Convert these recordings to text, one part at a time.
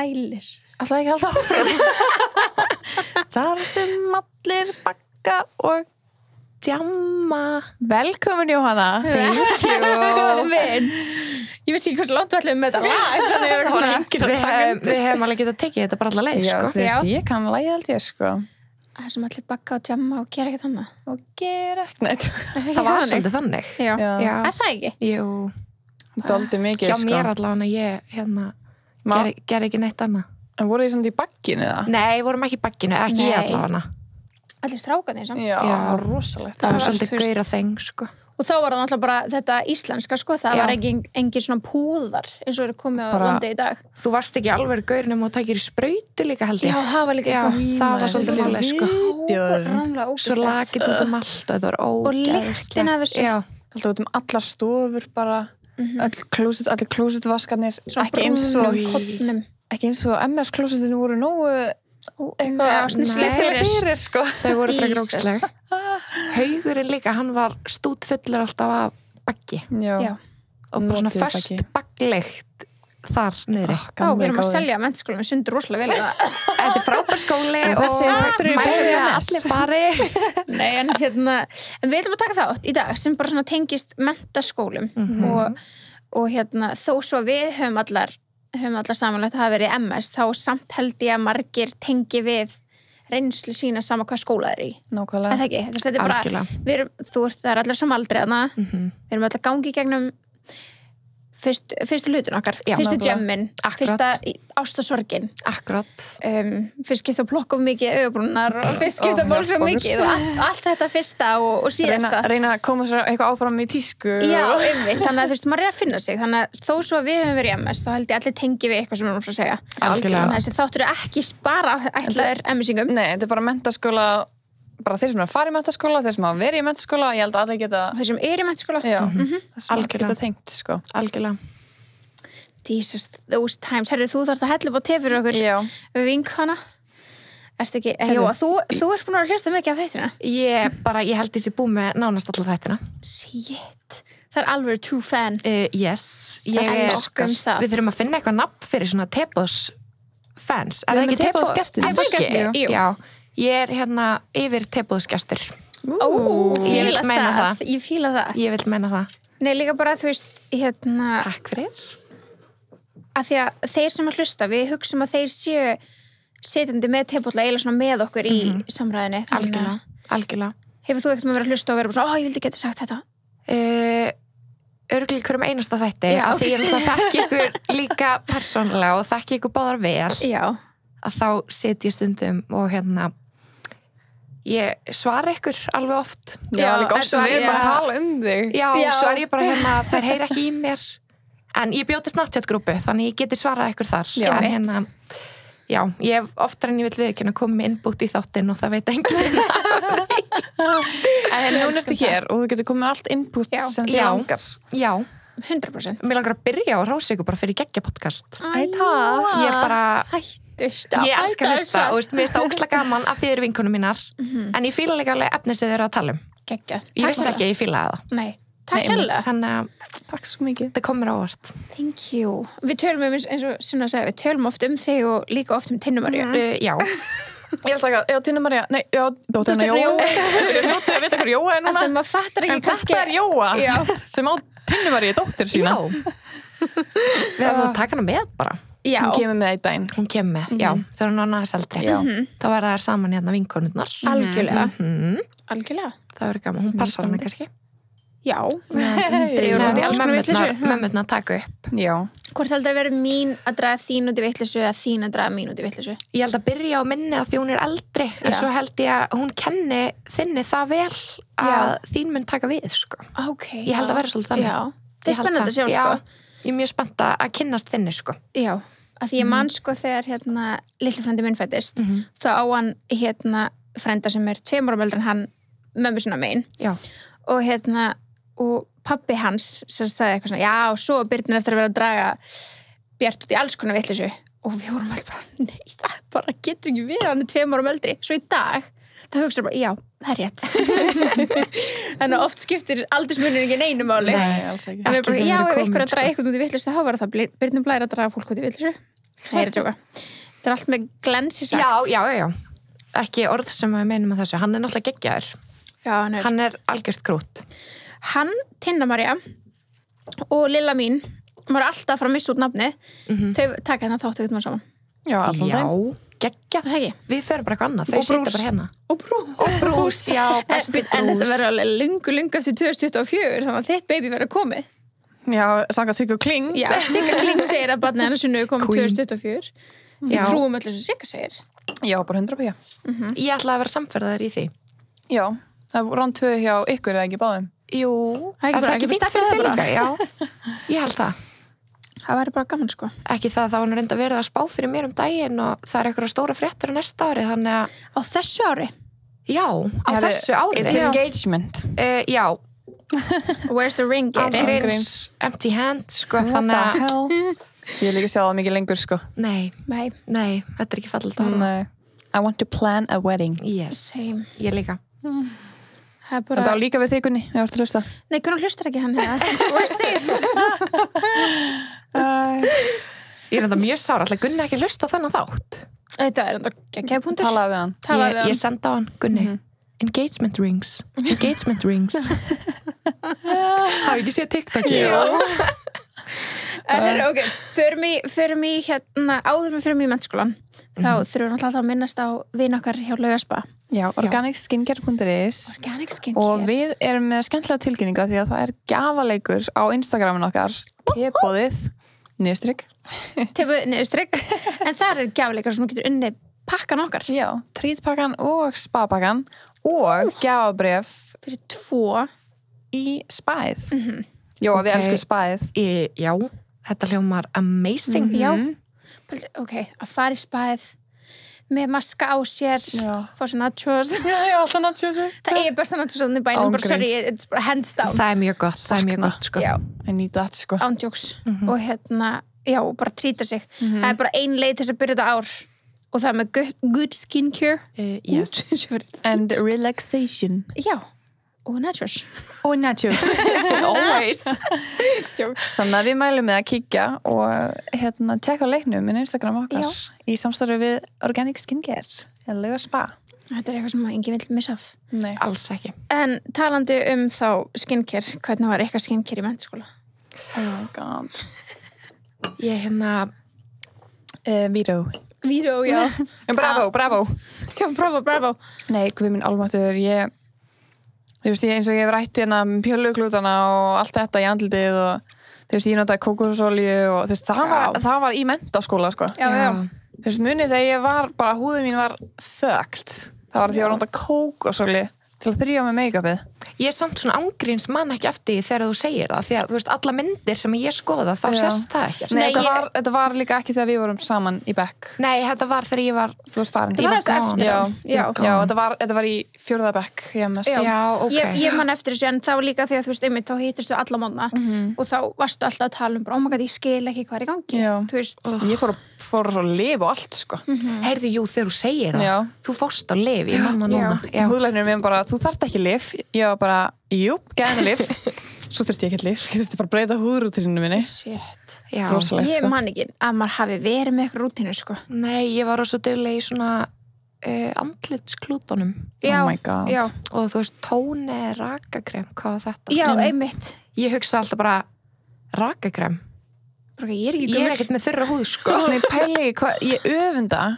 sælir. Alltaf ekki halda áfram. Þar sem allir bakka og djamma. Velkomin Jóhanna. Thank you. Velkomin. Ég veist ekki hversu langt við ætlum með þetta lag. Þannig að Við hefum alveg getað tekið þetta bara alla leið, Já, sko. þú veist, ég kann lagið held ég, sko. það sem allir bakka og djamma og gera ekkert annað. Og gera ekkert. Það var svolítið þannig. Já. Já. Er það ekki? Jú, Dálítið mikið, hjá sko. mér allavega ég ger ekki neitt annað. En voru þið samt í bakkinu, eða? Nei, vorum ekki í bakkinu, ekki ég Nei. allavega. Allir strákarnir samt. Já, Já. rosalegt. Það var var, svolítið þú veist- gaura þeng, sko. Og þá var það náttúrulega bara þetta íslenska, sko. Það Já. var engin svona púðar eins og eru komið á Bara- landi í dag. Þú varst ekki alveg gaurinn og tækir í sprautu líka, held ég. Já, það var líka Já, eitthvað. það var svolítið málið, sko. Rannlega Svo ógæslegt. lakið út um allt og þetta var Og ógeðslegt. lyktin af þessu. Já, Alltaf út allar stofur bara. Allir klósetvaskarnir. Ekki eins og MS klósetinu voru nógu Já, snyrtileg fyrir. sko. þau voru frekar Jesus. ógeðsleg. Haugurinn líka, hann var stútfullur alltaf af baggi. Já. Og bara svona Notuð föst baggi. bagglykt þar niðri. Já, við erum að selja mennskólum, við sundum rosalega vel í það. Þetta er frábær skóli En þessi þáttur er í mælum bóði við að MS. allir fari. Nei, en en við ætlum að taka þátt í dag sem bara svona tengist menntaskólum og þó svo við höfum allar samanlegt að hafa verið í MS, þá samt held ég að margir tengi við reynslu sína sama hvað skóla er í. En Nákvæmlega. það ekki, þetta er bara, Algjörlega. það er allir sem aldrei þarna, við erum öll að gangi í gegnum fyrstu hlutin okkar, fyrstu nákvæmlega. djammin, Akkurat. fyrsta ástasorgin, Akkurat. fyrst skipta plokk of mikið augabrúnar og fyrst skipta Ó, ból svo hjálpa okkur. mikið og allt þetta fyrsta og síðasta. Reyna að koma sér eitthvað áfram í tísku. Já, einmitt, þannig að þú veist, maður er að finna sig, þannig að þó svo að við höfum verið í MS, þá held ég allir tengi við eitthvað sem við erum frá að segja. Algjörlega. Þannig að þessi þáttur er ekki bara ætlaðir MS-ingum. Nei, þetta er bara mentaskóla, bara þeir sem er að fara í mentaskóla, þeir sem hafa verið í mentaskóla, ég held að allir geta, Þeir sem er í mennskóla. já, það sem allir Algjörlega. geta tengt, sko. Algjörlega. Jesus, those times. Herri, þú þarft að hella upp á te fyrir okkur. Já. Vinkona. Ertu ekki, Jóa, þú ert búin að hlusta mikið af þættina. Ég held þessi búið með nánast alla þættina. Shit. Það er alveg true fan. Yes. Það. Við þurfum að finna eitthvað nafn fyrir svona tebós fans. Er Við það erum ekki með tebóðsgestir. Tebóðsgestir? Jú. Já. Ég er hérna yfir tebóðsgestur. Ó, Ég vil meina það. Ég fíla það. Ég vil meina það. Nei, líka bara, þú veist, Takk fyrir. að því að þeir sem að hlusta, við hugsum að þeir séu setjandi með tebólla eiginlega svona með okkur í samræðinni. Algjörlega. Hefur þú ekkert með verið að hlusta og verið bara svona, ég vildi geta sagt þetta? Örgulega hverjum einasta þætti. Já. Af því ég vil þekki ykkur líka persónulega og þekki ykkur báðar vel. Já. Að þá set ég stundum og ég svara ykkur alveg oft. Já, líka en oft sem við erum já. að tala þig. Já, Já. svo er ég bara þær heyra ekki í mér. En ég bjóti Snapchat-grúpu, þannig ég geti svarað ykkur þar. Já, en já, ég hef oftar en ég vil viðurkenna að koma með input í þáttinn og það veit enginn. En núna ertu hér og þú getur komið með allt input Já. sem þið Já. langar. Já, 100%. mér langar að byrja og rása ykkur bara fyrir geggja podcast. Æ, takk. Ég er bara, hættust. ég elska að hlusta og veist, mér finnst það ógeðslega gaman af því þið eru vinkonum mínar. En ég fíla líka alveg efni sem þið eru að tala um. Geggjað. Ég vissi ekki að ég fílaði það. Nei. Takk Nei, hérlega. Þannig að Takk svo mikið. það komur á óvart. Thank you. Við tölum eins og Sunna sagði, við tölum oft um þig og líka oft um Tinnu Maríu. Já, Ég ætla ekki að, já, Tinna María, nei, já, dóttir hennar Dóttir Jóa. Jóa. Ég hljótið að vita hver Jóa er núna. Þegar maður fattar ekki En þetta er Jóa Já. sem á Tinnu Maríu dóttir sína. já. Við hefum að taka hana með bara. Já. Hún kemur með einn daginn. Hún kemur með, já, þegar hún er aðeins eldri. Já. Þá verða þær saman hérna vinkonurnar. Algjörlega. Það verður gaman, hún passar hana kannski. Já. Dregur hún út í alls konar vitleysu. Mömmurnar taka upp. Já. Hvort heldur að vera mín að draga þín út í vitleysu eða þín að draga mín út í vitleysu? Ég held að byrja á minni að því hún er eldri, en Já. svo held ég að hún kenni þinni það vel að þín mun taka við, sko. Ok. Ég held að vera svolítið þannig. Já. Það Ég er held spennandi að sjá, sko. Já, ég er mjög spennt að kynnast þinni, sko. Já. Að því ég man sko þegar litli frændi minn fættist, þá á hann frænda sem er 2 árum eldri en hann mömmu sinna megin. Já. Og og pabbi hans sem sagði eitthvað svona, já, svo er Birnir eftir að vera að draga Bjart út í alls konar vitleysu og við vorum alltaf bara, nei, það bara getur ekki verið, hann er 2 árum eldri. Svo í dag, það hugsaður bara, já, það er rétt. En oft skiptir aldursmunur ekki neinu máli. Nei, alls ekki. En við bara, Ekki þegar já, við ef komum, ykkur að draga sko. eitthvað út í vitleysu, þá var það Birnir Blær að draga fólk út í vitleysu. Nei, ég tjóka. Þetta allt með glensi sagt. Já. Ekki orð sem við meinum að þessu. Hann náttúrulega geggjaður. Já, Hann algjört krút. Hann, Tinna María og Lilla mín var alltaf að fara að missa út nafni. Þau taka hérna þáttu út með saman. Já, allan þeim. Geggjað. Það ekki? Við förum bara eitthvað annað. Þau sitja bara hérna. Og brús. Og brús, já, besti brús. En þetta verður alveg lungu eftir 2024, þannig að þitt baby verður komið. Já, samkvæmt Sigga Kling. Já, Sigga Kling segir að barnið hennar sunnu komið Queen. 2024. Ég trúum öllu sem Sigga segir. Já, bara 100%. Ég ætlaði að vera samferðaður í því. Já, það er rann 2 hjá ykkur eða ekki báðum. Jú, Það er er það bara- ekki fínt Stefán fyrir þig það líka? Já, ég held það. Það væri bara gaman, sko. Ekki það var nú reynda verið að spá fyrir mér daginn og það eitthvað stóra fréttur á næsta ári, þannig að, Á þessu ári. já, á þessu ári. It's engagement. Já, Where's the ring, Geri? ángreins, empty hand, sko, What þannig the að, hell? Ég vil ekki sjá það mikið lengur, sko. nei, Nei, þetta er ekki fallegt að horfa. Nei. I want to plan a wedding. Yes, Same. ég líka. það er bara... Þetta á líka við þig, Gunni, ég vart að hlusta. Nei, Gunnar hlustar ekki hann hérna. We're safe. Ég er enda mjög sára, ætla Gunni ekki að hlusta á þennan þátt. Þetta er enda geggjaði punktur. Talaði við hann. Talaði við hann. Ég senda á hann, Gunni. Engagement rings. Engagement rings. Hafi ekki séð TikTok-i? En ok, förum í hérna, áður við förum í mennskólan. Þá þurfum við alltaf að minnast á vin okkar hjá Laugaspa. Já, organicskincare.is. Organic skincare. Og við erum með skemmtilega tilkynninga því að það er gafaleikur á Instagramin okkar. Teboðið, niðurstrykk. Tebu niðurstrykk. En það er gjafleikar sem þú getur unni pakkan okkar. Já, trítpakkan og spapakkan og gafabref Fyrir 2. í spæð. Jó, við elskum spæð. Já, þetta hljómar amazing. Já. Ok, að fara í spæð með maska á sér. Já. Fá sér nachos. Já, alltaf nachos. Það er besta nachos í bænum. Bara sorry, it's bara hands down. Það er mjög gott, sko. Já. I need that, sko. Ándjóks. Og hérna, já, bara trýta sig. Það er bara ein leið til þess að byrja þetta ár. Og það er með good skincare. Yes. And relaxation. Já, og nachos. Og nachos. Always. Þannig að við mælum með að kíkja og hérna tjekka leiknum minn Instagram okkar í samstarfi við Organic Skincare eða Laugaspa. Þetta er eitthvað sem enginn vill missa af. Nei. Alls ekki. En talandi þá skincare, hvernig var eitthvað skincare í menntaskóla? Oh my god. Ég Víró. Víró, já. Bravo. Já, bravo. Nei, hvað minn almáttur, þú veist, eins og ég hef rætt hérna pjöluglútana og allt þetta í andlitið og þú veist, ég notaði kókosolíu og þú veist, það var í menntaskóla, sko. Já. Þú veist, munið þegar ég var, bara húðin mín var þögt. Það var því að ég var notað kókosolíu til að þrýja með make-upið. Ég er samt svona ángríns mann ekki eftir því þegar þú segir það, því að þú veist, alla myndir sem ég skoða, þá sést það ekki. Nei, þetta var líka ekki þegar við vorum saman í bekk. Nei, þetta var þegar ég var, Þú veist farin. Það var þessu eftir. Já, þetta var í 4. bekk í MS. Já, ok. Ég man eftir þessu, en það var líka því að þú veist, einmitt, þá hýttistu alla mótna og þá varstu alltaf að tala bara, oh my god, ég skil ekki hvað er í gangi. Já. Þú veist. Ég fór svo lyf og allt, sko. Heyrðu, jú, þegar þú segir það. Já. Þú fórst á lyf, ég man það núna. Húðlæknirinn minn bara, þú þarft ekki lyf. Ég var bara, jú, gæði mér lyf. Svo þurfti ég ekki lyf. Ég þurfti bara að breyta húðrútíninu minni. Shit. Já. Rosalegt, Ég sko. man ekki að maður hafi verið með eitthvað rútínu, sko. Nei, ég var rosa dugleg í svona andlitsklútonum. Já, Oh my god. Já, Og þú veist, tóni, rakakrem, hvað var þetta? já, einmitt. Ég hugsa alltaf bara, rakakrem? Bara, ég er ekki Ég gömul. er ekkert með þurra húð, sko. Nei, pæli, ég öfunda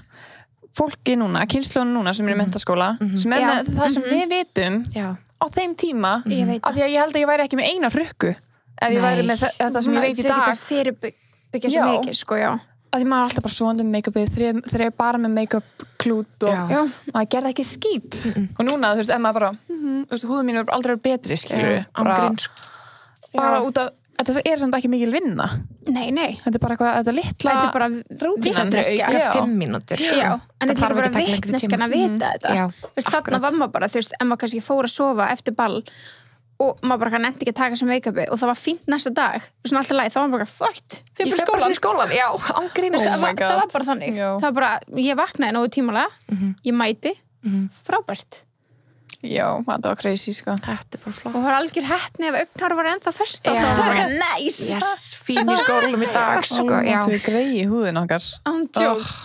fólki núna, kynslónu núna sem er í menntaskóla, sem er Já. með það sem við vitum Já. á þeim tíma, Ég veit af því að ég held að ég væri ekki með eina hrukku ef ég Nei. væri með þetta sem ég veit í Þau dag, geta fyrirbyggja svo Já. mikið, sko, já. af því maður er alltaf bara svoandi með make-upið, þegar ég er bara með make-up klút og Já. maður gerði ekki skít og núna, þú veist, ef maður bara þú veist, húðum mín er aldrei verið betri, skilur Ángríns. bara út af, þetta er samt ekki mikil vinna, Nei, þetta er bara eitthvað, þetta litla þetta er bara rútína. Þetta er auka Já. 5 mínútur. Já, en þetta þarf er bara ekki að taka lengri vitneskan tíma. að vita þetta. Já, Þú veist, þarna var maður bara, þú veist, ef maður kannski fór að sofa eftir ball og maður bara nefndi ekki að taka sem make-upi og það var fínt næsta dag, svona alltaf leið, þá var maður bara fucked, Ég fyrir fer bara skólan. í skólan. Já, ángríns. Oh my Það var God. bara þannig. Já. Það var bara, ég vaknaði nógu tímalega, ég mæti, frábært. Já, það var crazy, sko. Þetta bara flott. Og var algjör heppni ef augnar var ennþá föst og það var bara nice. Yes, fín í skólum í dag, sko. Já. Það er greið í húðin okkar. Jokes.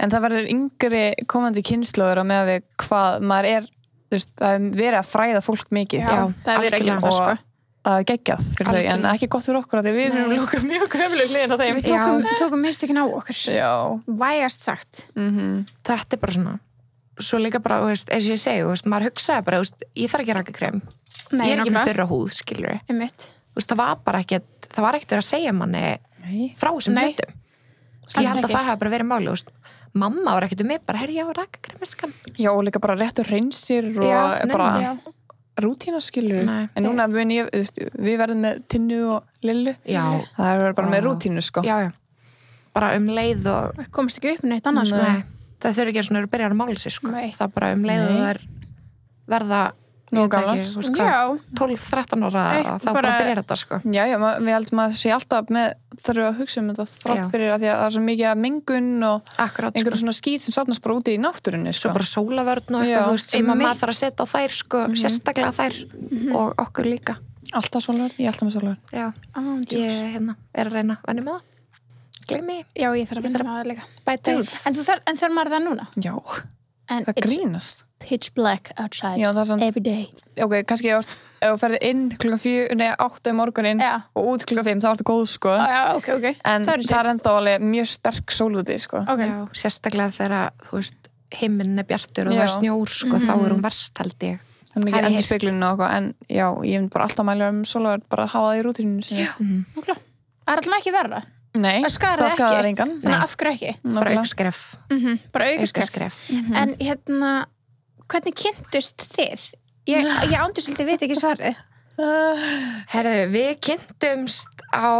En það verður yngri komandi kynslóður á með við hvað maður er, þú veist, það er verið að fræða fólk mikið. Já, það er verið að gera það, sko. Það er geggjað fyrir þau, en ekki gott fyrir okkur að því við erum líka mjög gömlu hliðin á þeim. Við tókum mistökin á okkur. Já. Vægast sagt. Þetta er bara svona. Svo líka bara, þú veist, eins og ég segi, þú veist, maður hugsaði bara, þú veist, ég þarf ekki rakakrem. Nei, Ég er ekki með nákvæmlega. þurra húð, skilur. Einmitt. Þú veist, það var ekkert verið að segja manni frá þessum Nei. hlutum. Alls Ég held að ekki. það hafi bara verið máli, þú veist. Mamma var ekkert um mig, bara, herri, ég var rakakrem, Já, og líka bara réttur hreinsir og Já, nei, bara já. rútína, skilur. Nei. En núna við verðum með Tinnu og Lillu. Já. Það er bara með rútínu, sko. Já. Bara um leið og Komst ekki upp með neitt annað, sko. Nei, það þurfi ekki svona að byrja að mála sig, sko. Nei. Það bara um leið og það er verða Nógu ég veit gamlar. ekki, þú veist hvað, Já. 12-13 ára það bara byrjar þetta, sko. Já, við heldum að það sé alltaf með þurfum að hugsa þetta þrátt Já. fyrir að því að það er svo mikið mengun og Akkurat, einhverjum sko. svona skít sem safnast bara úti í náttúrunni, Svo sko. bara sólavörn og Já. eitthvað, þú veist, sem að Einmitt. maður þarf að setja á þær, sko, sérstaklega þær og okkur líka. Alltaf sólverð, ég er alltaf með sólverð. Já, Jokes. ég er að reyna að venja með það. Gleymi, Já, ég þarf að vinna með það líka. bæta út. En þarf maður það núna? Já, En það it's grínast. pitch black outside Já, það er samt- every day. Ok, kannski ef þú ferði inn klukkan 8 morgunin Já. og út klukkan 5, þá ertu góð, sko. Já, ok. En Það er það er ennþá alveg mjög sterk sól úti, sko. Ok. Já, sérstaklega þegar, þú veist, himinn er bjartur og það Já. er snjór, sko, þá er hún verst, held ég. Það er mikið Hef ég endur speglinu og eitthvað, en já, ég myndi bara alltaf mæla sólverð, bara hafa það í rútíninu sinni. Það er alltaf ekki verra. Nei, Það skaðar það ekki. skaðar engan. Þannig að af hverju ekki? Bara Nákvæmlega. aukskref. Bara aukaskref. En hvernig kynntust þið? Ég ándurs svolítið veit ekki svarið. Herðu, við kynntumst á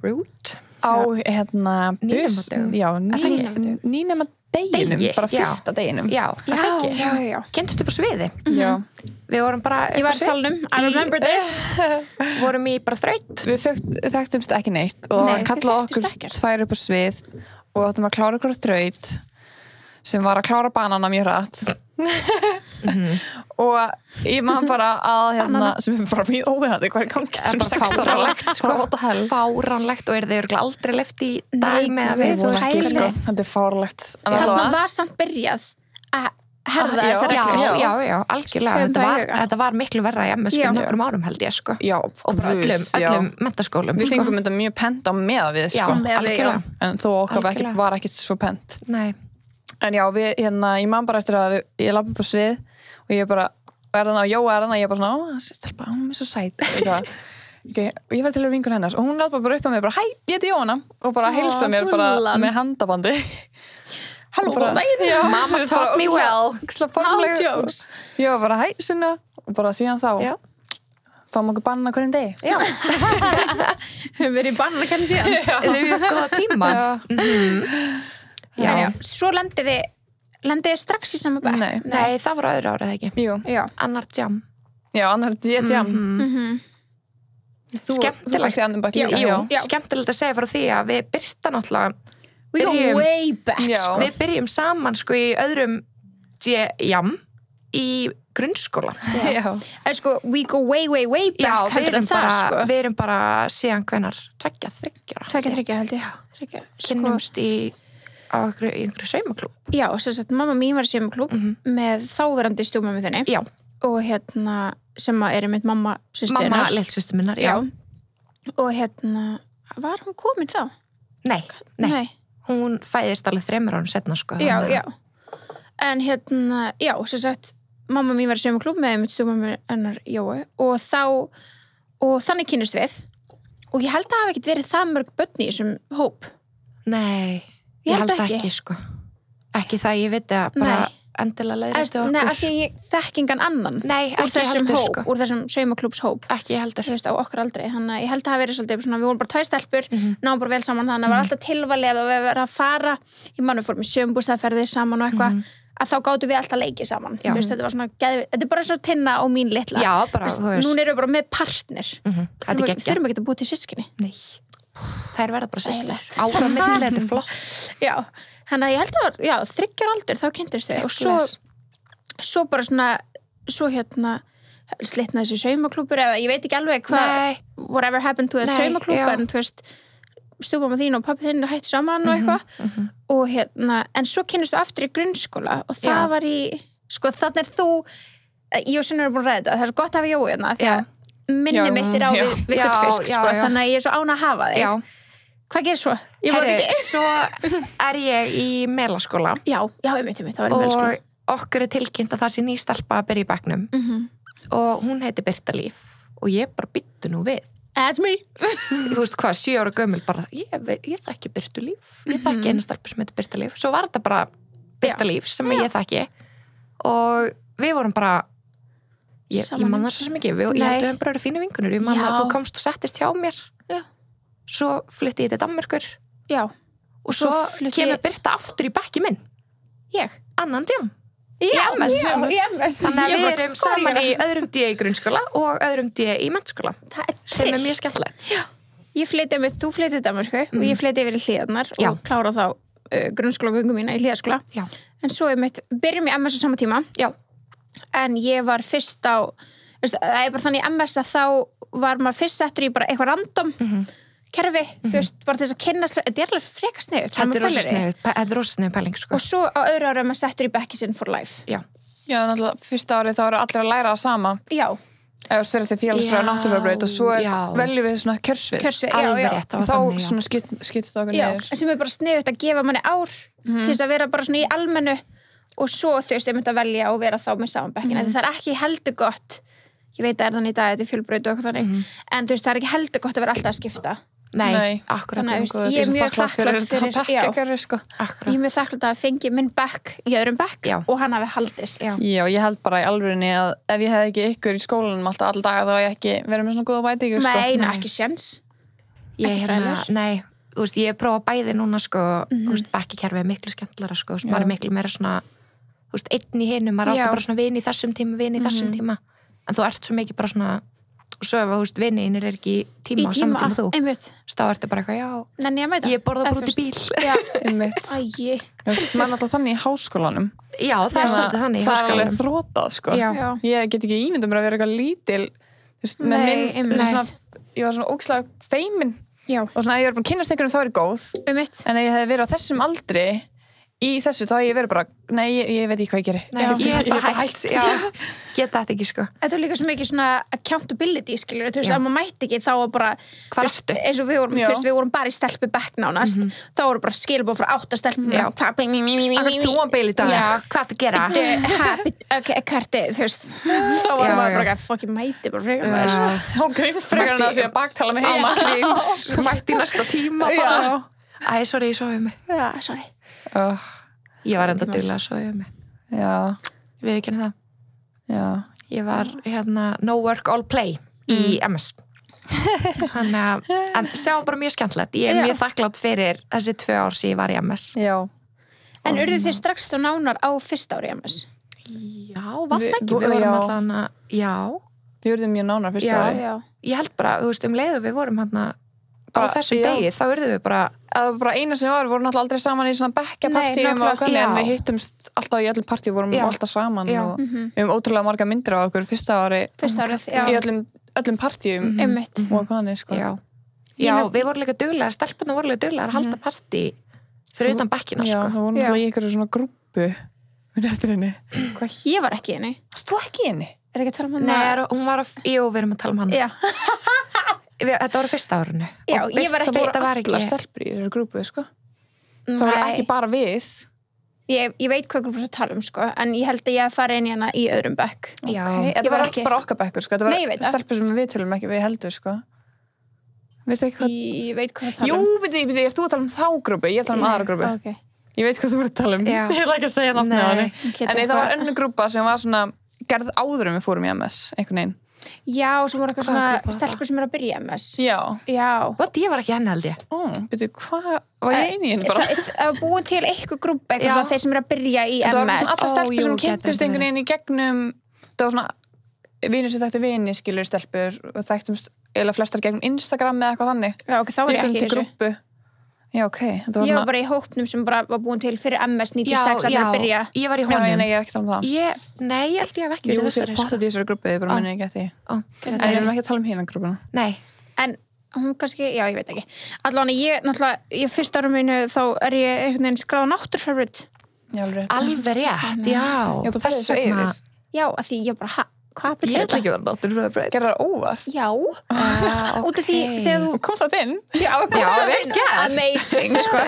Root. Á, Nýnemádögum. Já, Nýnemádögum. nýnema deginum, Degi, bara já. fyrsta deginum. Já, Já. kynntumst upp á sviði. Já. Við vorum bara Ég var í salnum, I remember this. vorum í bara þraut. Við þekktumst ekki neitt og Nei, þið kallaði þekktust okkur ekkert. tvær upp á svið og áttum að klára ykkur þraut sem var að klára banana mjög hratt. Og ég man bara að sem er bara mjög óviðandi hvað er gangið sem 16 ára sko, what the hell. Fáránlegt og er þau örugglega aldrei left í dag með að við, Þú veist pælið. sko, þetta er fárlegt. En Þarna allavega- var samt byrjað að herða Já, þessar Já, reglur. já, algjörlega. Höfum það í huga. Þetta var miklu verra í MS Já. fyrir nokkrum árum, held ég, sko. Já, Og bara öllum menntaskólum, Við sko. fengum þetta mjög pent á með við, Já, sko. algjörlega. En þó okkar Algjörlega. var ekkert svo pent. Nei. En já, ég man bara eftir að ég labba upp á svið og ég bara, Jóa er þannig, ég er bara svona, stelpa, hún er svo sæt. Okay. Og ég var til að vingur hennar og hún labba bara upp á mig, bara, hæ, ég heiti Jóhanna og bara heilsa mér bara dúllan. með handabandi. Halló, Bara- góðan daginn. Já, Mamma þú veist, taught bara me ógeðslega- well. ógeðslega formleg. No jokes. Ég var bara, hæ, Sunna, og bara síðan þá Já. fáum okkur banna hverjum degi. Já, Höfum verið í barnakenn síðan. rifið upp góða tíma. Já. En já, svo lendiði strax í sama bekk. Nei. Nei, það var öðru árið ekki. Jú, Já. Annar jam. já, annar jam. Þú Skemmtilegt. varst í annan bekk líka, Jú, Já. skemmtilegt að segja frá því að við Birta náttúrulega We go Byrjum- way back, Já. sko. við byrjum saman sko í öðrum jam í grunnskóla. Já. En sko, we go way back, Já, við heldur erum, en það, sko. við erum bara síðan hvenar 2-3 Tvekja þryggja, held ég. Þriggja. Sko, kynnumst í einhverju saumaklúb. já, sem sagt, mamma mín var í saumaklúbb með þáverandi stjúmömmu þinni. Já, Og sem að er einmitt mamma systir mamma hennar. littsystur minnar, Já. já. Og var hún komin þá? Nei, hún fæðist alveg 3 árum setna sko. Já, þannig að- já. En já, sem sagt, mamma mín var í saumaklúbb með einmitt stjúmömmu hennar Jói og þannig kynnist við. Og ég held að hafa ekkert verið það mörg börn í þessum hóp. Nei, Ég ég held held ekki. ekki sko. Ekki það ég veit að bara Nei. endilega leiðrætti Nei, okkur. af því ég þekki engan annan. Nei, úr ekki þessum heldur hóp, sko. úr þessum saumaklúbbs hóp. Ekki heldur. Þú veist, á okkar aldrei. Þannig að ég held að hafa verið svolítið svona, við vorum bara 2 stelpur, náðum bara vel saman, þannig að var alltaf tilvalið að við verðum að fara, ég mann við fórum í sömbústæðferðir saman og eitthvað, að þá gátum við alltaf leikið saman. Þú veist, þetta var svona, þetta er bara svo Tinna og mín litla. Já, bara, þú veist. Núna erum við bara með partner. Þetta er geggjað. Þurfum ekki að búa til systkini. Nei. Þær verða bara systur. Þægilegt. Ára milli, þetta er flott. Já, þannig að ég held að það var, 3 ára aldur, þá kynntist þau. Og svo, Bless. svo bara svona svo slitnaði þessi saumaklúbbur eða ég veit ekki alveg hvað whatever happened to that saumaklúbb en þú veist stjúpamma þín og pabbi þinn hættu saman og eitthvað og en svo kynnistu aftur í grunnskóla og það var í sko þannig þú ég og Sunna erum búin að ræða þetta, það er svo gott að hafa Jói hérna því að minni mitt á við gullfisk sko, þannig að ég er svo án að hafa þig hvað gerir svo? Svo er ég í Melaskóla einmitt, það var í Melaskóla og okkur er tilkynnt að það sé ný stelpa að byrja í bekknum og hún heiti Birta Líf og ég bara byttu nú við That's me þú veist hvað, 7 ára gömul bara ég þekki Birtu Líf ég þekki einu stelpu sem heiti Birta Líf svo var þetta bara Birta Líf sem ég þekki og við vorum bara ég man það svo sem ekki ég held að við bara eru fínu vinkunur ég man að þú komst og settist hjá mér svo flytti ég til Danmörkur og svo kemur Birta aftur í bekki minn annan djám í MS þannig að við erum saman í öðrum D í grunnskóla og öðrum D í mennskóla sem er mjög skemmtilegt ég flytti með, þú flyttið Danmörku og ég flytti yfir í Hlíðarnar og klára þá grunnskólagöngu mína í Hlíðaskóla en svo byrjum í MS á sama tíma en ég var fyrst á það er bara þannig í MS að þá var maður fyrst eftir í bara eitthvað random kerfi, þú veist, bara þess að kynnast þetta er alveg freka sniðut þetta er rosa sniðut pæling sko. og svo á öðru ára maður settur í bekki sinn for life náttúrulega fyrsta árið þá eru allir að læra það sama eða fyrir til félagsfræði og náttúrulegrabraut og svo veljum við svona kjörsvið alveg rétt og þá svona skiptist okkur niður en sem er bara sniðut að gefa manni ár til þess að vera bara svona í almennu og svo þú veist, ég myndi að velja og vera þá með saman bekkina það er ekki heldur gott ég veit að þannig í dag, þetta er fjölbraut og eitthvað þannig en þú veist, það er ekki heldur gott að vera alltaf að skipta Nei, akkurat ég er mjög þakklátt fyrir ég er mjög þakklátt að fengi minn bekk í öðrum bekk og hann hafi haldist ég held bara í alvörinni að ef ég hef ekki ykkur í skólanum alltaf alla daga þá hef ég ekki verið með svona góða bætingu Nei, ekki séns Nei, þú veist, ég hef prófað bæði núna sko, þú veist, bekkikerfi er miklu skemmtilega sko, maður er miklu meira svona þú veist, einn í hinum, maður er alltaf bara svona vin í þessum tíma en þú ert svo mikið bara svona svo ef þú veist vinninir er ekki tíma á saman tíma þú þá ertu bara eitthvað ég borða bara út í bíl maður alltaf þannig í háskólanum það er svolítið þannig í háskólanum það er alveg þrótað sko ég get ekki ímyndum mér að vera eitthvað lítil ég var svona ógeðslega feimin og svona ef ég var bara að kynnast einhverjum þá er ég góð en ef ég hef verið á þessum aldri í þessu þá hef ég verið bara nei, ég veit ekki hvað ég geri ég er bara hægt geta þetta ekki sko þetta er líka svo mikið svona accountability skilur þú veist, að maður mætti ekki þá var bara eins og við vorum bara í stelpu bekk nánast þá voru bara skilabóð frá 8 stelpum þú að beila í dag hvað það gera karti, þú veist þá var maður bara fokki mæti bara frekar maður frekar en það sé að baktala mig heima mætti í næsta tíma bara sorry, ég sofi mig sorry ég var enda duglega að sofa mig við ekki það ég var no work all play í MS þannig að en sjáum bara mjög skemmtilegt ég er mjög þakklátt fyrir þessi 2 ár sem ég var í MS en urðu þið strax þá nánar á fyrsta ári í MS? Var það ekki við vorum allavega við urðum mjög nánar fyrsta ári ég held bara, þú veist, leiðu við vorum á þessum degi, þá urðum við bara eina sem vorum náttúrulega aldrei saman í svona bekkjapartíum og hvernig en við hittumst alltaf í öllum partíum, vorum alltaf saman og við höfum ótrúlega marga myndir á okkur fyrsta árið í öllum partíum og hvernig sko við vorum líka duglega, stelpunum voru líka duglega að halda partí fyrir utan bekkina sko það voru náttúrulega í einhverju svona grúppu eftir henni ég var ekki henni varst þú ekki henni? er ekki að tala um hann? Nei, hún var við erum að tala um hann þetta voru fyrsta árinu ég var ekki það voru allar stelpur í þessari grúpu sko það voru ekki bara við ég veit hvað grúpu það tala um sko en ég held að ég fari inn í hana í öðrum bekk þetta var ekki bara okkar bekkur sko þetta var stelpur sem við tölum ekki við heldur sko veistu ekki hvað ég veit hvað það tala um ég er þú að tala um þá grúpu ég er að tala um aðra grúpu ég veit hvað þú voru að tala um ég er ekki að segja nafnið á henni en það var önnur grúpa sem var svona gerð áður en við fórum í MS einhvern veginn sem voru eitthvað svona stelpur sem eru að byrja MS What, ég var ekki henni held ég hvað var ég einu í henni bara það var búin til eitthvað grúpa eitthvað svona þeir sem eru að byrja í MS það var svona allar stelpur sem kynntust einhvern veginn í gegnum það var svona vinur sem þekkti vini skilur stelpur og þekktumst eða flestar gegnum Instagram eða eitthvað þannig þá var ég ekki í þessu Já, ok. Þetta var Ég var svona... bara í hópnum sem bara var búin til fyrir MS 96 allir að byrja. ég var í Já, honum nei, ég er ekki að tala um það. Nei, ég held ég hef ekki Jú, verið þér þessari pottet í þessari grúppu, ég bara minni ekki eftir því. En við erum ekki að tala um hérna grúppuna. Nei, En hún kannski, já, ég veit ekki. Allavega, ég fyrst árum mínu þá ég einhvern veginn skráð náttúrufræðbraut. Já, alveg rétt. alveg rétt, já Já, þú færði þessu yfir. Já, að því ég bara, hvað Ég byrja ætla ekki að vera náttúrufræðbraut. Gerði það óvart? Já, út af því þegar þú Kom satt inn. Já, vel gert. amazing, sko.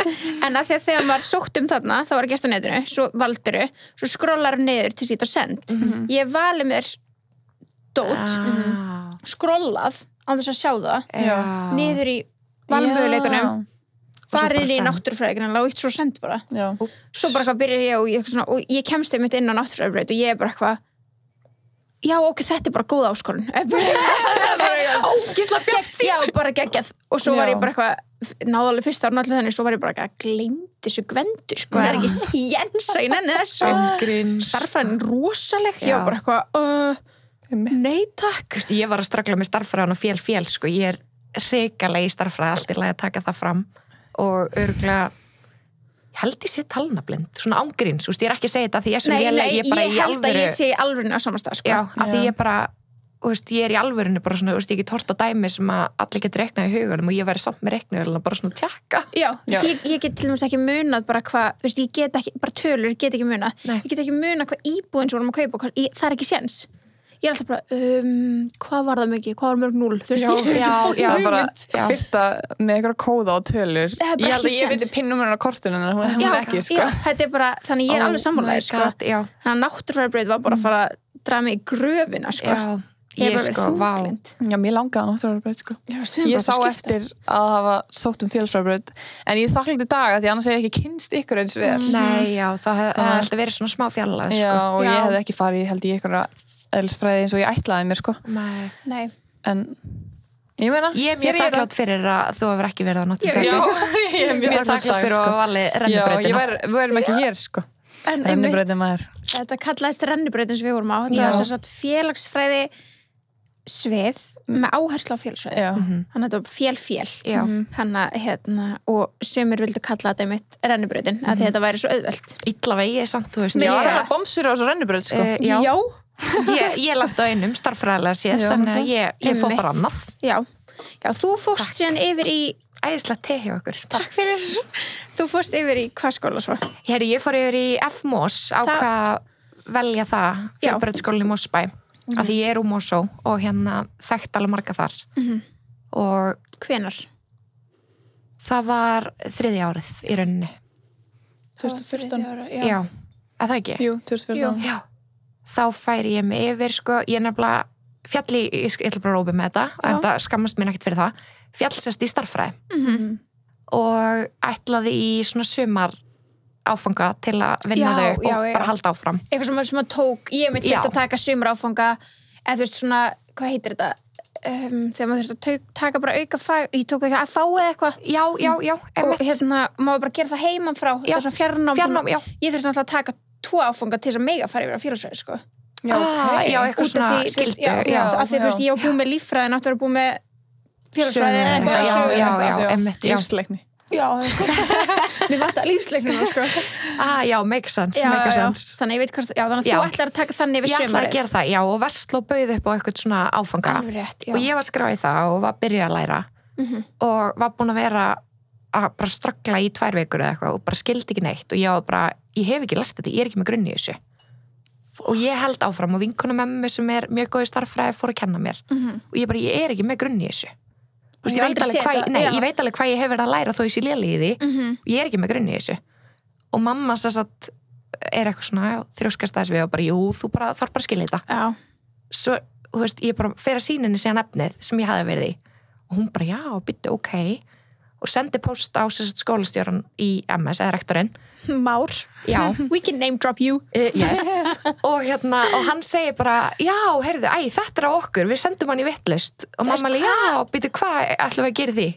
En að þegar maður sótt þarna, þá var að gesta á netinu, svo valduru, svo skrollar niður til sítt og send. Ég valið mér dót, skrollað, á þess að sjá það, Já. niður í valmöguleikunum, farið bara í send. náttúrufræðikuna, lágt svo send bara. Já. Svo bara eitthvað byrja ég og ég kemst einmitt inn á náttúrufræðibraut og ég er bara eitthvað, já, ok, þetta er bara góð áskorun. Ógisla bjart Já, bara geggjað. Og svo var Já. ég bara eitthvað, náðu alveg fyrsta árun allir þannig, svo var ég bara eitthvað, gleymd þessu gvendu, sko, það er ekki séns að ég nenni þessu. Grins. Starffræðin rosaleg, ég Já. var bara eitthvað, nei takk. Ég var að ströggla með starffræðan og fél, sko. Ég er hrikalega í starffræði, allt í lagi að taka það fram og örgulega held ég sé talnablind, svona ángríns, ég er ekki að segja þetta því ég er svo léleg, ég er bara í held alvöru að ég sé í alvörinu á samastað, sko. Já, af því ég bara, ég er í alvörinu bara svona, ég get hort á dæmi sem að allir getur reiknað í hugunum og ég væri samt með reiknaðu bara svona tjekka. Já, ég get til dæmis ekki munað bara hvað, ég get ekki, bara tölur, get ekki munað. Nei. Ég get ekki munað hvað íbúðin sem vorum að kaupa, það er ekki séns. Ég er alltaf bara, hvað var það mikið? Hvað var mörg 0? Þú veist, Já, bara já. byrta með eitthvað kóða og tölur. Það er bara Ég held ekki að ég séns. veit pinnumurinn á kortinu en hún Já, ekki, sko. já, þetta er bara, þannig ég er alveg Oh sammálaðir, my sko. God, já. Þannig að náttúrufræðibraut var bara að fara að draga mig í gröfina, sko. Já, Ég ég bara verið sko, vá. þunglynd. Já, mér langaði náttúrulega sko. Já, við höfum Ég bara sá skipta. eftir að hafa sótt félagsfræðibraut en ég þakklæti í dag að því annars hef ég ekki kynst ykkur eins vel. Nei, já, það hefði alltaf verið svona smá fjarlæð, Já, sko. og ég Já. hefði ekki farið, held ég, ykkur eðlisfræði eins og ég ætlaði mér, sko. Nei. Nei. En ég meina, Ég er mjög þakklátt fyrir að þú hefur ekki verið á Já, náttúrufræði. ég er Mjög þakklátt fyrir að valið Já, rennibrautina. við erum ekki hér, sko. En einmitt, Rennibrautin maður. þetta kallaðist rennibrautin sem við vorum á. Þetta Já. var sem sagt félagsfræði svið með áherslu á félagsfræði. Já. Þannig að þetta var fél. Já. Þannig að, og sumir vildu kalla þetta einmitt rennibrautin, að þetta væri svo auðvelt. Illa vegi, samt, þú veist. Já, Mér það finnst var bomsur á þessu rennibraut, sko. Já. Ég landi á einum starffræðilega séð, Já. þannig að ég fór bara Einmitt. annað. Já, þú fórst síðan yfir í, Æðislegt te hjá okkur. takk fyrir, þú fórst yfir í hvað skóla svo? Ég fór yfir í FMOS, ákvað velja það, Já. fjölbrautskólinni í Mosfæ, af því ég er úr Mosó og hérna þekkt alveg marga þar. Og Hvenar? það var 3. árið í rauninni. 2014. Já. Að það ekki? Jú, 2014. Já. Þá færi ég mig yfir, sko, ég nefnilega fjalli, ég ætla bara að rópa með þetta, en það skammast mér ekkert fyrir það, fjallsest í starffræði og ætlaði í svona sumar áfanga til að vinna Já, þau og já, já. bara halda áfram. Eitthvað sem að tók, ég mitt Já. þurfti að taka sumar áfanga, eða þú veist svona, hvað heitir þetta? Þegar maður þurfti að taka bara auka fag, ég tók ekki að fá eða eitthvað Já, og hérna, maður bara gera það heiman frá, þetta er svona fjarnám Fjarnám, já. Ég þurfti náttúrulega að taka 2 áfanga til þess að mega fara yfir á félagsfræði, sko. Já, ok. Já, eitthvað Út af svona því, þú veist, skildu, já, já. af því, þú veist, ég var búið með líffræði, náttúrulega búið með félagsfræði eða eitthvað, Já, sögu já, eitthvað. já, einmitt, já. Lífsleikni. Já, mér vant að lífsleiknum, sko. Já, make sense, Já, make já, sense. þannig ég veit hvort, já, þannig að Já. þú ætlar að taka þannig yfir Ég ætlaði að sumarið. gera það, já, og Vestló bauð upp á eitthvað svona áfanga Alveg rétt, já. og ég var skráð í það og var að byrja að læra og var búin að vera að bara ströggla í 2 vikur eða eitthvað og bara skildi ekki neitt og ég var bara, ég hef ekki lært þetta, ég er ekki með grunn í þessu og ég held áfram og vinkona mömmu sem er mjög góð í starffræði fór að kenna mér og ég er ekki með grunn í þessu. Þú veist, Ég hef aldrei séð þetta, já. ég veit alveg hvað ég hef verið að læra þó ég sé léleg í því og ég er ekki með grunn í þessu og mamma þess að er eitthvað svona þrjóskast þess við og bara, jú, þú bara þarf bara að skilja þetta. Já. Svo, þú veist, ég bara fer að sýna henni síðan efnið sem ég hafði verið í og hún bara, já, byttu, ok og sendi post á skólastjóran í MS, eða rektorinn. Már. Já. We can name drop you. Yes. og hann segir bara, já, heyrðu, þetta er á okkur, við sendum hann í vitlaust og mamma alveg, já, byttu, hvað ætlum við að gera því?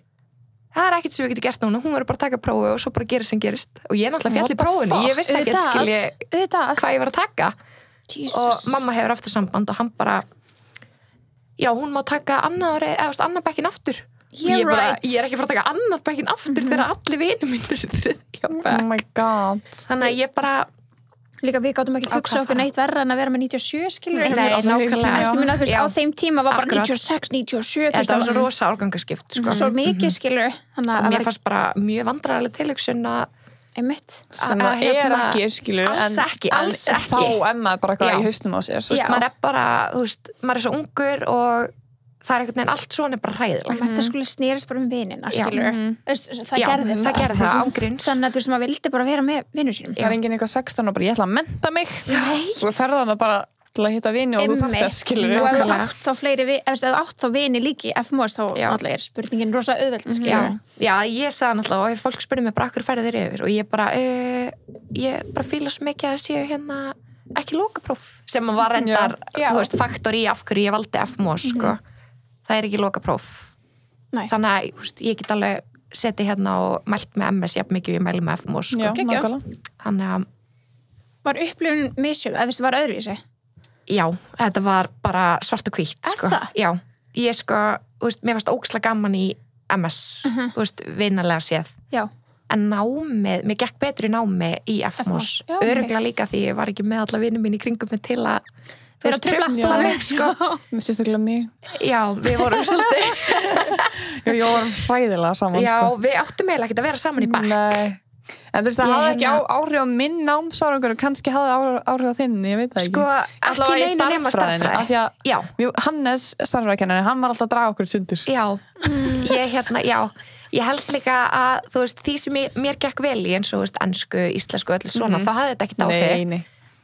Það er ekkert sem við getum gert núna, hún verður bara að taka prófi og svo bara gera sem gerist og ég náttúrulega fjall í prófinu, ég vissi ekkert skilji hvað ég var að taka og mamma hefur aftur samband og hann bara já, hún má taka annað bekkin aftur You're right. Ég er ekki að fara að taka annar bekkin aftur þegar allir vinir mínir eru þriðja Oh bekk. my god. Þannig að ég bara, Líka við gátum ekki hugsa Ákvað okkur það. neitt verra en að vera með 97 skilur. nei, nákvæmlega. Þú minna, þú veist, Já. á þeim tíma var bara Akkurat. 96, 97, þú veist, Þetta var svo rosa árgangaskipt, sko. svo mikið skilur. Þannig Og að mér fannst bara mjög vandræðileg tilhugsun að einmitt. Sem það ekki, skilur. alls ekki, alls en ekki. þá maður bara eitthvað Já. í haustum á sér. Þú veist, Já. maður er bara, þú veist, maður er svo ungur og það er einhvern veginn allt svona bara hræðilegt. Þetta skulle snýrist bara um vinina skilur. Það Já, gerði það gerði það, ángríns. Þannig að þú veist, maður vildi bara vera með vinnu sínum. Það er enginn eitthvað 16 og bara ég ætla að mennta mig. Þú ferð þannig bara til að hitta vini og þú þarft að skilur. Og ef þú Nákvæmlega. átt þá fleiri ef þú átt þá vini líki í FMOS þá Já. náttúrulega er spurningin rosa auðveld Já, skilur. já, ég sagði náttúrulega og ef fólk spurði mig bara akkur ferði þér yfir og ég bara fíla svo mikið að séu hérna ekki lokapróf sem var reyndar, Já. þú veist, faktor í af hverju ég valdi FMOS, sko. Það er ekki lokapróf. Nei. Þannig að, þú veist, ég get alveg setið hérna og mælt með MS jafn mikið og ég mæli með FMOS, sko. Já, Geggjað. nákvæmlega. Þannig að, Var upplifun misjöf, eða þú veist, var öðruvísi? já, þetta var bara svart og hvítt, Er sko. það? Já, ég sko, þú veist, mér varst ókslega gaman í MS, þú veist, vinalega séð. Já. En námið, mér gekk betur í námi í FMOS. Já, ok. Örugglega líka því ég var ekki með alla vinur mín í kringum mig til að Vera að trufla. trufla mig, sko. Mér styrst ekki mig. Já, við vorum svolítið. Já, ég var hræðilega saman, Já, sko. við áttum eiginlega ekki að vera saman í bekk. Nei. En þú veist, það Ég hafði ekki hérna- áhrif á minn námsárangur, kannski hafði áhrif á þinn, ég veit það ekki. Sko, ekki Allavega í neinu nema stærðfræðinni, af stærðfræði. því að Já, Hannes, stærðfræðikennari, hann var alltaf að draga okkur sundur. já. Ég held líka að, þú veist, því sem mér gekk vel í eins og, þú veist, ensku, íslensku, öllu svona, þá hafði þetta ekki áhrif. Nei.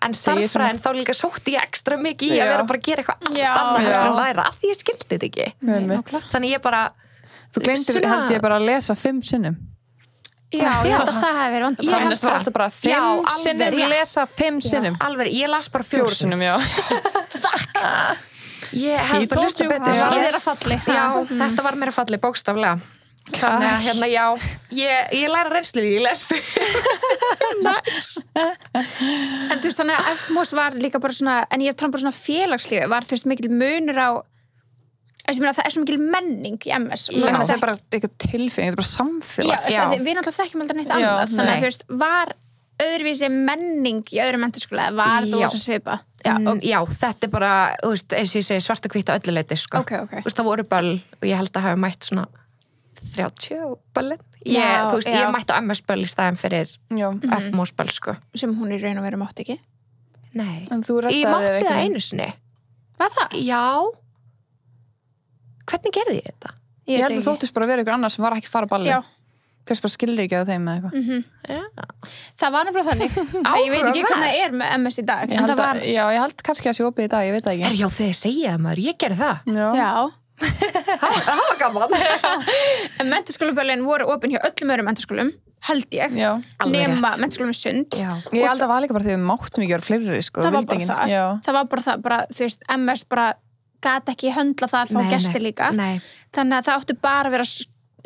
En stærðfræðin þá líka sótti ég ekstra mikið í Já. að vera bara að gera eitthvað allt Já. annað Já. heldur en læra, af því ég skildi þetta ekki. Þannig ég bara, Þú gleymdir, held ég, bara að lesa 5 sinnum. Já, ég held að það hefði verið Ég vandamál. held Hannes var það. alltaf bara 5 Já, alveg sinnum, rétt. lesa 5 sinnum. alveg, ég las bara 4 4 sinnum, já. Ég He hef bara told hlusta you. betur. Já. Ég er að falli. Já, þetta var mér að falli, bókstaflega. Þannig að, hérna, já, ég læra reynslu, ég les fyrir. En þú veist, þannig að FMOS var líka bara svona, en ég er tala bara svona félagslífi, var þú veist mikil munur á, ég meina það er svo mikil menning í MS. Já, það er bara eitthvað tilfinning, þetta er bara samfélag. Já, Já. við náttúrulega þekkjum aldrei neitt Já, annað, þannig nei. að þú veist, var öðruvísi menning í öðrum menntaskóla, var þú Já. sem svipa? Já, þetta er bara, þú veist, eins og ég segi svart og hvítt á öllu leiti, sko. Ok. Þú veist, það voru böll og ég held að hafa mætt svona 30 böllin. Já, Þú veist, já. ég mætti á MS böll í staðin fyrir Já. FMOS böll, sko. Sem hún í raun og veru mátt ekki. Nei. En þú Ég reddaði mátti þér það einhvern- einu sinni. Var það? Já. Hvernig gerði ég þetta? Ég held að þóttist bara að vera ykkur annar sem var ekki að fara á balli. Já. Hvers bara skilur ekki á þeim með eitthvað. Já. Það var nefnilega þannig. Ég veit ekki hvernig það er með MS í dag. Ég En held það var, að, já, ég held kannski að sé opið í dag, ég veit það ekki. Já, þegar ég segja það, maður, ég gerði það. já. Það var gaman. En menntaskólaböllin voru opin hjá öllum öðrum menntaskólum, held ég. Já. Alveg Nema rétt. menntaskólum með Sund. Já. Ég held að það var líka bara því við máttum ekki vera fleiri, sko. Það var vildi bara enginn. það. Já. Það var bara það, þú veist, MS bara gat ekki höndla það að fá gesti líka. Nei. Þannig að það átti bara að vera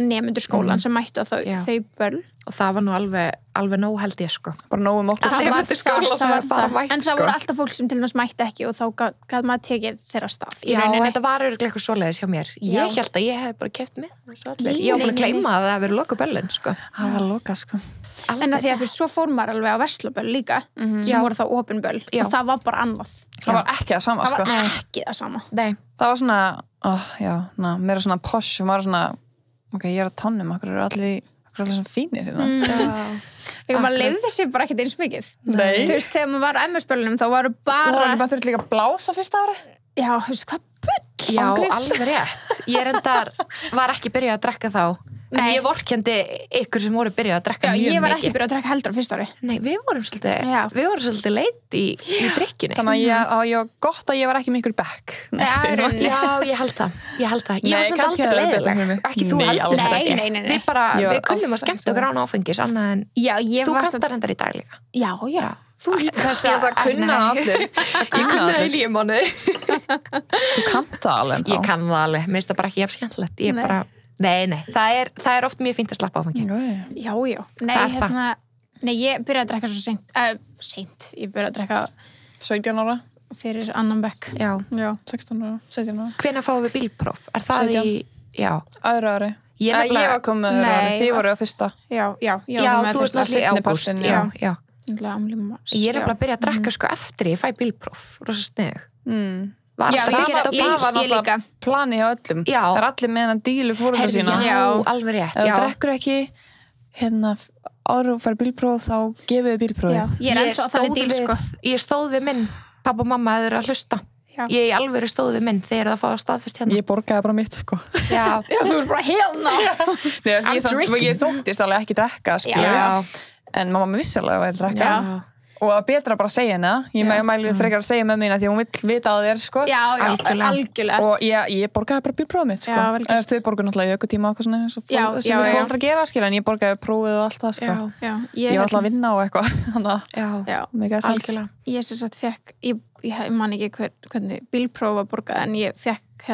nemendur skólan sem mættu á Já. þau böll. Og það var nú alveg nóg held ég, sko. Bara nógum okkur. Það var það, skóla sem var bara það. mætt, En það sko. voru alltaf fólk sem til dæmis mætti ekki og þá gat maður tekið þeirra stað í Já, rauninni. þetta var örugglega eitthvað svoleiðis hjá mér. Ég Já. held að ég hef bara keft með þessu allir. Nei, Ég var bara nei, að nei, gleyma að það hefur loka böllin, sko. Það var loka, sko. En að því að þú veist, svo fór maður alveg á Vestluböll líka sem Já. voru þá opin böll Já. og það var bara annað. Það var ekki það sama, Það sko. var ekki það sama. Nei. Það var svona, meira svona posh, maður svona, ok, ég er að tannum, okkur eru allir svona fínir hérna. Já. Líka maður leyfði sér bara ekkert eins mikið. Nei. Þú veist, þegar maður var á MS-böllunum þá voru Og bara, maður þurfti líka að blása fyrsta ári. já, þú veist, hvað bull? Já, Ángriðs. alveg rétt. Ég reyndar var ekki byrjað að drekka þá. En Nei. ég vorkendi ykkur sem voru byrjað að drekka Já, mjög mikið. ég var ekki byrjað að drekka heldur á fyrsta ári. Nei, við vorum Já. svolítið leit í drikkjunni. Þannig að ég var gott að ég var ekki með ykkur bekk. Já, rauninni. Já, ég held það. Ég var Nei, samt kannski aldrei hefði verið betra leiðileg. fyrir mig. Ekki þú Nei, heldur. alls Nei, ekki. nei, nei, nei. Við bara, Ég var við kunnum að alls skemmta ekki okkur án áfengis annað en Já, ég þú var kantar endar í dag líka. Já, já. Þú líka. Það kunna allir. Það kunna allir. 9 mánuði. Þú kannt það alveg en þá. Ég kann það alveg, mér finnst það bara ekki jafn skemmtilegt. Ég Nei. bara, nei, það er oft mjög fínt að slappa áfengi. Já, já. Nei, Það er það. hérna, nei, ég byrjaði að drekka svo seint. Ég byrjaði að drekka 17 ára. fyrir annan bekk. Já. Já, 16 ára, 17 ára. Hvenær fáum við bílpróf? Er það 17. í Já. Öðru ári. Ég var komið með öðru ári, þið voru á fyrsta. Já, þú veist náttúrulega í ágúst. Já. Ég er nefnilega að byrja að drekka sko eftir ég fæ bílpróf. Rosa snögg. Það var náttúrulega plani hjá öllum. Já. Það allir með hennan dílu fóruða sína. Já, alveg rétt. Ef þú drekkur ekki áður og fær bílpróf, þá gefið þið bílprófið. Ég er ennþá þannig díl, sko. Ég stóð við minn, pappa og mamma þeir að hlusta. Já. Ég í alvöru stóð við minn þegar það fá að staðfest hérna. Ég borgaði bara mitt, sko. Já, þú ert bara hérna. Ég þóttist alveg ekki drekka, en mamma vissi alveg að það er drekka. Og það er betra bara að segja henni það. Ég mæli frekar að segja með mína því hún vill vita að þér, sko. Já, algjörlega. Og ég borgaði bara bílprófið mitt, sko. Þau borguðu náttúrulega í ökutíma og eitthvað svona sem við fóldra að gera, en ég borgaði prófið og allt það, sko. Ég var alltaf að vinna á eitthvað, þannig að mikið sens. Ég sem sagt fekk, ég man ekki hvernig bílpróf var borgað, en ég fekk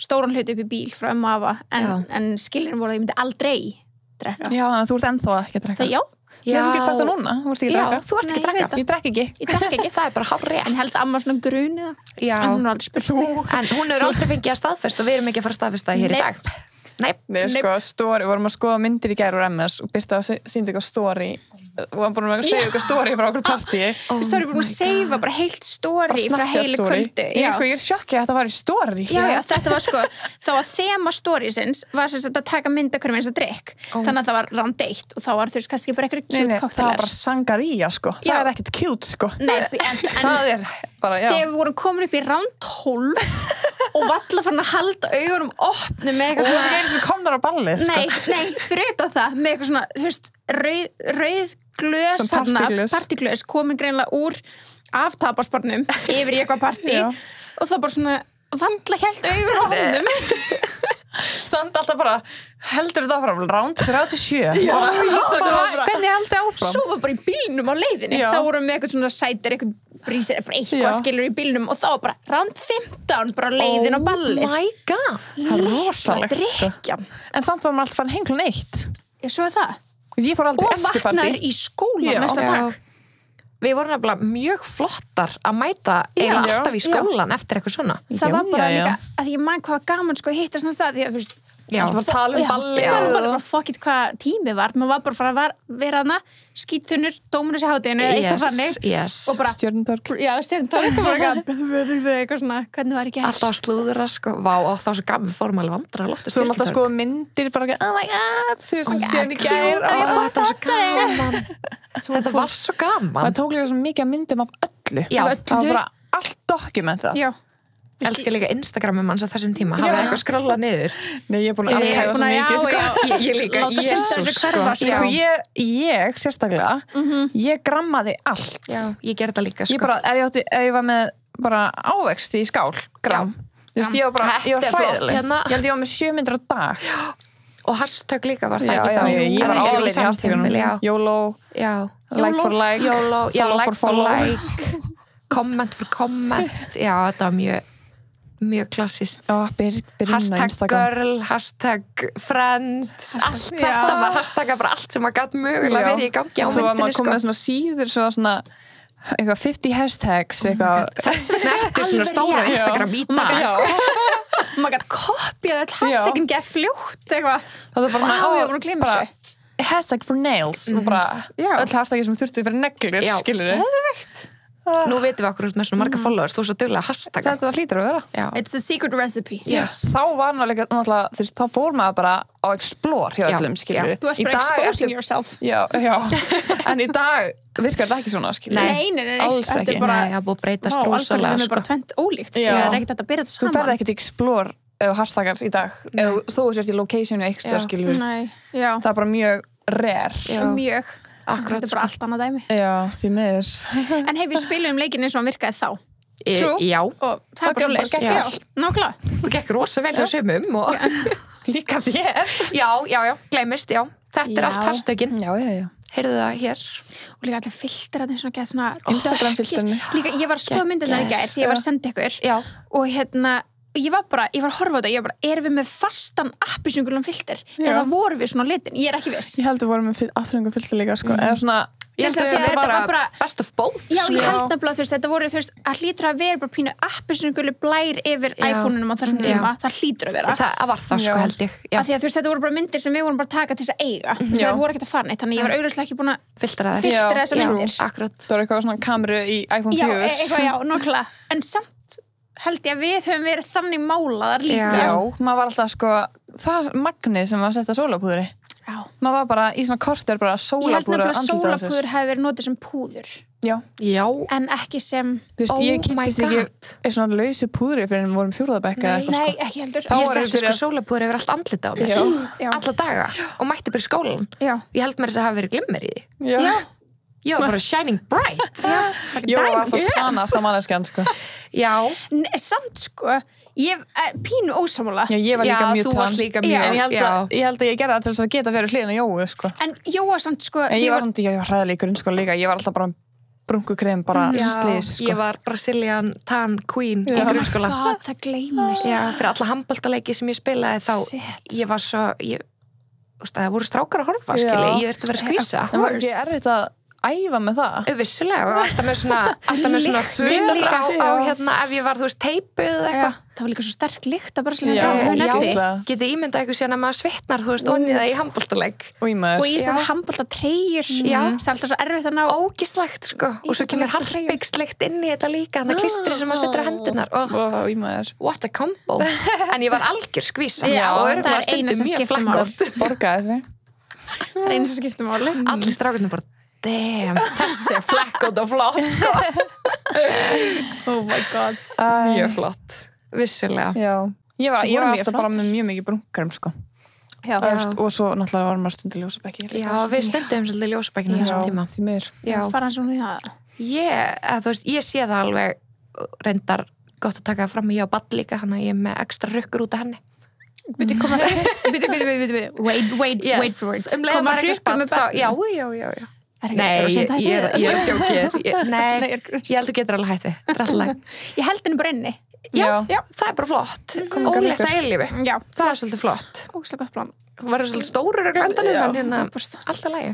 stóran hlut upp í bíl frá ömmu og afa, en skilurinn voru að ég myndi aldrei drekka. Já, þannig að þú ert ennþá ekki að drekka. Já, þú getur sagt það núna, þú ert ekki að drekka. Þú ert ekki að drekka. Ég drekk ekki. Það er bara hárrétt. En held amma svona grunið það. Já. En hún er aldrei spurt mig. En hún er aldrei fengið að staðfesta og við erum ekki að fara að staðfesta hér í dag. Nei, sko, vorum að skoða myndir í gær úr MS og Birta sýndi eitthvað story og hann búin að segja eitthvað story frá okkur partíi. Story búin að seifa bara heilt story frá heilu kvöldu. Ég er sjokkið að þetta var í story. Já, þetta var sko, þá að þema storiesins var sem sagt að taka mynd af hverjum eins að drikk. Þannig að það var round 1 og þá var þú veist kannski bara eitthvað cute cocktails. Það var bara sangaría, sko. Það er ekkert cute, sko. Nei, það er bara, já. Þegar við vorum komin upp í round 12 og valla fann að halda augunum opnu með eitthvað svona... Og það er sem komnar á ballið, sko. Nei, fyrir utan það, með eitthvað svona, þú veist, rauð glös, partyglös, komin greinlega úr af tapasbarnum yfir í eitthvað partí og það bara svona valla hélt augunum á honum. Samt alltaf bara heldur þetta áfram, round 37. Hvernig heldur þetta áfram? Svo var bara í bílnum á leiðinni. Þá vorum við með eitthvað svona sætir, eitthvað brísir, eitthvað skilur í bílnum og þá var bara round 15 bara leiðin á ballið. Oh my god. Það er rosalegt, sko. En samt varum alltaf farin heim klukkan 1. Ég svo það. Ég fór aldrei eftir partí. Og vaknaður í skóla næsta dag. Við vorum nefnilega mjög flottar að mæta eiginlega alltaf í skólan eftir eitthvað svona. Það var bara líka að ég man hvað gaman sko að hittast næsta því að þú veist það var tala ballið. Það var bara fokkit hvað tími var. Maður var bara að vera hana skítunnur, dómunus í hátinu eða eitthvað þannig. Og bara stjörntorg. Já, stjörntorg. Eitthvað svona, hvernig var ekki alltaf að slúðra sko. Vá, og þá svo gaman við fórum alveg vandrar að lofta stjörntorg. Svo alltaf sko myndir bara ekki, oh my god, þú veist, sér í gær. Þetta var svo gaman. Það tók líka svo mikið myndum af öllu. Það var bara allt dokumentað. Já. Elskar líka Instagramum hans á þessum tíma. Hafið eitthvað skrollað niður? Nei, ég er búin að arkæfa svo mikið, sko. Ég líka, sko. Ég sérstaklega, ég grammaði allt. Já, ég gerði það líka, sko. Ég bara, ef ég var með bara ávexti í skál, gram. Þú veist, ég var hræðileg. Ég held ég var með 7 myndir á dag. Og hashtag líka var það ekki þá. Ég var álein í hashtagunum. YOLO, like for like, follow for follow. Comment for comment. Já, þetta var mjög klassist. Hashtag girl, hashtag friends, allt þetta var hashtagga bara allt sem maður gæti mögulega verið í gangi á myndinni. Svo var maður komið með svona síður svona eitthvað 50 hashtags þess vegna eftir svona stóra Instagram í dag maður gæti kopjað all hashtagin gef fljótt eitthvað það var bara hashtag for nails og bara öll hashtagi sem þurftu fyrir neglur skilur þið nú veitum við okkur út með svona marga followers þú er svo duglega hashtagga þetta hlýtur að vera it's a secret recipe þá var náttúrulega þá fór maður bara á explore hjá öllum skilur þú ert bara exposing yourself en í dag virkar þetta ekki svona skilur nei alls ekki það búið að breytast rosalega það er bara tvent ólíkt ég er ekkert að byrja þetta saman þú ferði ekkert explore hashtagar í dag þú sért í locationu ekstra skilur það er bara mjög rare mjög akkurat, þetta er bara allt annað dæmi já, því miður en við spilum leikinn eins og hann virkaði þá já og það er bara svoleiðis nákvæmlega það gekk rosa vel hjá sumum og líka þér já, gleymist, já þetta er allt hashtaginn heyrðu það hér og líka allir filter þetta er svona Instagram filterni líka ég var að skoða myndirnar í gær því ég var að senda ykkur og ég var að horfa á þetta, erum við með fastan appisyngulan filter eða vorum við svona litin, ég er ekki viss ég held að við vorum með appisyngulan filter líka sko. eða svona, Ég held að þetta þetta var bara best of both. Já, ég held nefnilega, þú veist, þetta voru, þú veist, að hlýtur að vera bara pínu appelsínugulu blær yfir iPhone-unum á þessum tíma, það hlýtur að vera. Það var það, sko, held ég. Já. Af því að, þú veist, þetta voru bara myndir sem við vorum bara að taka til þess að eiga, þess að það voru ekkert að fara neitt, þannig ég var augljóslega ekki búin að filtra þessar myndir. Akkurat. Það var eitthvað svona kameru í iPhone 4. Já, eitthvað, nokkla. En samt held ég að við höfum verið þannig málaðar líka. Já, maður var alltaf, sko, það magnið sem var að setja sólapúðri. Já. Maður var bara í svona korter bara Ég held sólapúður nefnilega að sólapúður hefði verið notið sem púður. Já. Já. En ekki sem... Þú veist, ég kynntist my ekki svona lausu púðri fyrir en við vorum fjórðabekka eða eitthvað, Nei, ekki heldur. Þá Ég var setti fyrir sko sólapúður yfir allt andlita á mér. Já. Alla daga. Og mætti bara í skólan. Já. Ég held mér þess að hafa verið glimmer í því. Já. Ég var bara shining bright. Ég var alltaf spanast á manneskjan, sko. Já. Samt, sko, ég er pínu ósammála. Já, ég var líka mjög þú varst líka mjög. En ég held að ég gerði það til þess að geta verið hliðin á Jóu, sko. En Jóa samt, sko... En ég var hræðileg í grunnskóla líka. Ég var alltaf bara brunkukrem, bara slís, sko. Ég var Brazilian tan queen í grunnskóla. God, það gleymist. Já, fyrir alla handboltaleiki sem ég spilaði þá ég var svo, það voru strákar að horfa, skilji, ég þurfti að vera að skvísa. En var ekki erfitt að æfa með það? Vissulega, og alltaf með svona Lyktin líka. á hérna, ef ég var, þú veist, teipuð eða eitthvað. Það var líka svo sterk lykt að bara Já, Getið ímyndað eitthvað síðan að maður svitnar, þú veist, onnið það í handboltaleik. Og í þess að handboltatreyjur. Já. Það er alltaf svo erfitt að ná. Ógislegt, sko. Og svo kemur harpikslykt inn í þetta líka, þannig klistri sem maður setur á hendurnar. What a combo. En ég var algjör skvísa. Já, og það er eina sem skiptir máli. Borgaði sig. Það er eina sem skiptir máli. Allir strákarnir bara, damn, þessi er flekkótt og flott, sko. Oh my god. Mjög flott. Vissulega. Já. Ég var mjög alltaf flott. bara með mjög mikið brunkukrem, sko. Já. Og svo náttúrulega var maður stundið ljósabekki. Já, við stundum svolítið ljósabækina þessum tíma. Því miður. Já. Fara hans svona í það. Þú veist, ég sé það alveg reyndar gott að taka það fram, ég á ball líka, þannig að ég er með ekstra rukkur út af henni. Wait for it. Koma hrukkur með ball. Já. Nei, ég er tjókið. Nei, ég held að getur alveg hætt við. Það er alltaf. Ég held henni bara inni. Já, það er bara flott. Ólétt að eilífi. Já, það er svolítið flott. Ógeðslega gott plan. Verður svolítið stórur á glandanum, en hérna, alltaf lægi.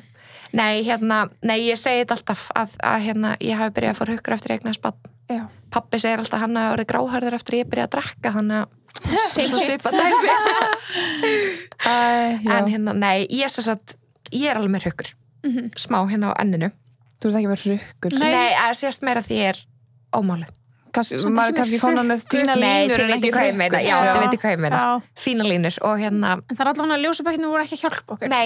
Nei, ég segi þetta alltaf að hérna, ég hafi byrjað að fá hrukkur eftir eignast barn. Já. Pappi segir alltaf hann að orðið gráhærður eftir ég byrja að drekka, þannig að svo svipað dæmi. En hérna, nei, ég er alveg með hrukkur. Smá hérna á enninu. Þú ert ekki með hrukkur? Nei, að sést meira því ég er ómálu. Maður er kannski konar með fína línur en ekki hrukkur. Já, þið veitir hvað ég meina. Fína línur og hérna... En það er allavega að ljósabekkinu voru ekki að hjálpa okkur. Nei,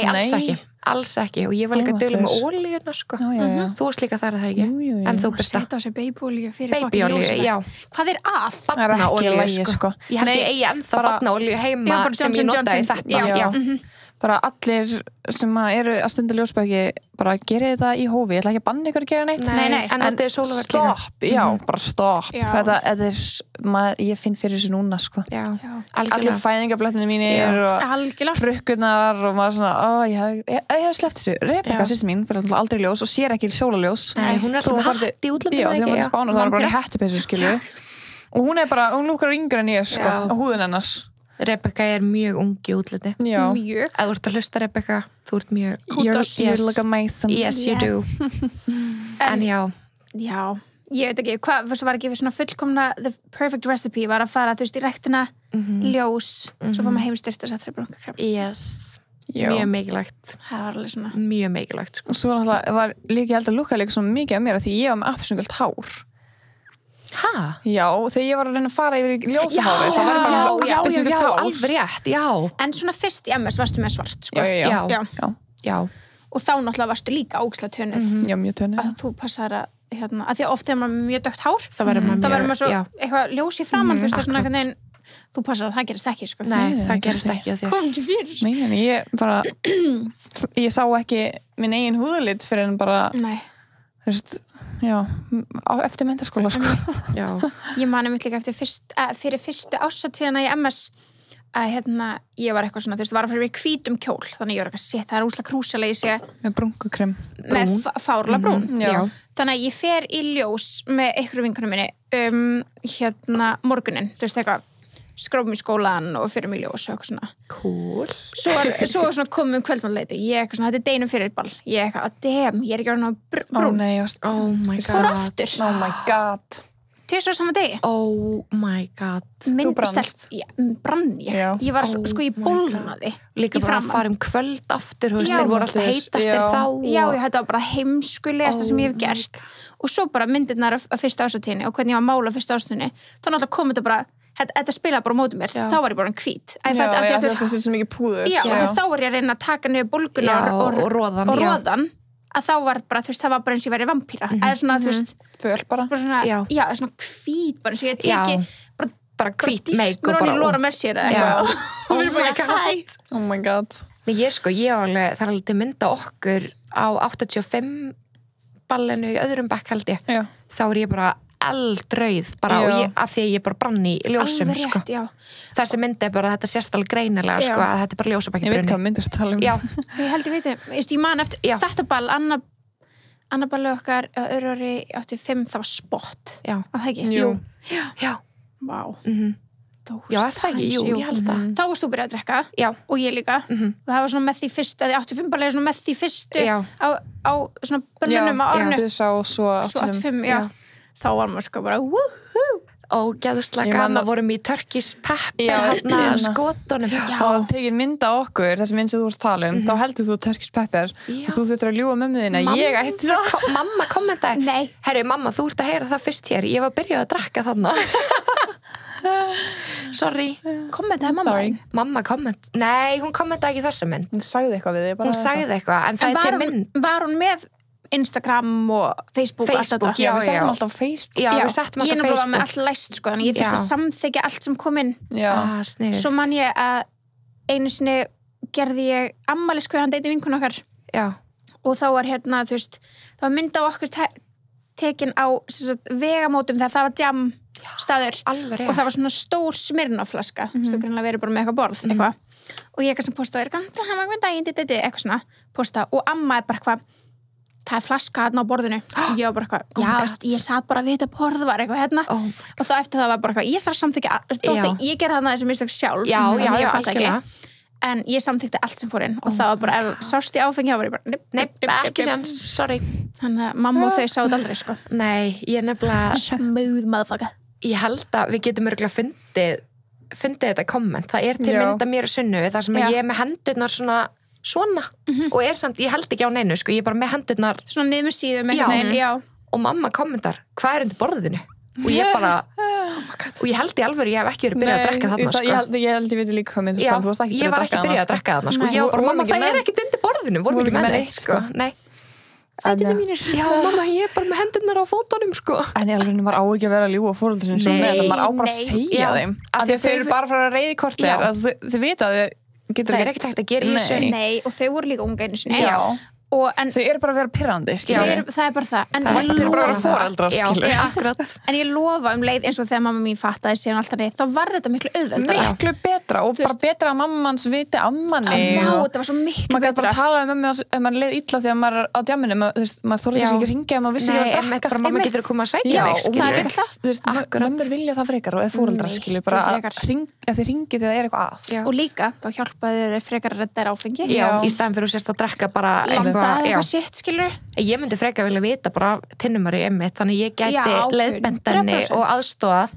alls ekki. Og ég var líka dugleg með ólíuna, sko. Þú varst líka þar að það ekki. En þú byrsta. Setja á sig babyolíu fyrir fucking Babyolíu, ljósabekk. já. Hvað er að? Barnaolíu, sko. Ég held ég eigi ennþá barnaolíu heima sem ég notaði þetta. Já. Bara allir sem eru að stunda ljósbekki bara gera þetta í hófi, ég ætla ekki að banna ykkur að gera neitt. Nei, en þetta er sólarverk líka. Stopp, já, bara stopp. Þetta er, ég finn fyrir þessu núna, sko. Já, allir fæðingablettinu mínir og hrukkurnar og maður svona, ég hef sleppt þessu. Rebecca, systir mín, fyrir alltaf aldrei ljós og sér ekki sólarljós. Nei, hún er alltaf með hatt í útlöndum. Já, þegar maður spánar, það er bara hættupessu, skilju. Og hún lúkar yngre en ég, sko, á húðin hennars. Rebecca er mjög ung í útliti. Já. Mjög. Ef þú ert að hlusta, Rebecca, þú ert mjög... You look amazing. Yes, you do. En já. Já, ég veit ekki, hvað var ekki svona fullkomna the perfect recipe var að fara, þú veist, í rektina, ljós, svo fór maður heim styrst og sett sér brunkakrem. Yes. Mjög mikilvægt. Það var alveg svona. Mjög mikilvægt, sko. Og svo var líka, ég held að lukka líka svo mikið af mér því ég var með appelsínugult hár. Hæ? Já, þegar ég var að reyna að fara yfir ljósahári þá var ég bara svo appelsínugult hár. Alveg rétt, já. En svona fyrst í MS varstu með svart, sko. Já. Og þá náttúrulega varstu líka ógeðslega tönuð. Já, mjög tönuð. Að þú passar að að því að oft er maður mjög dökkt hár. Það verður maður svo eitthvað ljós í framan, þú veist, það er svona einhvern veginn þú passar að það gerist ekki, sko. Nei, það gerist ekki að þér. Kom ekki fyrir. Nei, ég sá ekki minn eigin húðulit fyrir en bara, þú veist, já, eftir menntaskóla, sko. Já. Ég mani mitt líka fyrir fyrstu ásatíðina í MS að ég var eitthvað svona, þú veist, var að fyrir hvítum kjól, þannig ég var eitthvað sétt, það er úslega krúsalega ég sé með brunkukrem með fárla brún. Já. Þannig að ég fer í ljós með einhverju vinkunum minni morgunin, þú veist, eitthvað skrófum í skólan og fyrir mig ljós og eitthvað svona. Cool. Svo var svona komum kvöldmannleiti, ég eitthvað svona, þetta deginum fyrir ball, ég eitthvað, damn, ég ekki orðin á brún. nei, Oh my Fór god. aftur, oh my god 2 sama degi. Oh my god. Þú brannst. Brann ég. Já. Ég var sko, ég bólnaði. Líka í bara að framan. fara kvöld aftur, þú veist, Já, þeir voru alltaf þess, heitastir já. þá. Já, þetta var bara heimskulegasta sem ég hef gert. Og svo bara myndirnar af fyrsta ásatíðinni og hvernig ég var að mála fyrsta ásatíðinni. Þá náttúrulega kom þetta bara, þetta spilaði bara á móti mér. Þá var ég bara hvít. já, það finnst svo mikið púður Já, og þá var ég að reyna að taka niður bólgunar Já, og roðan, og já. roðan. Að þá var bara, þú veist, það var bara eins og ég væri vampíra. Eða svona, þú veist, föl bara svona, Já. svona hvít bara eins og ég Já. teki Bara hvít meik og bara bara... í Laura Mercier eða Já. eitthvað. Oh my god. oh my god Nei, ég alveg, það er alveg til mynda okkur á 85 ballinu í öðrum bekk held ég. já. Þá er ég bara eldrauð bara Já. og ég, að því að ég bara brann í ljósum, Alveg sko. rétt, já. Þessi mynd er bara, þetta sést alveg greinilega, Já. sko, að þetta er bara ljósabekkin ég veit hvað myndist tala um Já, Ég held ég veit, ég man eftir Já. þetta ball, annar balli okkar öðru ári 85, það var spot. já, Að það ekki? Jú. já. Vá. Já, er það ekki? Jú, ég held það. Þá varst þú byrjað að drekka Já. og ég líka. Og það var svona með því fyrstu, að því 85 balli er svona með því fyrstu Já. á svona bönnunum á árnu. Bissa og svo Svo 85, já. Þá var maður sko bara, woohoo. Ógeðslega Ég man gaman, að- vorum í Turkish Pepper Já, hérna hérna. skotunum. þá var tekin mynd á okkur, þessi mynd sem þú varst að tala um þá heldur þú Turkish Pepper Já. og þú þurftur að ljúga mömmu þína, ég ætti það Mamma kommentaði, Nei. herru mamma, þú ert að heyra það fyrst hér, ég var byrjað að drekka þarna. Sorry. Kommentaði mamma. Sorry. Mamma nei, hún kommentaði ekki þessa mynd. hún sagði eitthvað við þig bara Hún sagði eitthvað, en En það er til var mynd. var hún með Instagram og Facebook, og allt Facebook, þetta? já, við Já, settum já. alltaf á Facebook Já, við settum Ég alltaf nefnilega var með Facebook. allt læst sko, þannig ég þurfti Já. að samþykja allt sem kom inn. já, Sniður. Svo man ég að einu sinni gerði ég ammælisköð hann deiti vinkun okkar Já, og þá var hérna, þú veist, það var mynd á okkur tekin á vegamótum þegar það var jam staður alveg rétt. og það var svona stór smirnoflaska þú veist, greinlega verið bara með eitthvað borð eitthvað. Og ég kannski posta, er ganta hann var með daginn, eitthvað svona, posta og amma er bara eitthvað, það er flaska hérna á borðinu og ég var bara eitthvað, já, veist, ég satt bara við þetta borð var eitthvað hérna Oh. og þá eftir það var bara eitthvað, ég þarf að samþykja dótti, ég gerði þarna þessi mistök sjálf Já, þannig já, að ég já, fatt ekki. algjörlega. En ég samþykti allt sem fór inn og það var bara, ef sást í áfengi þá var ég bara, Nei, ekki sens, sorry. Þannig að mamma og þau sáðu aldrei sko. Nei, ég nefnilega, Smooth motherfucker. ég held að við getum örgulega fundið þetta komment. Það er til Já. mynda mér og Sunnu, þar sem Já. að ég er með hendurnar svona og er samt, ég held ekki á neinu, sko, ég er bara með hendurnar Svona niður með síðum Já. einhvern veginn, já. og mamma kommentar, hvað er undir borðinu? Og ég bara, og ég held í alvöru, ég hef ekki verið byrjað að drekka þarna, sko. ég held ég veit líka hvað myndist Já, þú varst ekki ég var ekki byrjað að drekka þarna, sko. Nei. Ég var bara, Vorum mamma, ekki það með- er ekkit undir borðinu, vorum ekki með neitt, sko. Nei. Fætinu mínir. Já, mamma, ég er bara með hendurnar á fótunum, sko. En ég alveg, maður á ekki að vera að ljúga fóröldur sinni svo Nei, með þetta, maður á bara að nei. segja Já. þeim Af að því að þau eru þau- bara að fara að reyði kortir Já. að þau vita að þau getur Það er ekkert hægt að gera í þessu. Nei. Nei, og þau voru líka unga einu sinni. Já. En Þau eru bara að vera pirrandi, það skilur er bara það. En Það ég Þau eru bara að lofa- vera foreldrar, Já, skilur akkurat. En ég lofa leið eins og þegar mamma mín fattaði síðan alltaf neitt, þá var þetta miklu auðveldara. Miklu betra og bara betra að mamma hans viti ammanni Vá, og þetta var svo miklu maður gæti bara betra. að tala um mömmu ef maður leið illa þegar maður er á djaminu maður þorði Já. ekki að ringja ef maður vissi Nei, ekki að einmitt, drekka bara mamma Einmitt. getur að koma að Já, sækja mig, og skilur. það er þú líka veist, Akkurat. mömmur vilja það frekar og eða fóreldrar Nei, skilur bara frekar. að þið ringið þegar það er eitthvað að Já. Og líka, þá hjálpaði þau frekar að redda þér áfengi. Já, í staðan fyrir að sérst að drekka bara Landaði já. eitthvað sitt, skilur. Ég myndi frekar vilja vita bara tinnumari einmitt, þannig ég gæti Já, leiðbent henni 100%. og aðstofað.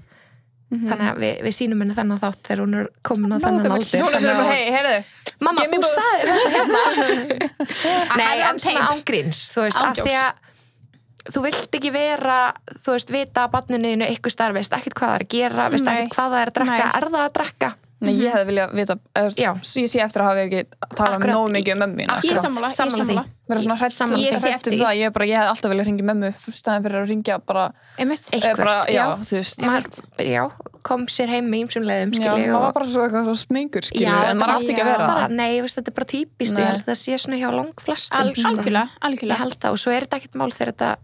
Þannig að við sínum henni þennan þátt þegar hún er komin á Nógu þennan gömul. aldur. Hún er Þannig bara, að- hei, heyrðu Mamma, Give me þú both. sagði þetta hérna. Nei, have it on en svona tape. ángríns, þú veist, af Ándjóks. því að þú vilt ekki vera, þú veist, vita að barninu eitthvað starf, veist ekkert hvað það er að gera, veist Nei. ekkert hvað það er að drekka, Nei. er það að drekka? Nei, ég hefði viljað vita Já. ég sé eftir að hafa ekki talað Akkurat. nógu mikið um mömmu mína Ég sko. sammála, ég Sammála því. sammála. vera svona hrætt Ég sé eftir því. það ég hefði alltaf viljað hringja mömmu staðin fyrir að hringja bara, Einmitt. bara Eitthvert, já, þú veist Maður, já, kom sér heim með ýmsum leiðum, já, skilji, maður var bara svo eitthvað svo smingur skilju, en maður átti ekki að vera bara, það. nei, veist, þetta er bara típist og Nei. ég held að það sé svona hjá langflestum sko. Algjörlega, Ég algjörlega. held það, og svo er þetta ekkert mál þegar þetta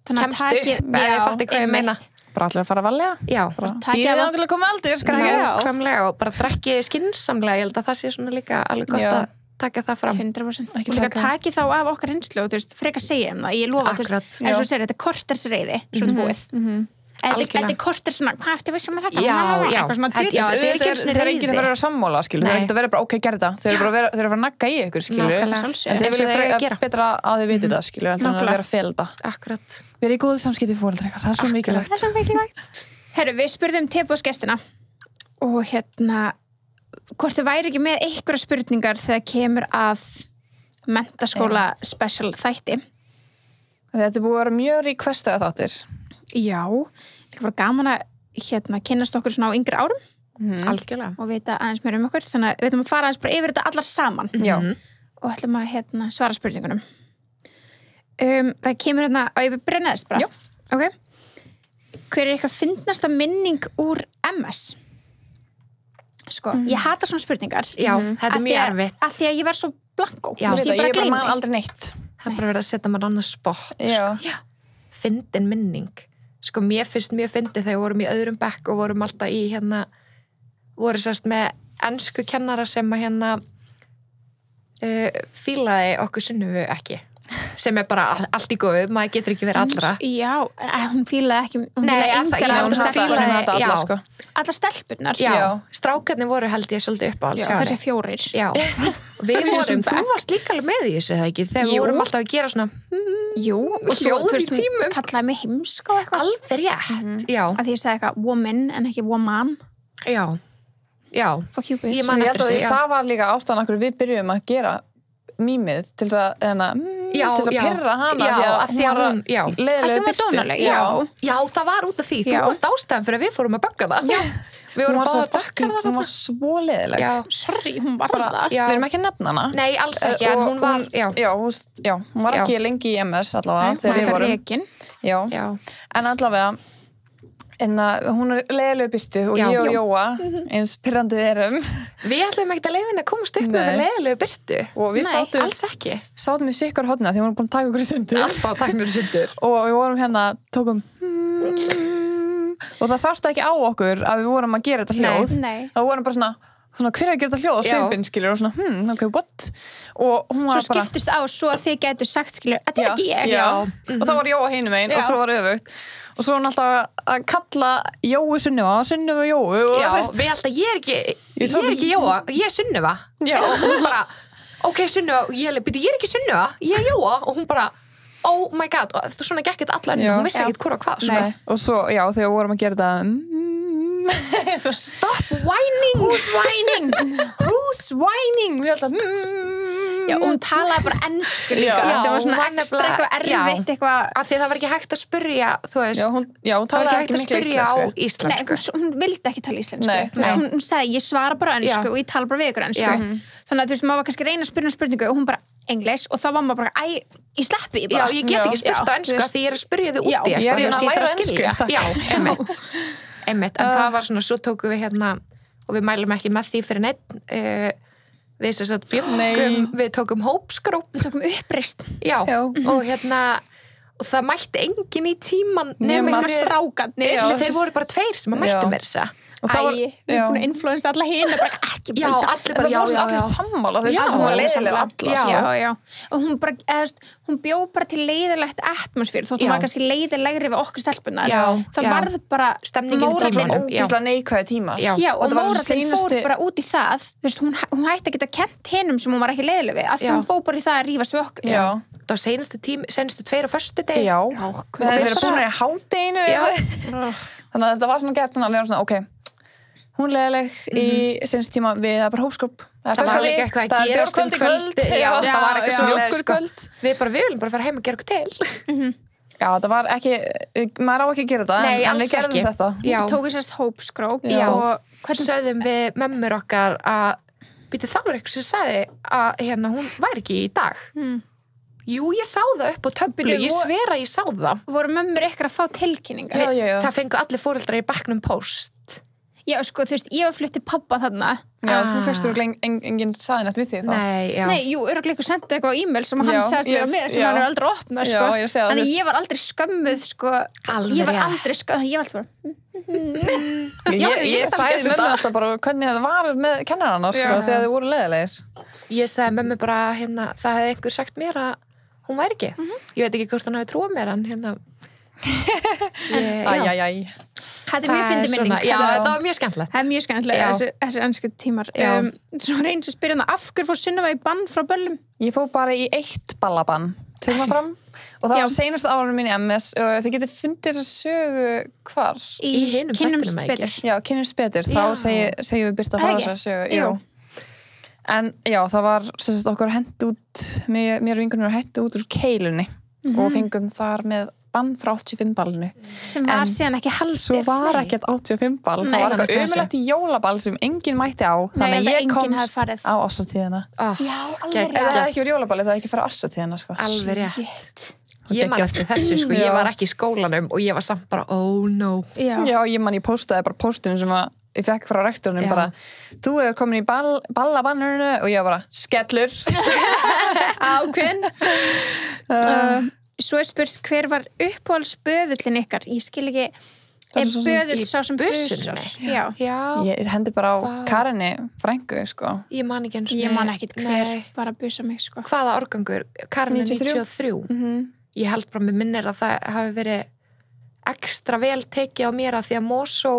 Þannig að kemst takið- upp, ef ég fatti hvað ég meina. bara allir að fara að valja Já, Takið ég af- er ákveðlega komið aldur Já. nákvæmlega, og bara drekkið skinsamlega, ég held að það sé svona líka alveg gott Já. að taka það fram. 100%. Ekki Og líka taka. takið þá af okkar hinslu og þú veist, frekar segja um það. Ég lofa, þú Akkurat. veist, eins og segir, þetta er korters reyði, svo þetta er búið. Þetta kortir svona, hvað eftir við sem þetta? Já. Eitthvað svona Já, tuð. þetta er ekki einu sinni þeir eru ekki að reiði. vera að sammála, skilur, þeir Nei. eru ekki að vera bara, ok, gerð þetta, þeir eru bara að fara að nagga í ykkur, skilur, Nákvæmlega. en Sjálfsögðu. þeir Eins og vilja þeir eiga að frekar gera. betra að þau viti þetta, skilur, heldur en að Nákvæmlega. vera að fela þetta. Akkurat. Við erum í góðu samskipti við foreldrar ykkar, það er svo mikilvægt. Það er svo mikilvægt. Herru, við spurðum tilboðsgestina og hvort þau væri ekki með einhverja spurningar þegar kemur að menntaskóla special þætti. Þetta er búið að vera mjög requestaða þáttir. Já, líka bara gaman að kynnast okkur svona á yngri árum Algjörlega. og vita aðeins meira okkur, þannig að við ætlum að fara aðeins bara yfir þetta allar saman Já. og ætlum að svara spurningunum. Það kemur að ég byrja neðst bara. Já. Ok. Hver er eitthvað fyndnasta minning úr MS? Sko, ég hata svona spurningar. Já, þetta er mjög erfitt. Af því að ég var svo blankó. Já. Þú veist, Ég bara er bara gleymi. man aldrei neitt. Það er bara verið að setja maður annað spott. Já. Fyndin minning. Sko, mér finnst mjög fyndið þegar við vorum í öðrum bekk og vorum alltaf í voru sérst með ensku kennara sem að fílaði okkur Sunnivu ekki. Sem er bara allt í góðu, maður getur ekki verið allra. Já, hún fílaði ekki, hún Nei, fílaði það- engar já, af hún þessar fílaði- stelpurnar. hata alla, já. sko. Allar stelpurnar. Já, strákarnir voru held ég svolítið uppáhalds. Já, hjá henni. þessi fjórir. Já, við vorum, þú varst líka alveg með í þessu, eða ekki? Þegar við Jú. vorum alltaf að gera svona Jú, og svo, hljóð þú í veist, hún tímum. kallaði mig heimska og eitthvað. alveg rétt. Já, Að því ég sagði eitthvað woman en ekki woman. já, já. Fuck you, bitch. Ég man Ég eftir held að þessu, já. það var líka ástæðan okkur við byrjum að gera mýmið til þess að pirra hana Já, því að hún var já. Að leiðilega þú var dónaleg, já. Já, það var út af því. Þú Já. vart ástæðan fyrir að við fórum að bögga það. Já. Við hún vorum var svo báða fucking, dökkar hún var svo leiðileg. Já. Sorry, hún var Bara, það. Já. við erum ekki að nefna hana. Nei, alls ekki, en Og hún var, já. hún var Já. ekki lengi í MS allavega Nei, þegar hún við var vorum. rekin. Já. Já. En allavega, hún er leiðilega byrti og Já. ég og Jóa, eins pirrandi við erum, Við ætlum ekki að leifa henni að komast upp með Nei. leiðilegu byrtu. og við Nei, alls ekki. sátum í sikkar hodna því hún var búin að taka okkur í sundur. Alltaf taknir sundur. Og við vorum tókum og það sást ekki á okkur að við vorum að gera þetta hljóð. Nei. Það vorum bara svona hver er að gera þetta hljóð og Já. svipinn skilur og svona, ok, what? Og hún var Svo skiptist á svo að þið gætu sagt, skilur, þetta er ekki ég. Já. Og það var Jóa hinum einn og Já. svo var öfugt. Og svo var hún alltaf að kalla Jói Sunniva og Sunniva Jói og Já, þú veist- við alltaf, ég er svo- ekki Jóa, ég er Sunniva. Já. Og hún bara, ok, Sunniva, ég er ekki Sunniva, ég er Jóa. Og hún bara, oh my god, og það svona gekk þetta allan, Já. hún vissi Já. ekkert hvora hvað, sko. Nei. Og svo, já, þegar við vorum að gera þetta svo Stop whining! Who's whining? who's whining? Við alltaf Já, og hún talaði bara ensku líka, Já, sem var hún svona var ekstra nefnilega- eitthvað erfitt, eitthvað. Af því það var ekki hægt að spyrja, þú veist, Já, hún það var talaði ekki hægt að mikla spyrja á íslensku. Nei, íslensku. hún vildi ekki tala íslensku. Nei, Þú veist, nei. hún sagði, ég svara bara ensku Já. og ég tala bara við ykkur ensku. Já. Þannig að þú veist, maður var kannski að reyna að spyrja spurningu og hún bara englis og þá var maður bara, æ, ég sleppi ég Já, bara. ég get ekki spurt Já, á ensku þú af veist. því ég er að spyrja þig út Já, í ég er eitthvað, að þú veist, læra þarf ensku, skilja. takk. Já, einmitt, en það var svona, svo tókum við og við mælum ekki með því fyrir neitt, við sem sagt bjöngum, við tókum hópskróp. Við tókum uppreist. Já, Já. og og það mætti enginn í tíman Nema nema einhverjir- strákarnir. Já. þeir voru bara tveir sem að mættu Já. mér þess að Og það var, Æ, við erum búin að influensa alla hina, bara ekki Já, beita. allir bara, það já, voru já, allir já. sammála, þú veist, Já, hún var leiðileg sammála. alla, Já. sko. Já, já. Og hún bara, hún bjó bara til leiðilegt atmosfér, þótt hún Já. var kannski leiðilegri við okkur stelpunar. Já, Það já. varð bara Stemningin í mórallinn- tímanum. Ógeðslega neikvæði tímar. Já. Já, og þetta var mórallinn seinasti- fór bara út í það, þú veist, hún hætti að geta kent hinum sem hún var ekki leiðileg við, af því Já. hún fór bara í það að rífast við okkur. Já. það var senastu 2 á föstudegi. Já. Við hefum verið búin í hádeginu. Þannig að þetta var svona gett að vera svona, ok, hún er leiðileg í senst tíma við að bara hópskróp. Það var líka eitthvað að gerast um kvöldi. Já, það var eitthvað svona mjólkurkvöld. Við viljum bara fara heim og gera okkur til. Já, það var ekki, maður á ekki að gera þetta, Nei, en alls við gerðum ekki. þetta. Já. Tók í sérst hópskróp Já. og hvernig Sögðum við mömmur okkar að það var eitthvað sem sagði að hún væri ekki í dag. Jú, ég sá það upp á töflu, Bíddu, ég sver að ég sá það. voru mömmur ykkur að fá tilkynningar? Já. Það fengu allir foreldrar í bekknum póst. Já, sko, þú veist, ég var flutt til pappa þarna. Já, þú fyrst þú enginn saði neitt við því þá. Nei, já. Nei, jú, örugglega eitthvað sendið eitthvað á e-mail sem hann Já, sagðist vera yes, með, sem já. hann er aldrei opnað, sko. Já, ég sé það, Þannig þú ég var aldrei skömmuð, sko. Alveg Ég var rétt. aldrei skömmuð, ég var alltaf bara, Ég sagði mömmu alltaf bara hvernig það var með kennarana, sko, Já. þegar þau voru leiðilegir. Ég sagði mömmu bara, það hefði einhver sagt mér að hún væri ekki. Ég veit ekki hvort hann hafi trúað mér, en Æ. Þetta er mjög fyndið minning. Já, þetta var mjög skemmtilegt. Það er mjög skemmtilega, þessi ensku tímar. Svo reyns að spyrja af hverju fór Sunneva í bann frá böllum? Ég fór bara í 1 ballabann, tökum það fram. Og það var seinasta árunum mín í MS og þið getið fundið þessa sögu hvar? Í Kynnumst betur. Já, Kynnumst betur. Þá segjum við Birta frá þessa sögu. Jú. En já, það var okkur hent út, mér og vingunum hent út úr keilunni og fengum þar með bann frá 85 ballinu. Sem var síðan ekki haldið. Svo var ekkert 85 ball. Það var eitthvað ömulegt í jólaball sem enginn mætti á. Þannig að ég komst á ásatíðina. Já, alveg rétt. Það hefði ekki verið jólaballi, það hefði ekki farið ásatíðina, sko. Alveg rétt. Ég man eftir þessu, sko. Ég var ekki í skólanum og ég var samt bara, oh no. Já, ég man, ég postaði bara postinu sem ég fekk frá rektornum bara, þú hefur komin í ballabannurinu og ég var bara, skellur. Ákveðin. Svo er spurt hver var uppáhaldsböðullin ykkar? Ég skil ekki, er böðull sá sem busar? Já. Ég hendi bara á Karinni frængu, sko. Ég man ekki eins og ég man ekkit hver var að busa mig, sko. Hvaða árgangur? Karin er 93. Ég held bara með minnir að það hafi verið ekstra vel tekið á mér að því að Mosó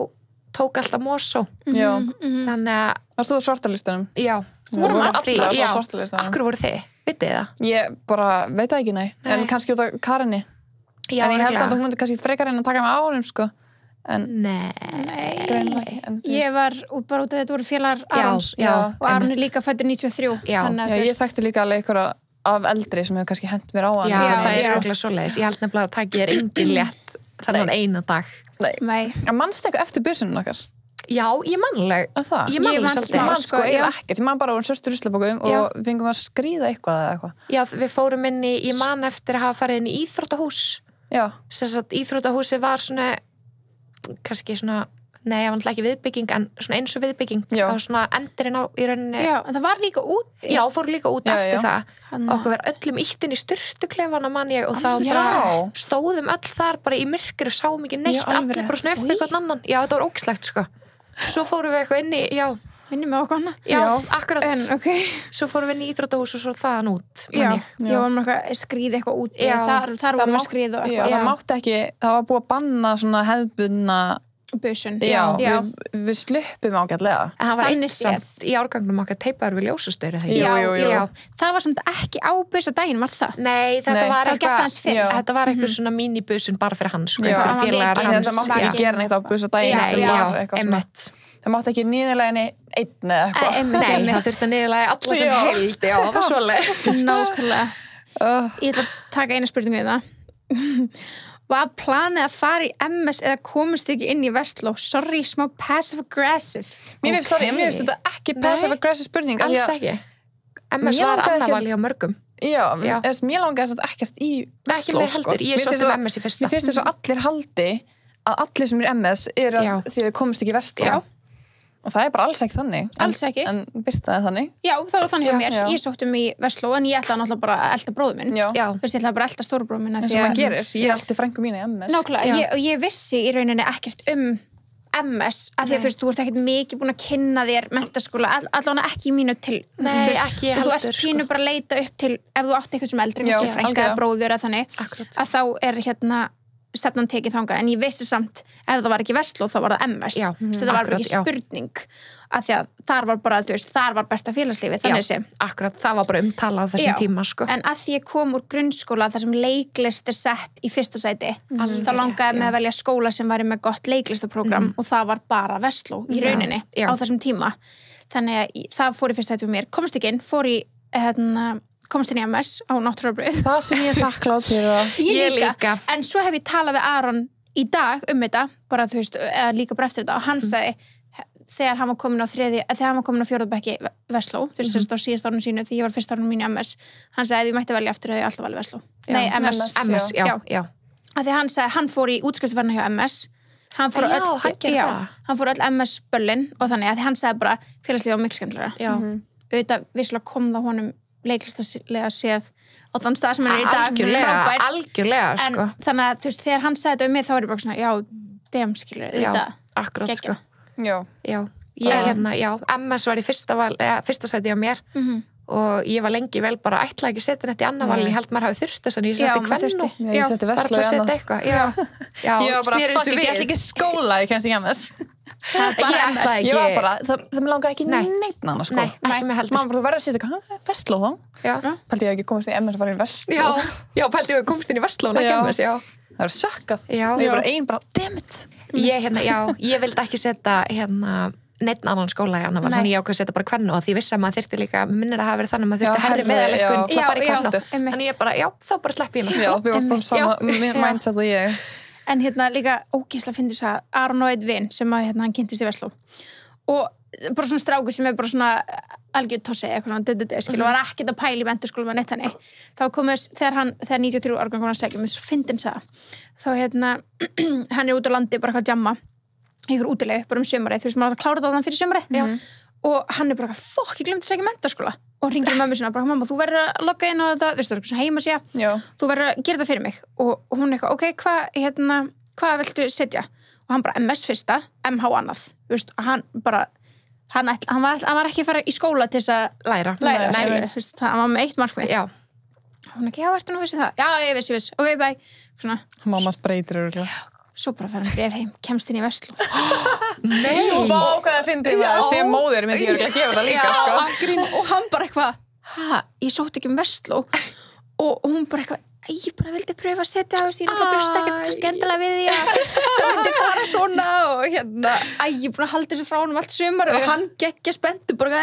tók alltaf Mosó. Já. Þannig að... Varst þú á svartalistanum? Já. Vorum allar á svartalistanum. Akkur voru þið? Vitið þið það? Ég bara veit það ekki, nei. En kannski út af Karinni. Já, en ég held samt að hún myndi kannski frekar en að taka mig á honum, sko. En Nei. Ég var bara út af þetta voru félagar Arons. Og Aron er líka fæddur 93. Já, ég þekkti líka alveg einhverja af eldri sem hefur kannski hent mér á hann. Já, það er skoklega svoleiðis. Ég held nefnilega að taki er engin létt þannig eina dag. Nei. En mannstu eitthvað eftir busunum okkar? Já, ég manlega. Það? Ég man sko eiginlega ekkert. Ég man bara á svörstu ruslabókum og fengum að skríða eitthvað eða eitthvað. Já, við fórum inn í, ég man eftir að hafa farið inn í íþróttahús. Já. Sem sagt, íþróttahúsi var svona, kannski svona, nei, það var náttúrulega ekki viðbygging, en svona eins og viðbygging. Já. Það var svona endurinn á í rauninni. Já, en það var líka úti. Já, fór líka út eftir það. Okkur var öllum íttin í sturtuklefana man ég og þá bara stóðum öll þar bara í myrkri og sáum ekki neitt, allir bara snöfðu eitthvað annan. Já, þetta var ógeðslegt, sko. Svo fórum við eitthvað inn í, vinnum við okkur hana. Já, akkurat. En, okay. Svo fórum við inn í íþróttahús og svo þaðan út. Já, ég var með eitthvað skrýði eitthvað út. Þar vorum við skrýði og eitthvað. Já, það mátti ekki, það var búið að banna svona hefðbundna busun. Já. Við sluppum ágætlega. En það var einsamt í árgangnum okkar teipaður við ljósastöru þegar. Já. Það var samt ekki á busadaginn, var það? Nei, þetta var eitthvað, þetta var eitthvað svona mini-busun bara fyrir hans. Þetta mátti ekki gera neitt á busadaginn. Það mátti ekki niðurlega einn eða eitthvað. Nei, það þurfti að niðurlega alla sem heild. Já, það var svoleið. Nákvæmlega. Ég ætla að taka eina spurningu í það. Var planið að fara í MS eða komist þið ekki inn í Vestló? Sorry, smá passive-aggressive. Mér finnst þetta ekki passive-aggressive spurning. Alls ekki. MS var annarvali á mörgum. Já, mér langaði þetta ekkert í Vestló. Ekki með heldur, ég sótti MS í fyrsta. Mér finnst þess að allir haldi að allir sem er MS eru því þið komist ekki í Vestló. Já. Og það er bara alls ekki þannig. Alls ekki. En Birta er þannig. Já, það var þannig hjá mér. Ég sótti í Vestló en ég ætlaði náttúrulega bara að elda bróður minn. Já. Þú veist, ég ætlaði bara að elda stórbróður minn. En sem maður gerir. Ég eldi frængu mína í MS. Nákvæmlega. Ég vissi í rauninni ekkert MS af því að þú ert ekkert mikið búin að kynna þér menntaskóla, allavega ekki í mínu til. Nei, ekki heldur. Þú ert pínu bara að leita upp til, ef þú átt eitthvað sem eldri, með frænga eða bróður eða þannig, að þá er stefnan tekið þangað, en ég vissi samt ef það var ekki Vestló, þá var það MS. Þetta var bara ekki spurning af því að þar var bara, þú veist, þar var besta félagslífið, þannig sé. Akkurat, það var bara umtalað á þessum tíma, sko. En að því ég kom úr grunnskóla þar sem leiklist er sett í fyrsta sæti, þá langaði mig að velja skóla sem væri með gott leiklistaprógram og það var bara Vestló í rauninni á þessum tíma. Þannig að það fór í fyrsta sæti um mér. Komst ekki inn, fór í, komst inn í MS á náttúrubrauð. Það sem ég þakklátt fyrir það. Ég líka. En svo hef ég talað við Aron í dag þetta, bara þú veist, eða líka bara eftir þetta, og hann sagði, þegar hann var komin á fjórða bekki Vestló, þú veist, á síðast árunum sínu, því ég var fyrst árunum mín í MS, hann sagði, ef ég mætti velja aftur, hefði ég alltaf valið Vestló. Nei, MS, já. Af því hann sagði, hann fór í útskriftarferðina hjá MS, hann fór öll MS-böllin, og þannig að hann sagði bara, félagslífið var miklu skemmtilegra. Auðvitað, vissulega kom það honum leiklistaslega séð á þann stað sem hann er í dag algjörlega, sko. En þannig að, þú veist, þegar hann sagði þetta um mig, þá var ég bara svona, já, skilur, þetta akkurat, sko. Já. MS var í fyrsta sæti á mér og ég var lengi vel bara ætlaði ekki að setja þetta í annað val, ég held maður hafi þurft þess að ég Já, setti maður þurfti. kvennu Já, ég setti bara Vestló til í að setja annað. eitthvað já, Ég var bara, sneri fuck þessu it, ég ætla við. ekki í skóla, ég kemst ekki MS. Ég ætlaði ekki Ég var bara, það mér langaði ekki Nei. neitt annað, sko. Nei, ekki með heldur Mamma bara, þú verður að setja eitthvað, Vestló þá. Já, Pældi ég ekki komast í MS og bara í Vestló. já, pældi ég að komst inn í Vestló ekki Já. MS, já Það er sökkað. Já. Og ég bara ein bara, damn it. Ég vildi ekki setja neitt annan skóla í annar val, Nei. þannig ég ákveð að setja bara kvennu og því vissi að maður þyrfti líka, minnir að hafa verið þannig að maður Já, þyrfti herri herri, meðalengun já. til að fara í Já, kvennu einmitt. þannig ég bara, já, þá bara sleppi ég mig Já, við varum bara Einmitt. sama mindset og ég. En hérna líka ógeðslega fyndis að Aron og einn vin sem að hann kynntist í Vestló og bara svona strákur sem bara svona algjör tossi eitthvað skil og var ekkert að pæla í menntaskóla með neitt henni þá komist þegar 93 árgang kom hann að segja mér svo fyndin það þá hann út á landi bara eitthvað djamma ykkur útileg bara sumarið þú veist maður að klára þetta fyrir sumarið og hann bara fokk ég glemt að segja menntaskóla og hringir mömmu sinna bara mamma þú verður að logga inn á þetta þú veist það er svona heima sér þú verður að gera það fyrir mig og hún eitthvað ok hvað viltu setja og hann bara MS fyrsta MH annað þú veist hann bara hann var ekki að fara í skóla til þess að læra, skilur, þú veist hann var með eitt markmið já, hún ekki ertu nú vissi það já ég viss ok bye svona Mamma breytir örugglega. svo bara fer hann bref heim kemst inn í Vestló Nei. Vá, hvað það fyndið maður. Sem móðir myndi ég örugglega gefa það líka, sko. og hann bara eitthvað ég sótti ekki Vestló og hún bara eitthvað ég bara vildi pröfa að setja ég náttúrulega bjóst ekkert kannski endilega við því að það myndi fara svona og ég er búin að halda þessu frá honum allt sumar og hann geggja spenntu bara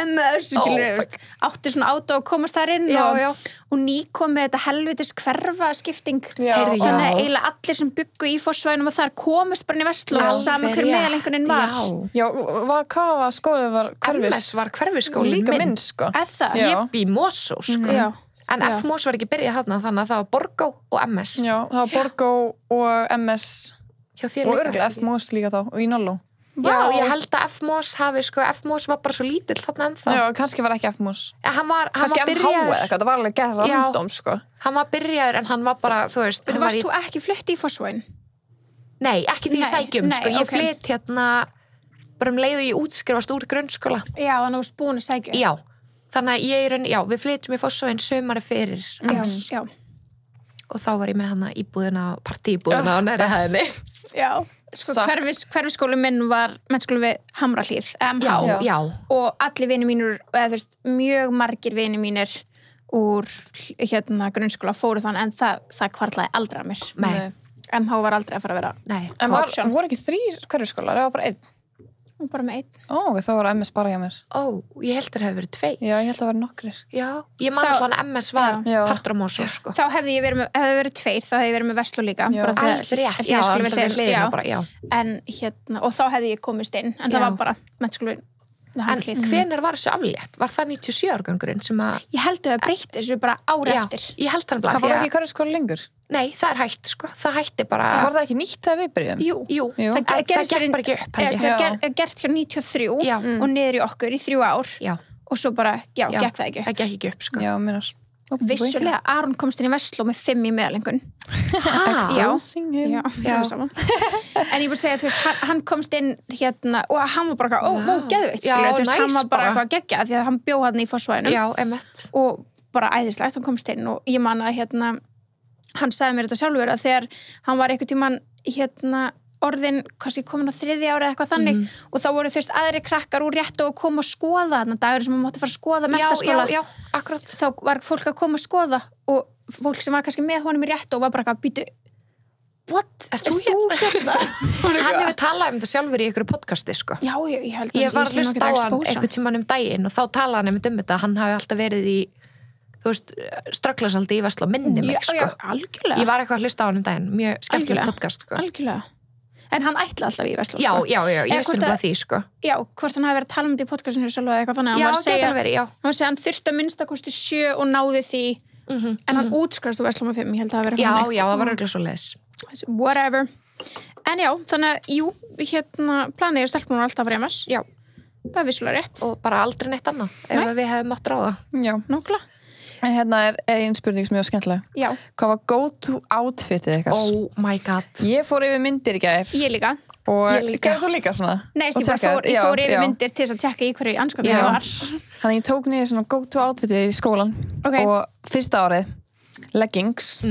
átti svona átta og komast þar inn og ný kom með þetta helvitis hverfa skipting þannig að eiginlega allir sem byggu í Fossvæðinum og þar komist bara inn í Vestló sama hver meðalengunin var Já, hvað var skólið var MS var hverfisskólinn líka minn, sko. ég bý Mosó, sko en F-Mós var ekki byrjað þarna þannig að það var Borgó og MS Já, það var Borgó og MS hjá þér og örugglega F-Mós líka þá og í Nolló. Já, ég held að F-Mós hafi, sko, F-Mós var bara svo lítill þarna ennþá. Já, kannski var ekki F-Mós. Hann var Kannski MH eða eitthvað, það var alveg gerð random, sko. Hann var byrjaður en hann var bara, þú veist Varst þú ekki flutt í Fossvæðin? Nei, ekki því ég sækjum, sko. Ég flytt bara leið og ég útskrifast úr grunnskóla. Já, þannig að þú varst búin að sækja Já, þannig að við flytjum í Fossvæðin sumari fyrir MS. Já. Og þá var ég með hana íbúðina, partíbúðina á næri hæðinni. Já, sko hverfisskóli minn var mennskóli við Hamrahlíð, MH. Já. Og allir vinir mínur, eða þú veist, mjög margir vinir mínir úr grunnskóla fóru þannig en það kvarlaði aldrei að mér. Nei. MH var aldrei að fara að vera. Nei. En voru ekki 3 hverfisskólar, það var bara 1? Og bara með 1. Það var MS bara hjá mér. Ég held það hefur verið 2. Já, ég held það var nokkrir. Já, ég man alltaf að MS var partur á Mosó, sko. Þá hefði ég verið verið 2, þá hefði ég verið með Vestló líka. Allt rétt, já, alltaf við hliðina bara, já. En og þá hefði ég komist inn, en það var bara mennskóli En hvenær var þessu aflétt? Var það 97 árgangurinn sem að... Ég held að það breytti þessu bara ára eftir. Ég held það bara. Það var ekki hverfisskóla lengur? Nei, það er hægt, sko. Það hætti bara... Var það ekki nýtt þegar við byrjum? Jú. Það gekk bara ekki upp. Það gert hjá 93 og niður í okkur í 3 ár. Já. Og svo bara, gekk það ekki upp. Það gekk ekki upp, sko. Já, minnar. Vissulega, Aron komst inn í Vestló með 5 í meðalengun. Exposing him. Já, saman. En ég búið að segja, þú veist, hann komst inn og hann var bara geðveikt, skilur. Hann var bara eitthvað geggjað því að hann bjó hann í Fossvæðinum. Já, emmett. Og bara æðislegt, hann komst inn og ég man að hann sagði mér þetta sjálfur að þegar hann var einhvern tímann orðin, kannski komin á 3. ári eða eitthvað þannig og þá voru þú veist aðri krakkar úr réttu og koma að skoða þarna dagur sem hann mátti fara að skoða menntaskóla. Já, akkurat. Þá var fólk að koma að skoða og fólk sem var kannski með honum í réttu og var bara að býtu what? Er þú hérna? Hann hefur talað um það sjálfur í einhverju podcasti, sko. Já, ég held að ég var að hlusta á hann einhvern tímann daginn og þá talaði hann um þetta, hann hafi alltaf verið í þú veist, strögglasaldi í Vestló minni mig, sko. Já, algjörlega. Ég var eitthvað að hlusta á hann daginn, mjög skemmtilegt podcast, sko. Algjörlega. En hann ætla alltaf í Vestló, sko. Já, ég sem það því, sko. Já, hvort hann hafi verið að tala um þetta í podcastinu sjálf eða eitthvað þannig. Já, getur verið, já. Hann var að segja, hann þurfti að minnstakosti 7 og náði því, en hann útskrifast úr Vestló með 5, ég held að það hafi verið Já, það var örugglega svoleiðis. Whatever. En já, þannig að, planið er stelpunum alltaf að fara MS. Já. Það er vissulega rétt. Og bara aldrei neitt annað, ef við hefum mátt ráða. Já. Nákvæmlega. En hérna er ein spurning sem er skemmtileg. Já. Hvað var go-to outfitið ykkar? Oh my god. Ég fór yfir myndir í gær. Ég líka. Og Ég líka. gerðu þú líka svona? Nei, Og ég bara tjekkaðir? ég fór Já, yfir já. myndir til þess að tjekka í hverju anskapinu Já. ég var. Þannig ég tók niður svona go-to outfitið í skólan Ok. og fyrsta árið leggings,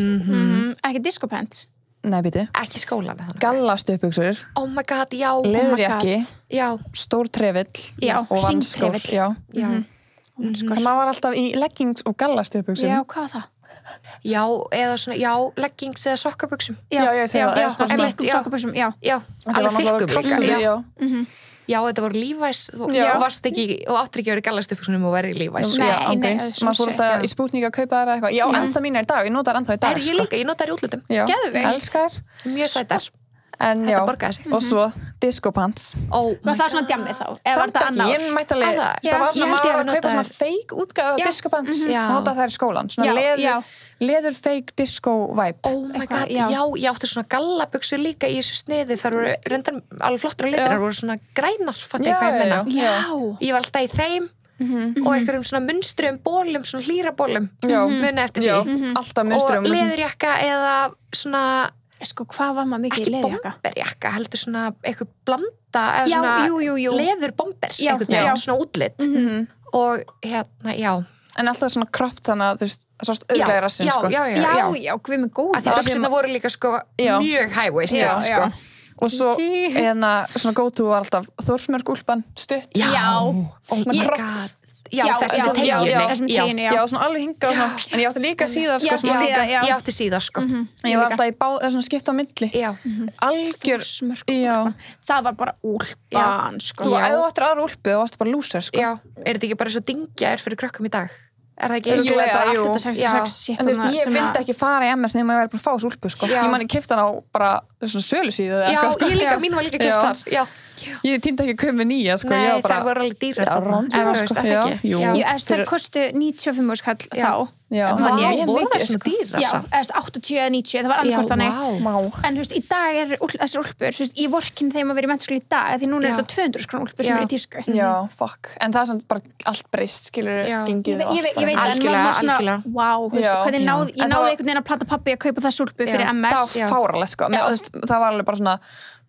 Ekki disco pants. nei býti, Ekki skólan þannig. gallastupuxur, Oh my god, já. leðurjakki, Já, stór trefill Já, og vannskór. hringtrefill. Já. já. Þannig maður var alltaf í leggings og gallastupuxum. Já, hvað var það? Já, eða svona, já, leggings eða sokkabuxum. Já, ég segi það, Já, eða svona einmitt, þykkum já. sokkabuxum, já. Já, Það var alveg náttúrulega þykkum kalt líka. úti, Já. já. Já, þetta voru Levi's og Já. varst ekki, og áttir ekki að vera gallastuppuxunum og verið í Levi's. Nei, Já, nei, ángríns. það er svo Maður fór alltaf sick, í Spútník að kaupa þær eitthvað. Já, ennþá mínar í dag, ég nota þær ennþá í dag. Það er ég líka, ég nota þær í útlutum. Já, Geðveikt. elskar þær. Mjög sætar. En Þetta já, borgaði sig. og svo disco pants. Oh Var það svona djammið þá? Eða var Samt það ekki, annar? ég mætti alveg, Að það? það var Já, svona, ég held maður ég var hafi að kaupa notað svona fake útgáðu af Já, disco pants. Já. Nota þær í skólan, svona Já, já. leður fake disco vibe. Oh my Eitthvað, god, já. já, ég átti svona gallabuxur líka í þessu sniði, þar voru reyndar alveg flottur á litur, Já. þar voru svona grænar, fattu Já, ég hvað ég já, menna. Já. Ég var alltaf í þeim og einhverjum svona munstrum bólum, svona hlýrabólum, Já. muni eftir Já, því. alltaf Og munstrum. leðurjakka eða svona, Sko, hvað var maður mikið í ekki leðurjakka? bomberjakka, heldur svona eitthvað blanda, eða Já, svona jú. leðurbomber, Já, einhvern já. veginn, svona útlit. Og hérna, já. En alltaf svona kropp þannig að þú veist, það sást auðvitað í rassin, sko. Já, hvað með góð. Að því buxurnar voru líka sko Já. mjög high waist, Já, sko. já. Og svo, Tí. svona go-to var alltaf Þórsmörgúlpan, stutt. Já. Oh my Ég- god. Já, Já, þessi já, sem já, teginni. þessum teginni, já. Já, svona alveg hingað og svona. En ég átti líka síðar, sko, Já, svona síða, líka. já. Ég átti síða, sko. En ég var alltaf í svona skipta á milli. Já. Algjör, Smörk. já. Það var bara úlpan, sko. Þú, ef þú áttir aðra úlpu, þú varst bara lúser, sko. Já. Er þetta ekki bara svo dingja er fyrir krökkum í dag? Er það ekki? Jú, Örugglega bara jú. allt þetta 66 shit En þú veist, þarna ég sem vildi að- ekki fara í MS nema ég væri bara að fá þessu úlpu, sko. Já. Ég man, ég keypti hana á bara svona sölusíðu eða Já, eitthvað, sko. ég líka, Já. mín var líka Já. keft þar. Já. Ég týndi ekki að kaupa með nýja, sko. Nei, Ég var bara, það voru alveg dýrar. Já, rándýrar, sko. Já, jú. Jú, eða það Fyrir- kostu 95 skall þá. Já. En Vá, þannig ég- voru það mikið, svona dýrar Já, samt? eða 80 eða 90, það var annarkort þannig. Má. En þú veist, í dag er þessar úlpur, þú veist, ég vorkin þeim að vera í mennskóla í dag, því núna er Já. þetta 200 skrónu úlpur sem Já. er í tísku. Já, fuck. En það er samt bara allt breyst, skilur, Já. gengið og Ég allt veit bara. það, en Algjörlega, maður svona, algjörlega. wow, þú veist, Já. hvernig Já. ég En það náði var- einhvern veginn að plata pabbi að kaupa þessu úlpu fyrir Já. MS. Það var fáralegt, sko. Mér, þú veist, það var alveg bara svona,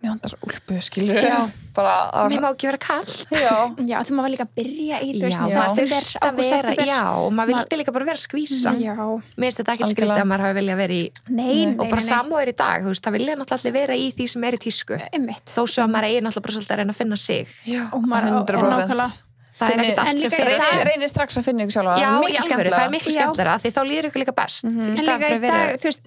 mér vandar úlpu, skilur. Já. Bara, það Mér var, má ekki vera kall. já. Já, þú maður var líka að byrja í, þú Já, veist, maður september, þurfti að ágúst, vera, september. já, og maður vildi líka bara vera skvísa. Já. Mér finnst þetta ekkert Algjörlega. skrítið að maður hafi viljað vera í, Nei, og bara samúð er í dag, þú veist, það vilja náttúrulega allir vera í því sem er í tísku. Einmitt. Þó svo að maður eigi náttúrulega bara svolítið að reyna að finna sig. Já, Og maður- 100%. Það er ekkert allt En sem líka í fyrir. dag- Reynir strax að finna ykkur sjálfa. Já, það er í mikið alvöru, skemmtilega. það er miklu Já. skemmtilega því þá líður ykkur líka best í En staðan líka fyrir í að vera dag, þú veist,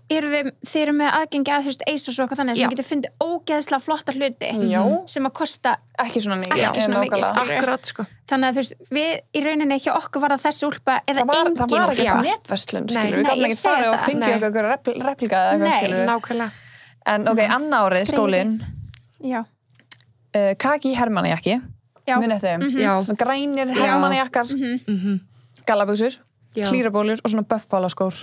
þið eru með aðgengi að, þú veist, ASOS og eitthvað þannig sem Já. getur fundið ógeðslega flotta hluti Já. sem að kosta, Ekki svona mikið. Ekki svona mikið, nákvæmlega. skilur. akkurat sko. þannig að þú veist, við í rauninni hjá okkur var það þessi úlpa eða Það var engin ekki Já. eitthvað netverslun, Nei, skilur. Við nei, gáttum ég ekki segi farið og það. fengið Nei. eitthvað replika eða eitthvað, Nei, skilur. Nákvæmlega. En ok, annar árið, skólinn, Já, kaki hermannajakki, já, munið eftir þeim. Já. Svona grænir hermannajakkar, gallabuxur, Já. hlýrabólur og svona buffalaskór.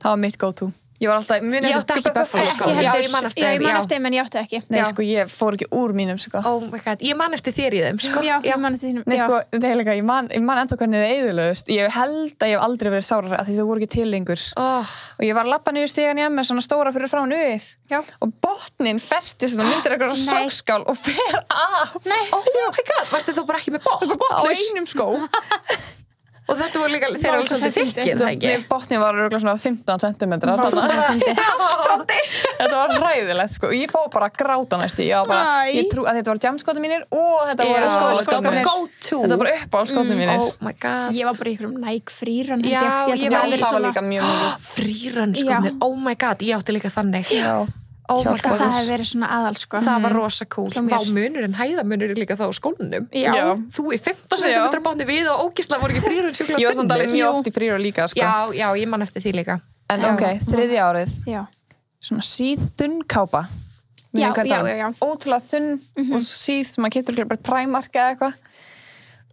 Það var mitt go-to. Ég var alltaf, munið Ég átti ekki buffalaskó. ekki Já, heldur, ég man eftir já, þeim, ég man já. eftir þeim en ég átti ekki. Nei, Já. sko, ég fór ekki úr mínum, sko. Oh my god, ég man eftir þér í þeim sko. Já, ég man eftir þínum. Nei, já. sko, reyðilega, ég man ennþá hvernig þið eyðilögust. Ég held að ég hef aldrei verið sárar að því þú voru ekki til lengur. Oh, Og ég var að labba niður stigan í með svona stóra fyrir frá nuðið. Já. Og botnin festi svona myndir eitthvað Nei. sogskál og fer af. Nei. oh my god, varstu þú bara ekki með bótt? Á einum skó. Og þetta voru líka, þeir eru alveg svolítið þykkir, það ekki? Nei, botnin var örugglega svona 15 cm. Þetta var ræðilegt, sko. Og ég fór bara að gráta næstu. Ég var bara, Æ. ég trú að þetta var jamskotið mínir og þetta voru Já, skóskotið mínir. go-to. Þetta var uppáhaldskotið mínir. Oh my god. Ég var bara í einhverjum Nike frýran. Já, ég Já, var í það var svona- líka mjög mikið. Frýran sko, Já. oh my god, ég átti líka þannig. Já. Oh my Hjálpar god, Það hefði verið svona aðal, sko. það var rosa cool. Hjá mér. Vá munurinn, hæðamunurinn líka þá á skólanum. Já. Þú í 15 cm báni við og ógisla voru ekki frýran sjúkla Ég var samt alveg mjög oft í frýra líka, sko. Já, já, ég man eftir því líka. En Já. ok, þriðja árið. Já. Svona síð þunn kápa. Já, Munið hvað já, það er? já, já. Ótrúlega þunn og síð sem maður getur bara Primark eða eitthvað.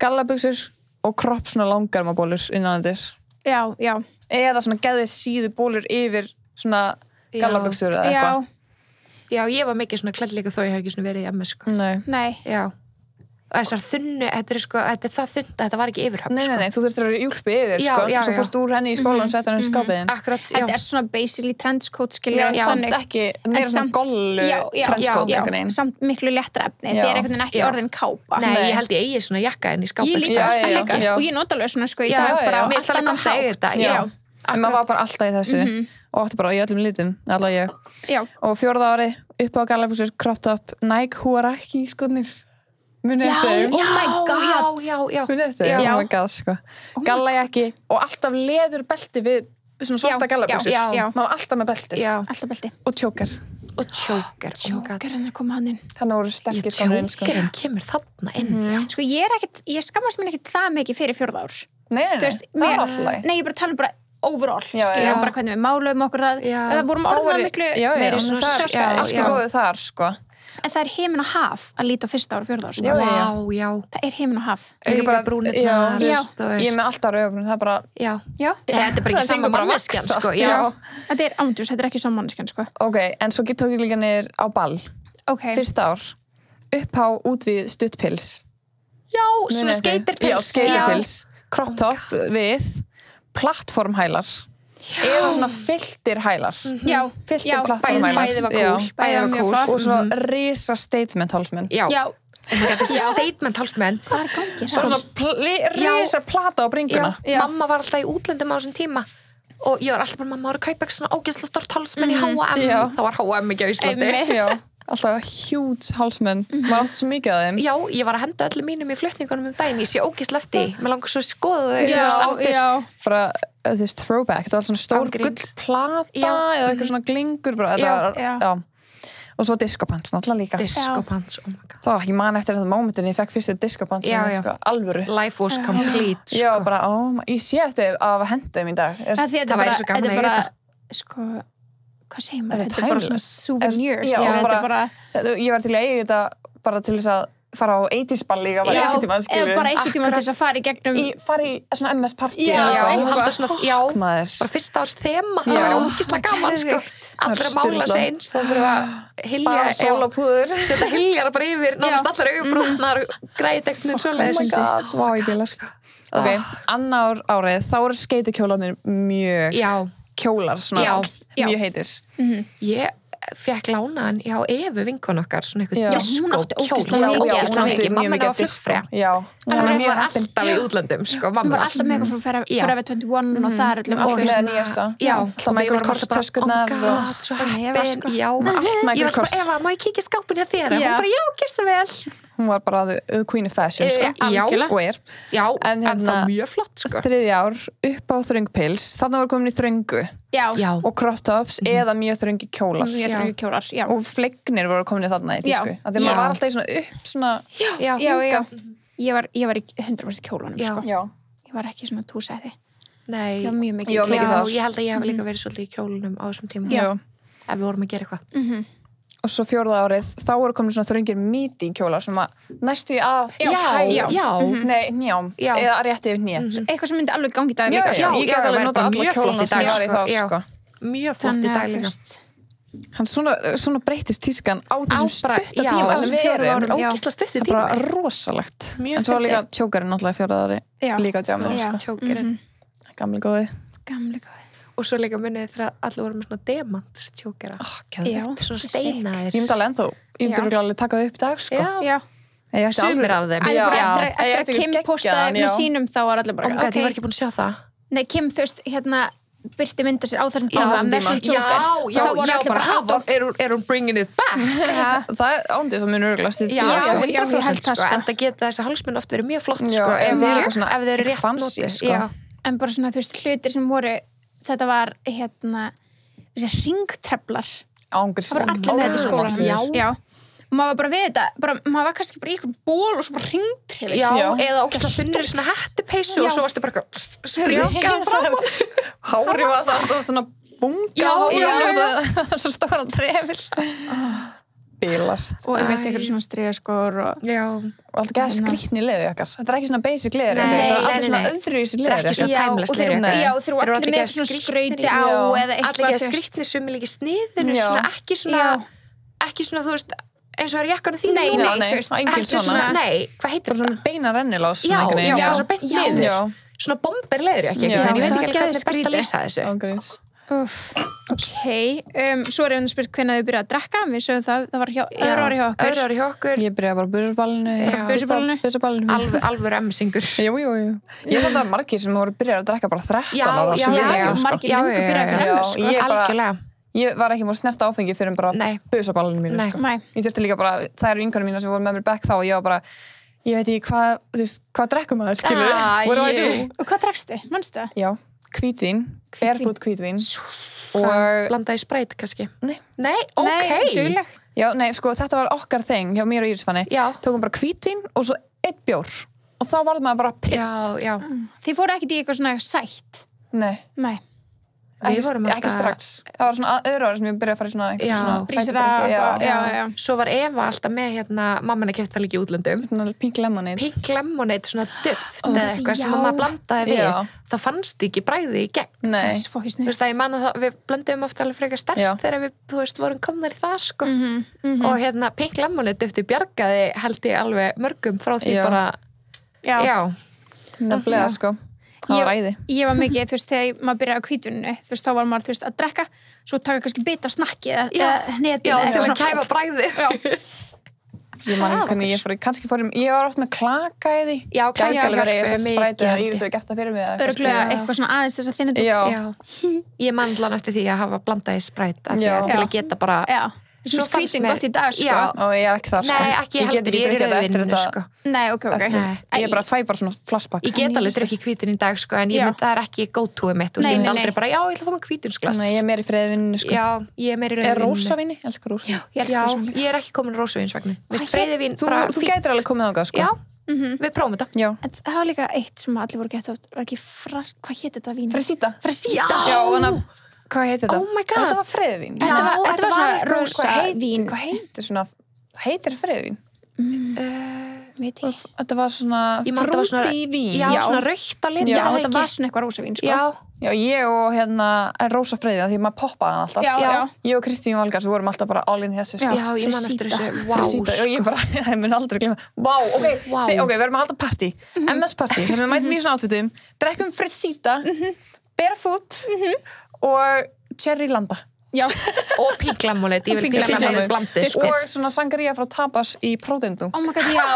Gallabuxur og kropp svona langarmabólur innanandir. Já, já. Eða svona geðið síðu bólur yfir svona Já. gallabuxur eða Já, eitthvað. Já, ég var mikið svona klædd líka þó ég hef ekki svona verið í MS sko. Nei. nei. Já. þessar þunnu, þetta er það þunnt að þetta var ekki yfirhöfn Nei, þú þurftir að júlpi yfir, Já, sko. já, Svo já. fórst úr henni í skólan og setja henni í skápiðin. Akkurat, Þetta er svona basically trenchcoat Já, skilja samt ekki, meira svona gollu trenchcoat einhvern veginn. samt miklu léttra efni þetta Já. er einhvern veginn ekki Já. orðin kápa Nei, Nei. ég held ég eigi svona jakka inn í skápin ég líka, Já, en líka. já. og ég nota alveg svona sko í Já, dag já, bara já. á Mér finnst allt alveg annan gott að eiga hátt þetta, Já. En maður var bara alltaf í þessu og átti bara í öllum litum, alla ég. já, Og 4. ári, upp á gallabuxur, crop top, Nike Huaraki skotnir. Munið Já, eftir þeim? oh my god. já. Munið eftir þeim? Já. Oh my god, sko. Gallajakki og alltaf leðurbelti við svona svarta Já, gallabuxur. já, já. Maður var alltaf með beltið. Já. alltaf belti Og choker. Og choker, oh my god. Jókerinn er komað hann inn Þannig voru sterkir komnir inn, sko. Chokerinn kemur þarna inn sko ég skammast mér ekkert það mikið fyrir 4. ár Nei, Þú veist, það var alltaf leið. nei, ég bara tala um bara overall Já, skilja já. bara hvernig við máluðum okkur það Já. það vorum Þá orðna voru- miklu Já, meiri en svona það er sjálfstæðar. allt í já. góðu þar, sko. en það er heimin og haf að líta á 1. ára og 4. ára sko. Já, já. já það er heimin og haf Líka bara- Augabrúnirnar, Já, þú já. veist, þú veist. Ég er með alltaf rauðabrún, það er bara... Já, já, þetta er bara ekki Það sama fengur bara manneskjan, vaxa. sko. Já. þetta er ándjús, þetta er ekki sammániskan sko. Ok, en svo tók ég líka niður á ball. ok, 1. ár. Upphá út við stuttpils. Já, Munið svona eftir? skeitirpils. Já, skeitirpils. Crop top við plattformhælar. Eða svona filterhælar. já, Filter já, plattformhælar. bæði var Já. cool. bæði var mjög flott Og svo risa statement hálsmenn. Já, já, þessi statement hálsmenn. hvað er gangi? Svo svona risa plata á bringuna. Já, mamma var alltaf í útlöndum á þessum tíma og ég var alltaf bara, mamma var að kaupa eitthvað svona ógeðslega stort hálsmenn í H&M. Já. Það var H&M ekki á Íslandi. Einmitt. Já, alltaf huge hálsmenn. Maður átti svo mikið af þeim. Já, ég var að henda öllum mínum í flutningunum um daginn. Ég sé ógeðslega eftir. Mér langar svo að skoða þau. já, aftur. já, Bara, þú veist, throwback. Þetta var svona stór Ángríns. gullplata Já. eða eitthvað svona glingur. Bara, þetta Já, var, já. Og svo discopants, náttúrulega líka. Discopants, oh my god. Þá, ég man eftir þetta momentin ég fekk fyrstu discopants Já, já. sko, alvöru. Life was complete, sko. Já, bara, ég sé eftir að henda þeim í dag. Það því Það þetta væri bara, svo gaman þetta að er bara eiga sko, hvað segir maður? Þetta er Þetta er bara svona timeless. souvenirs Já, þetta bara- er bara, Ég var til að eiga þetta bara til þess að fara á 80s ball líka, bara einhvern tímann, eða skilur. bara einhvern tímann til þess að fara í gegnum Fara í svona MS party. Já, Já, eitthvað. halda svona, já, Maður. bara fyrsta árs þema. Já. Það var ógeðslega gaman, sko. Geðveikt. Allir að mála Sturlað. sig eins, það fyrir að hylja, Bara sólapúður. setja hyljar bara yfir, nánast allar augubrúnnar, græðdeknin, Oh svoleiðis. my god, vá, ég bílast. Ok, annar árið, þá voru skeitukjólarnir mjög Já, kjólar, svona Já, já. mjög heitir. ég fekk lánaðan hjá Evu vinkun okkar, svona Já. eitthvað Hún átti diskókjól. ógeðslega mikið. Já, Ógeðslega hún átti mikið. mjög Mamma mikið var diskó. flugfreyja. Já, Hún var var mjög alltaf heppin. í útlöndum, sko, hún mamma. var alltaf með eitthvað frá Já. Forever 21 og það er öllum Alltaf og með svona- nýjasta. Já, Alltaf og við Michael vorum Kors alltaf bara, töskurnar oh my og- god, svo Þannig, heppin, sko. já. Allt Ég Michael var Kors. bara, Eva, má ég kíkja í skápin hjá þér? Já. Hún bara, já, gerð svo vel. Hún var bara the queen of fashion, sko. Já, algjörlega. Og er. Já, En en hérna- það mjög flott, sko. 3. ár, upp á þröngpils. Þannig var komin í þröngu. já, Já, Og crop tops eða mjög þröngi kjólar. mjög þröngu kjólar já, Og flegnir voru komin í þarna í Já. tísku. Þegar Já. maður var alltaf í svona upp, svona... já, já. Ég var í 100% kjólanum Já. sko. Já. ég var ekki svona túsæði Nei, ég var mjög mikið Já, í mikið kjólum. þar. ég held að ég hef líka verið svolítið í kjólunum á þessum tíma. Já. Ef við vorum að gera eitthvað. Og svo 4. árið, þá voru komin svona þröngir midi kjólar sem að næstu í að... Já, já. Nei, njám. Já. Eða rétti yfir nýja. eitthvað sem myndi alveg gangi í dag Já, líka já, sko. ég get alveg væri notað bara alla mjög flott kjólana í sem dag, ég var í sko. þá, Já. sko. Mjög flott í Þannig dag að, líka. þú veist, Hann svona breytist tískan á þessum bara- stutta já, tíma á sem þessum við 4 erum. árum. Ógeðslega stuttur Það er bara tími. rosalegt. Mjög En svo var líka fyndið. tjókarinn náttúrulega 4. ári. Já. Líka á djámið, Já. sko. Tjókerinn. Gamli góði. gamli góði Og svo líka munið þegar allir voru með svona demantstjókera. já, Svona sick. steinaðir. Ég myndi alveg ennþá, ég myndi Já. örugglega alveg taka það upp í dag, sko. Já. já, Ég ætti Sumir alveg- af þeim. Æ, bara Já. eftir Ég að ætti Kim geggjaðan, postaði já. með sínum þá var allir bara Oh my god, ég var ekki búin að sjá það. nei, Kim, þú veist, hérna byrti mynda sér á þessum Á tíma þessum tíma. National Joker þá voru allir bara hafa, er hún bringing it back? já, Það er ándið það munur örugglega stýst. Já, Já, sko, já, ég held 100% það, sko. sko. En það geta þessi hálsmenn oft verið mjög flott, Já, sko. ef Ef það er þau eitthvað svona ef þau eru rétt fancy, notið. sko. Já. en bara svona, þú veist, hlutir sem voru þetta var, hérna þessi ringtreflar Ángriðs. það voru allir með þetta í skólanum Já. já, og maður var bara við þetta bara, maður var kannski bara í ykkur ból og svo bara ringtrefli Já, Já. eða ógeðslega þunnir svona hettupeysu Já. og svo varstu bara eitthvað springað fram. Hári var samt og svona bunga Já, á já, hárinu, svo stóran trefil. Bílast. og ég veit eitthvað svona stríðaskór og Já. Og alltaf gæða skrýtni leður ykkar. Þetta er ekki svona basic leður. Nei, þetta er nei, alltaf svona nei. öðru í þessi Þetta er leður. ekki svona já, timeless og þeir leður. já, þeir eru Eru allir allir með ekki svona skrýtnir skrauti á Já. eða Allir eitthvað ekki að þú veist. skrýtni sumir líki sniðinu Já. svona, ekki svona þú veist, eins og er jakkanum þínu Nei, núna, nei, þú veist, engin heldur svona. Nei, hvað heitir Bara svona beina rennilás. Já, einhvern veginn. já, svona beint niður. Já. Svona bomber leður ekki, Já. en ég veit Það ekki var alveg hvernig er best að skrítið. lýsa þessu. Ángríns. Svo er ég að spyrja hvernig þau byrja að drekka. Við sögum það var öðru ári hjá okkur. Öðru ári hjá okkur, Ég byrjaði bara á busaballinu. Já. Busaballinu. alvöru emsingur. Jú. Ég þátt að það var margir sem voru byrjað að drekka bara 13 Já, ára. já, sem já, ég, já, sko. margir löngu byrjað fyrir Já, emmi, sko. ég bara- Algjörlega. Ég var ekki múið að snerta áfengi fyrir bara Nei. busaballinu mínu. Nei. Sko. Nei. Ég þurfti líka bara, það eru vinkonum mína sem voru með mér back þá og ég var bara, ég veit ekki hvað, þú veist, hvað drekkum maður, skilur? What do I do? Og hvað drekstu? Manstu það? Já, hvítvín, barefoot hvítvín. Og Og, blandaði sprayt kannski. nei, Nei, ok. Nei, dugleg. já, nei, sko, þetta var okkar þing hjá mér og Írisfanni. Já. Tókum bara hvítvín og svo einn bjór. Og þá var maður bara piss. Já. Þið fóru ekkert í eitthvað svona sætt? Nei, Nei. Við vorum ekki alltaf- strax. Það var svona öðru ári sem ég byrjaði að fara í svona, Já, svona Brísara, sætidrykki, já. Svo var Eva alltaf með hérna, mamma henni keypti það líka í útlöndum. Svona pink lemonade. Pink lemonade, svona duft eða eitthvað sem já. maður blandaði við. Já. Það fannst ekki bræði í gegn. Nei. Það er fokkist Þú veist að ég man að við blöndum ofta alveg frekar sterkt Já. þegar við, þú veist, vorum komnar í það, sko. Mhm. Og hérna, pink lemonade dufti bjargaði held ég alveg mörgum frá því Já. bara, já. Nefnilega, sko. Það var æði. Ég var mikið, þú veist, þegar maður byrjaði á hvítuninu, þú veist, þá var maður, þú veist, að drekka, svo taka kannski bit af snakki eða hnetinu Já, eða til eitthvað að kæfa bræði. Ég man ekki hvernig ég fór, kannski fór ég var oft með klaka í því. Já, klaka Gæti alveg verið hjálpaði þess að mikið, spræti eða held ég. Íris hefur gert það fyrir mig. eða eitthvað, Örglega Já. eitthvað svona aðeins þess að þinna Já. Já. Ég man allan eftir því að hafa blandaði spræt til Já. að geta bara Já. Svo fannst hvítin mér- gott í dag, sko. Já. Og ég er ekki þar, sko. Nei, ekki Ég get heldur, ég er í drukkið þetta eftir rauðvíninu, þetta. sko. Nei, ok. Nei. Ég er bara fæ bara svona flashback. Ég get alveg drukkið hvítin í dag, sko, en ég Já. mynd það er ekki go-to-ið mitt. Þú veist, Nei, ég mynd nei, aldrei nei. bara, já, ég ætla að fá mig hvítinsglas. Nei, ég er meir í friðvinnu, sko. Já, ég er meir í Er rauðvíninu. rósavíni? Elskar rósavín. Ég elska Já, rósavín. ég er ekki komin rósavínsvagnin. Vist Hvað freyðivín Þú, bara þú fínt. gætir alveg komið ángað, sko. Já, við prófum þetta. Já. En það var líka eitt sem allir voru gett átt, var ekki hvað hétt þetta vín? Fresita. Fresita. Já, þannig hvað heitir þetta? Oh my God. Þetta var friðvín. Já, Þetta var svona eitthvað- rósa vín. Hvað heitir svona, heitir friðvín? Veit ég. Þetta var svona Ég man þetta var svona- frúti vín. Já, svona rautt á lit. Já, er það þetta ekki? var svona eitthvað rósa vín, sko. Já, Já, ég og hérna Rósa Freyða, því maður poppaði hann alltaf. Já. Ég og Kristín Valgars, við vorum alltaf bara all in í þessu, sko. já, ég man eftir Fresita. þessu. Vá, Fresita, og ég bara, ég mun aldrei glemma. Vá, ok, Vá. ok, við erum að halda partí, MS partí, þess að við mætum í svona átvitum, drekkum Fresita, barefoot og cherry landa. Já. og pink lemonade, ég vil Pink pink lemonade lemonade. blandið, sko. Og svona sangria frá Tapas í prótendum. Oh my god, já.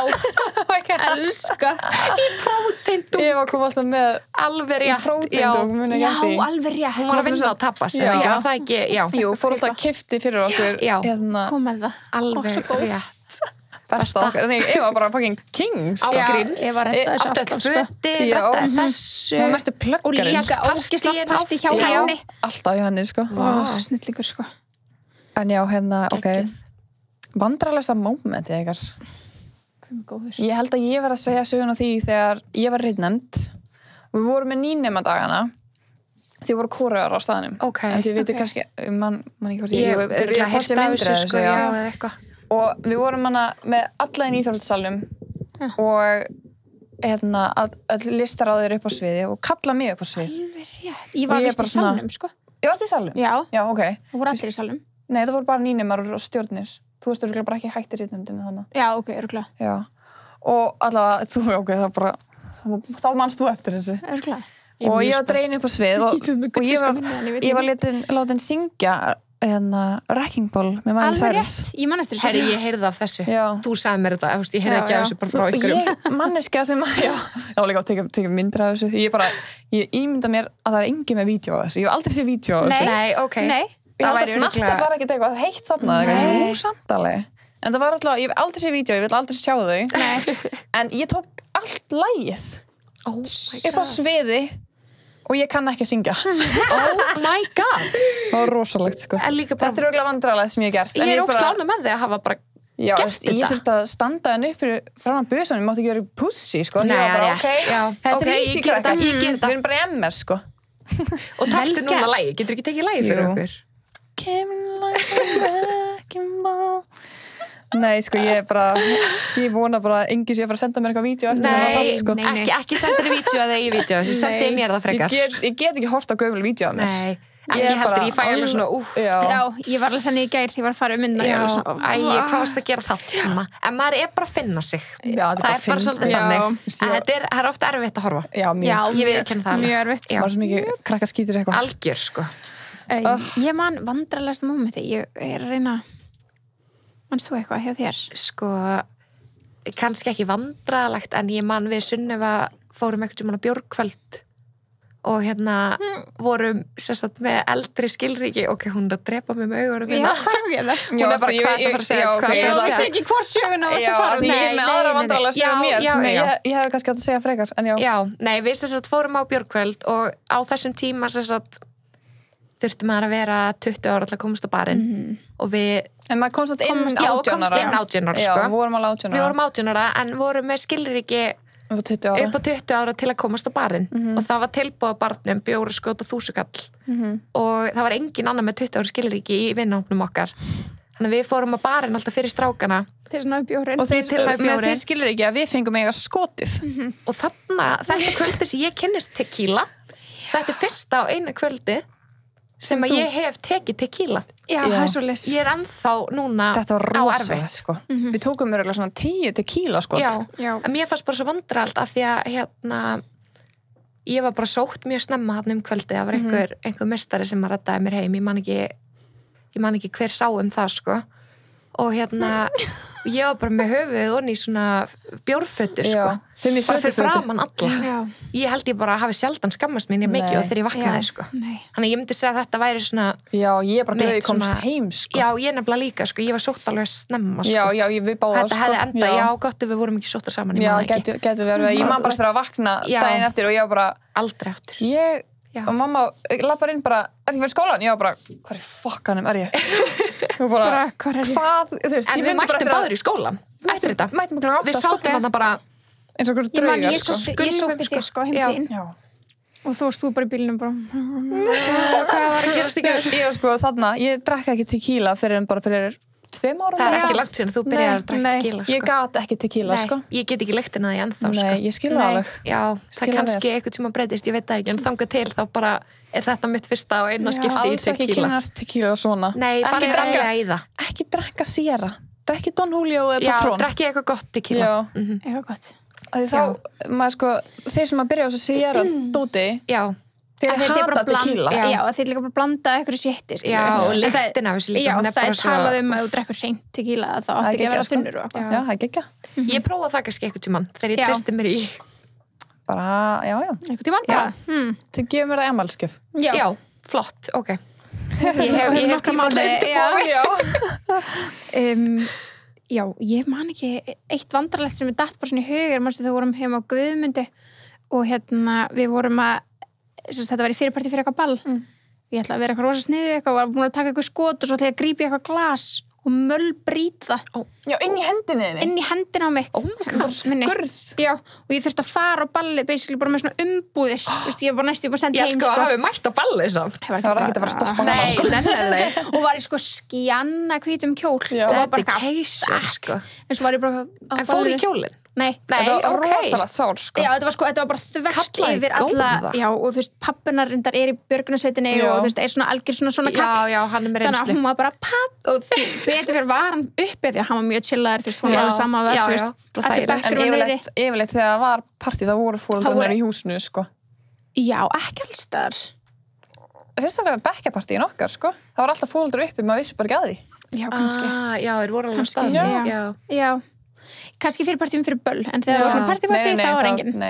Elska. Prótendum. Eva kom alltaf með Alveg í rétt, já. prótendum, muni Já, ekki eftir því. alveg rétt. Hún var að vinna á tapas, Já. eða ekki, var það ekki, já. Jú, fór alltaf að kifti fyrir okkur, Já. hérna, Kom með það. Alveg svo góð. rétt. besta okkar. Nei, Eva var bara fucking king, sko. Á gríns. Ég var að redda þessu Áttu alltaf, öll sko. fötin, Já. reddaði þessu. Hún var mestu Og pluggarinn. líka ógislast partí hjá Já. henni. Alltaf hjá henni, sko. Ó, snillingur, sko. En já, hérna, ok. Geggjuð. Vandrarlegsta mómenti ykkar. Hvað er góður. Ég held að ég var að segja söguna því þegar ég var reitnefnd og við vorum með nýnemadagana því voru kóregar á staðnum. Ok, En þið veitir ok. kannski, man ekki hvort Ég ég hef örugglega heyrt postið af myndir þessu, af sko, þessu, já, eða eitthvað. Og við vorum hana með alla í íþróttasalnum og hérna, að listar á þeir upp á sviði og kalla mig upp á svið. Alveg rétt. Ég var Og ég vist bara í svona- salnum, sko. Ég varst í salnum? Já, Já, ok. það voru allir í salnum. Nei, það voru bara nýnemar og stjórnir. Þú veist örugglega bara ekki hættir í nefndinu þannig. Já, ok, örgulega. Já. Og allavega, þú, ok, það bara, þá manst þú eftir þessu. Örgulega. Og ég var dregin upp á svið og, Ég er með og ég var, gullfiska minni, en ég veit ég var ekki. látin syngja hérna Wrecking Ball með Miley Alveg Cyrus. rétt. Ég man eftir þessu. Herri, ég heyrði af þessu. Já. Þú sagði mér þetta, þú veist, ég heyrði Já, ekki af já. þessu bara frá Og ykkurum. ég, manneska sem að, já líka að tekja myndir af þessu. Ég ímynda mér að það er engin með vídeo af þessu. Ég hef aldrei séð vídeo af þessu. Nei, ok. Nei. Ég held að væri Snapchat örugglega- var ekkert eitthvað heitt þarna. Nei. Jú, samt alveg. En það var alltaf, ég hef aldrei séð vídeo, ég vil aldrei sjá þau. Nei. En ég tók allt lagið Oh my upp á sviði og ég kann ekki að syngja. Oh my god. Það var rosalegt, sko. En líka bara, Þetta er auðvitað vandrarlega sem ég hef gert. en ég er bara- ógst lána með þig að hafa bara, Já, gert ég þetta. þurfti að standa henni upp fyrir fram að busanum, ég mátti ekki vera pussy, sko. Nei, Ég var bara, rétt. ok, Já. þetta Ok, er ég easy geri krakkar. þetta, ég geri þetta. Við erum bara í MS, sko. og taktu Vel núna gert. lagi. Getur ekki tekið lagi fyrir Jú. okkur? Came like a wrecking ball. Nei, sko, ég vona bara að engi sé að fara að senda mér eitthvað vídeo eftir Nei, það, sko. nei. ekki sendir í vídeo eða í vídeo. Þessi sendir mér það frekar. Ég get ekki hort á gömul vídeo af mér. Nei. Ekki heldur, ég fæ alveg svona Já, ég var alveg þannig í gær því ég var að fara mynda hvað varst að gera þarna en maður bara að finna sig það er bara svolítið þannig en þetta er ofta erfitt að horfa ég veit ekki það mjög erfitt maður sem ekki krakka skýtur eitthvað algjör sko ég man vandrarlegasta mómenti ég er að reyna manst þú eitthvað hjá þér? Sko, kannski ekki vandræðalegt en ég man við Sunneva fórum einhvern tímann á bjórkvöld og vorum sérstætt með eldri skilríki hún er að drepa mig með augunum Já, hún er bara hvað að fara að segja ég vissi ekki hvort söguna varst að fara ég er með aðra vandrarlega sögur mér sem ég hef kannski átt að segja frekar en nei, við sérstætt fórum á bjórkvöld og á þessum tíma sérstætt þurfti maður að vera 20 ára til að komast á barinn og við en maður komst inn 18 ára sko. við vorum alveg 18 ára við vorum 18 ára en vorum með skilríki upp á 20 ára til að komast á barinn og það var tilbúið á barnum bjór og skot og þúsugall og það var engin annar með 20 ára skilríki í vinnahópnum okkar þannig að við fórum á barinn alltaf fyrir strákana til að ná bjórinn og með þeir skilríki að við fengum eiga skotið og þetta kvöldi sem ég kynnist tequila þetta fyrsta á eina kvöldi sem að ég hef tekið tequila Já, það er svo les ég er ennþá núna þetta var rosalegt sko við tókum mér svona 10 tequila skot já, en mér fannst bara svo vandralt að því að ég var bara sótt mjög snemma þarna kvöldið, það var einhver mestari sem að reddaði mér heim, ég man ekki hver sá það sko og ég var bara með höfuðið onni í svona bjórfötu sko bara fyrir framan alla ég held ég bara hafi sjaldan skammast mín mikið og þegar ég vaknaði sko þannig ég myndi segja að þetta væri svona já, ég bara þegar ég komst heim sko já, ég nefnilega líka sko, ég var sótt alveg snemma sko já, við báða þetta hefði endað, já, gott ef við vorum ekki sóttar saman já, getur verið, ég man bara eftir að vakna daginn eftir og ég var bara aldrei aftur og mamma lappar inn bara, er ekki verið skólan? Ég var bara, hvað fokkanum er ég? Og bara, hvað? Þú veist, en við mættum báður í skólan eftir þetta. Við sátum hana bara eins og einhverjum draugar ég sótti þig sko heim til og þú varst þú bara í bílunum bara hvað var að gerast í gær? Ég var sko þarna, ég drekka ekki tequila fyrir 2 ára það er ekki langt síðan þú byrjar að drekka tequila sko. Ég gat ekki tequila sko ég get ekki lyktina því ennþá sko. Nei, ég skilja alveg já, það kannski eitthvað tíma breytist, ég veit það ekki en þangað til þá bara er þetta mitt fyrsta og eina skipti í tequila alls ekki kynast tequila svona nei, farið ræðilega í það ekki drekka Sierra, drekki Don Julio eða Patron já, drekki eitthvað gott tequila eitthvað gott þá, maður sko, þeir sem að byrja á þessu Sierra dóti já þeir hata tequila já, þeir líka bara blanda eitthvað sétti já, og lyktin af þessu líka já, það er talað að þú drekkur hreint tequila þá átti ekki að vera þunnur og já, það er ekki ég prófa það kannski eitthvað tímann þegar ég tristi mér í bara, já eitthvað tímann bara þau gefur mér það emalskjöf já, flott, ok ég hef tímann já, ég man ekki eitt vandrarlegt sem er datt bara svona í hugur manstu þegar vorum heima á Guðmundi og við vorum að þetta var í fyrirparti fyrir eitthvað ball ég ætla að vera eitthvað rosa sniðu eitthvað og var búin að taka eitthvað skot og svo ætla ég að grípa eitthvað glas og mölbrýt það já, inn í hendina á mig skurð já, og ég þurfti að fara á balli basically bara með svona umbúðir veist, ég var næstu upp að senda heim sko hafi mætt á balli það var ekki að fara að stoppa nei og var ég sko skjanna hvítum kjól og var bara keisur sko en svo var ég bara en fór í kjólinn Nei, þetta var rosalegt sár sko. Já, þetta var bara þvert yfir alla já, og þú veist, pappinar reyndar er í björgunarsveitinni og þú veist, er svona algjör svona kall já, hann er með reynslu þannig að hún var bara papp og því betur fyrir var hann uppi því að hann var mjög chillaður, þú veist, hún var alveg sama að verð, þú veist, allir bekkur var neyri en yfirleitt þegar það var partí, þá voru fóreldrarnir í húsinu, sko Já, ekki alls þar sérstaklega bekkjapartíin okkar, sko það var alltaf fóreldrar uppi, maður vissi bara ekki að því Já, kannski Já, þeir voru alveg staðið Já kannski fyrir partíum fyrir böll en þegar það var svona partí þá var enginn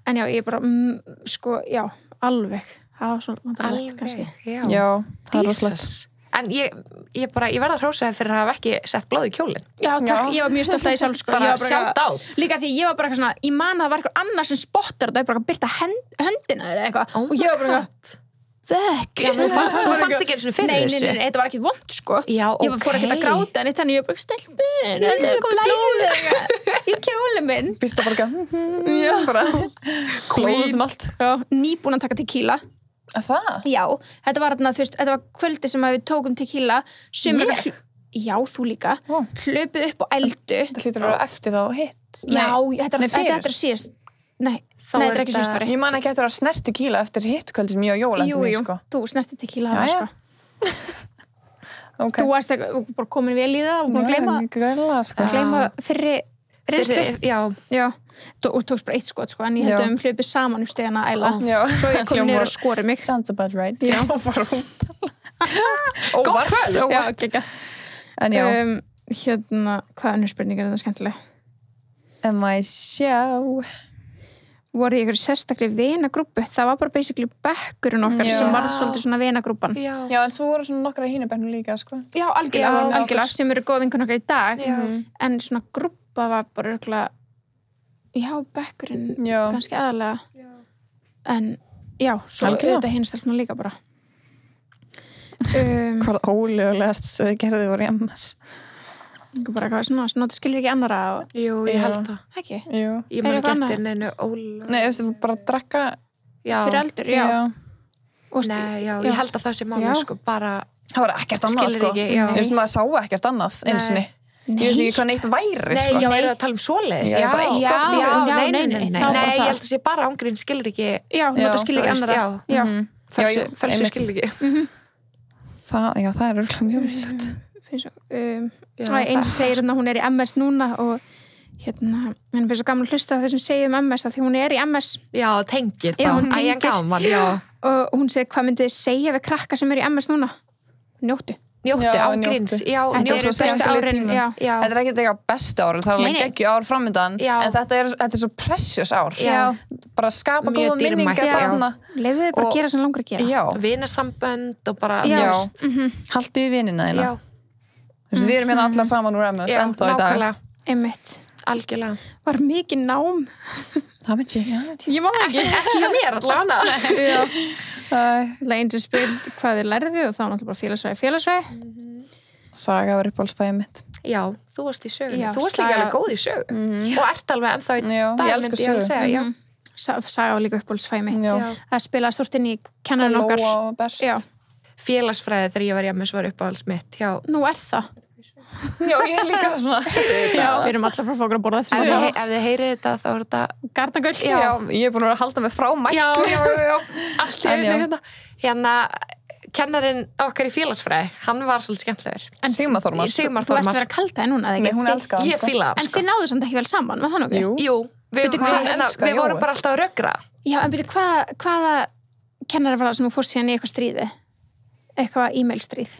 en já, ég bara sko, já, alveg það var svona vandrarlegt kannski já, það er rosalegt en ég verða að hrósa þér fyrir að hafa ekki sett blóð í kjólinn já, takk, ég var mjög stolt að ég sjálf sko bara shout out líka því ég var bara svona, ég man að það var eitthvað annar sem spottar og það er bara að byrta höndina eða eitthvað og ég var bara þú fannst ekki eins og fyrir þessu nei, þetta var ekki vond sko já, ég fór ekki að gráta en þannig ég bara stelpun það er komið blóð í kjólinn minn býrst það bara blóð allt nýbúin að taka tequila það? Já, þetta var þarna, þú veist, þetta var kvöldi sem við tókum tequila já, þú líka hlöpuð upp á eldu það hlýtur að vera eftir þá hitt já, þetta er síðast nei, þá Nei, þetta er ekki síðustu ári. Ég man ekki eftir að snerti kíla eftir hittkvöld sem ég og Jóla Jú, jú, sko. þú snerti tequila Já, hana, já. sko. Okay. Þú varst bara komin vel í það og búin að gleyma sko. fyrri reynslu. Já, Já, og tókst bara eitt skot, sko, en ég held Já. að hlupið saman upp stegana æla. Já. Svo ég kom niður að skora mig. Sounds about right. Já. bara óvart. Já, geggjað. En já, Hérna, hvað önnur spurning er þetta skemmtileg? sjá. Voru í einhverju sérstakri vinagrúppu? Það var bara basically bekkurinn okkar Já. sem varð svolítið svona vinagrúppan. já. Já, en svo voru svona nokkra hínubennum líka, sko. Já, algjörlega, Já, algjörlega sem eru góð vinkunum okkar í dag. Já. En svona grúppa var bara örugglega, já, bekkurinn Já. kannski aðalega. En já, svo Algjörlega. þetta hinstelpuna líka bara. Hvað ólegulegast sem þið gerði voru í MS. Bara eitthvað svona það skilur ekki annara og Jú, ég Já. held það. ekki. Jú. Ég Er man eitthvað ekki annað? eftir neinu Nei, þú veist, bara að drekka. Já. Fyrir eldur, já. Og Nei, já, já. ég held að það sé Já. máli, sko, bara Það var ekkert annað, Skilur sko. ekki, já. Ég veist, maður sá ekkert annað, einsinni. Nei. Ég veist ekki hvað neitt væri, Nei, sko. já, eru að tala um svoleiðis? Já, bara eitthvað Já, skilur. já, nei, nei, nei, nei, nei, þá bara nei, það. ég held að sé bara ángrinn skilur ekki Já, þetta skilur ekki þú veist, annara. já. Já. felsi einmitt. skilur ekki. Það er örugglega mjög viljulegt. Finnst svo, Já, eins það- segir hérna hún er í MS núna og hérna, henni finnst svo gaman að hlusta á þeir sem segja MS að því hún er í MS Já, tengir Já, hún bara. Æ, tengir. gaman, já. og hún segir hvað myndið þið segja við krakka sem er í MS núna? Njóttu. Njóttu, Já, ángríns. njóttu. Já, Þetta njóttu eru svo bestu skemmtileg árin. tími. Já. Já. Þetta er ekki eitthvað bestu ár, það er Nei, alveg nei. geggju ár framöndan, Já. en þetta er svo precious ár. Já. Bara skapa Mjög góða dýrmætt, minningar já. þarna. Leifðu þið bara Og- að gera sem langar að gera. Já, Vinasambönd og bara, Já. þú veist. haltu í vinina þína. Já, Þú veist, við erum hérna allar saman úr MS já, ennþá í dag. nákvæmlega. Einmitt. Algjörlega. Var mikið nám. Það veit ég, já, veit ég. Ég má ekki. Ekki hjá mér, allavega. Já. Leginn sem spil hvað þið lærðu og þá náttúrulega bara félagsvæði. Saga var uppáhaldsfæðið mitt. Já, þú varst í sögunni. Já, Þú varst líka Saga- alveg góð í sögu. Og ert alveg ennþá í Já, dag, ég elska myndi alveg sögu. segja, já. Saga var líka uppbólsfæði mitt. Já. Það spilaði stort inn í kennarinn okkar. Lóa var best. Já. Félagsfræði þegar ég var í MS var uppáhalds mitt. Já. Nú er það. Já, ég er líka svona. Við erum allar frá fókur að borða þessum Ef þið heyrið þetta, þá er þetta... Gardagull. Já, ég er búin að halda mig frá mækni. já. Allt í En já. einu hérna. Kennarinn okkar í félagsfræði, hann var svolítið skemmtlegur. Sigmar Þormar. Sigmar Þú ert að Þormar. vera kalda núna, eða Nei, ekki? hún elskar hann, Ég sko. fíla hann, En sko. þið náðu samt ekki vel saman, var það nokkuð? Jú. Jú, við elska vorum Jói. bara alltaf að rökra. Já, en byrju, hvaða kennari var það sem þú fórst síðan í eitthvað stríði? Eitthvað e-mail-stríð?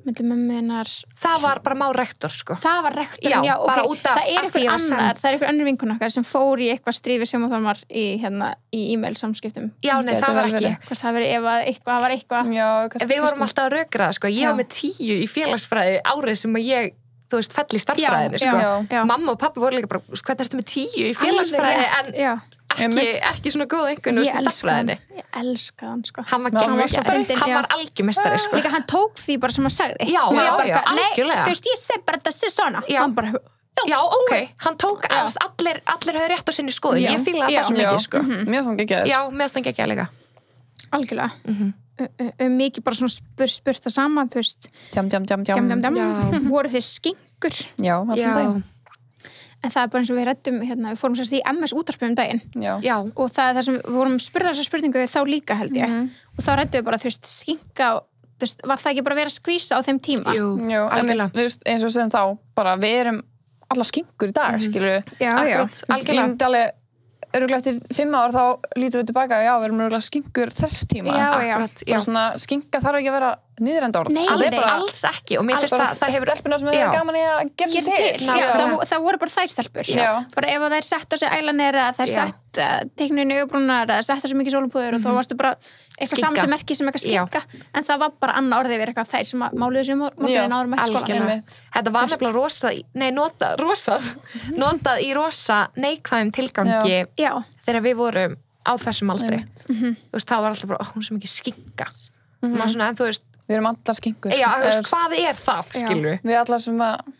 Myndi mömmu hennar... Það var bara má rektor, sko. Það var rektorinn, Já, já, ok. bara út af- Það er af því einhver ég var annar, það er einhver önnur vinkun okkar sem fór í eitthvað stríði sem það var í, hérna, í e-mail-samskiptum. Já, nei, Gæti það var vel ekki. verið. Hvort það veri ef að eitthvað var eitthvað. Já, kannski Við vorum alltaf að rökra það, sko. Ég Já. var með 10 í félagsfræði árið sem að ég, þú veist, fell í starffræðinu, Já, sko. já, já. Mamma og pappi voru líka bara, hvernig ertu með 10 í félagsfræði Alveg rétt, en já. ekki svona góð einhvern, þú veist, í starffræðinni. Ég elska hann, sko. Hann var Já, hann var geggjær. svo fyndinn, Hann já. var algjörmestari, sko. Líka hann tók því bara sem hann sagði. Já, Hún var já, bara já, eitthvað, algjörlega. Nei, þú veist, ég segi bara þetta sé svona. Já. Hann bara, Já, ok. Hann tók allir höfðu rétt á sinni skoðun. Já. Ég fílaði Já. það svo mikið, sko. Mjög svona geggjaður. Já, meðast hann geggjaði líka. algjörlega. Mikið bara svona spurt það saman, þú veist. Djam. Já. Voru þið skinkur? Já, allan daginn. En það er bara eins og við reddum, hérna, við fórum sérst í MS útvarpið um daginn. Já. Já. Og það er það sem, við vorum spurðar þessa spurningu þá líka, held ég. Og þá reddum við bara, þú veist, skinka og, þú veist, var það ekki bara að vera að skvísa á þeim tíma? Jú, Já, en algjörlega. við veist, eins og sem þá, bara við erum alla skinkur í dag, skilur við. Já, Akkurat, Ég algjörlega. myndi alveg, örgulega eftir 5 ár þá lítum við tilbaka, já, við erum örgulega skinkur þess tíma. Já, Akkurat, já. Bara svona, skinka þarf ekki að vera niðrenda orð. Nei, Það er nei. bara Alls ekki. Og mér finnst bara að það hefur... stelpuna sem Já. hefur gaman í að gera Gerst sér til, til. já, nákvæmlega. það voru bara þær stelpur. Já. Bara ef að þær sett á sig ælanir eða þær Já. sett teikninu augabrúnar eða sett á sig mikið sólupúður og þá varstu bara eitthvað Skinka. samsmerki sem eitthvað skinka. En það var bara annað orðið við eitthvað þær sem máluðu sem morgunin áður mætt skóla. Algjörlega. Einmitt. Þetta var nefnilega notað í rosa neikvæðum tilgangi Já, þegar við vorum á þessum aldri. Einmitt. Þú veist, þá var alltaf bara, hún sem ekki skinka. Maður svona, en þú veist, Við erum allar skinkur. já, þú veist, Eða, hvað er það, skilur við? Við allar sem að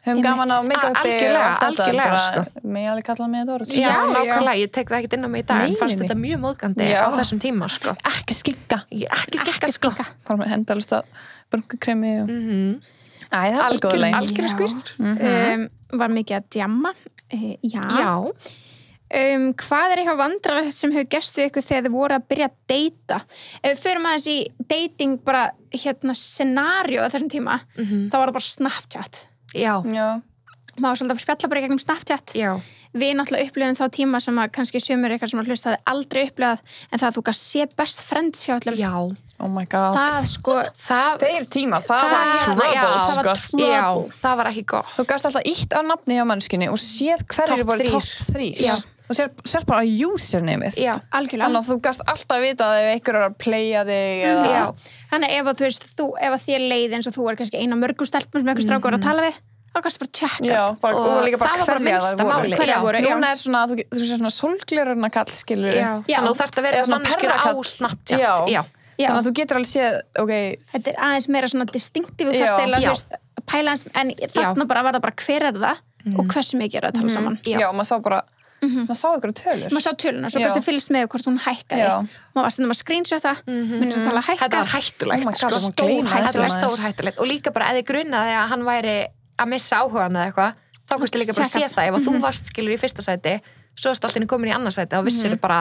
höfum gaman á make-upi og Algjörlega, allt þetta. algjörlega, bara, sko. Mig alveg kalla mig þetta orð. Já, Já, nákvæmlega, ég tek það ekkert inn á mig í dag, Nei, en fannst nei, þetta mjög móðgandi Já. á þessum tíma, sko. Ekki skinka. Ég er ekki skinka, sko. Fórum með hendalust að brunkukremi og... Æ, það er bara góð leið. Algjörlega skvísur. var mikið að djamma. Já. Já, Hvað eitthvað vandræðilegt sem hefur gerst við ykkur þegar þið voru að byrja að deyta? Ef við förum aðeins í dating bara scenario á þessum tíma, þá var það bara Snapchat. Já. Maður svolítið að spjalla bara í gegnum Snapchat. Já. Við náttúrulega upplifum þá tíma sem að kannski sumir ykkar sem að hlusta hafði aldrei upplifað, en það að þú gast sé best friends hjá öllum. Já. Oh my god. Þeir tímar, það var trouble, sko. Já, það var ekki gott. Þú gast alltaf ítt á nafni á mannskinni og séð hverjir voru top 3. Já. Og sér bara usernameið. Já, algjörlega. Þannig að þú gast alltaf vita ef einhver er að playa þig eða... Já. Þannig ef að ef að þér leið eins og þú er kannski eina mörgum stelpum sem einhver strákur að tala við, þá kannski bara tjekka. Já, og líka bara það var bara minnsta máli. Hverja voru. Núna er svona, þú er svona sólglerurna kall, skilur. Já, þannig að þú þarft að vera mannskjur á Snapchat. Já. Þannig að þú getur alveg séð, Þetta er aðeins meira svona distinctive, þú þarft eiginlega, pæla hans, en þarna bara var það bara hver er það og hversu mikið er að tala saman. Já, maður sá bara, maður sá ykkur tölur. Maður sá töluna, svo kannski fylgst með hvort hún hækkaði. Maður var stundum að screenshota, minnir að tala hækka. Þetta var hættulegt, þetta var stórhættulegt. Og líka bara, ef þið grunaði að hann væri að missa áhugan eða eitthvað, þá kannski líka bara sé það. Ef þú varst, skilur, í fyrsta sæti, svo varst allir komin í annað sæti, þá vissir þið bara,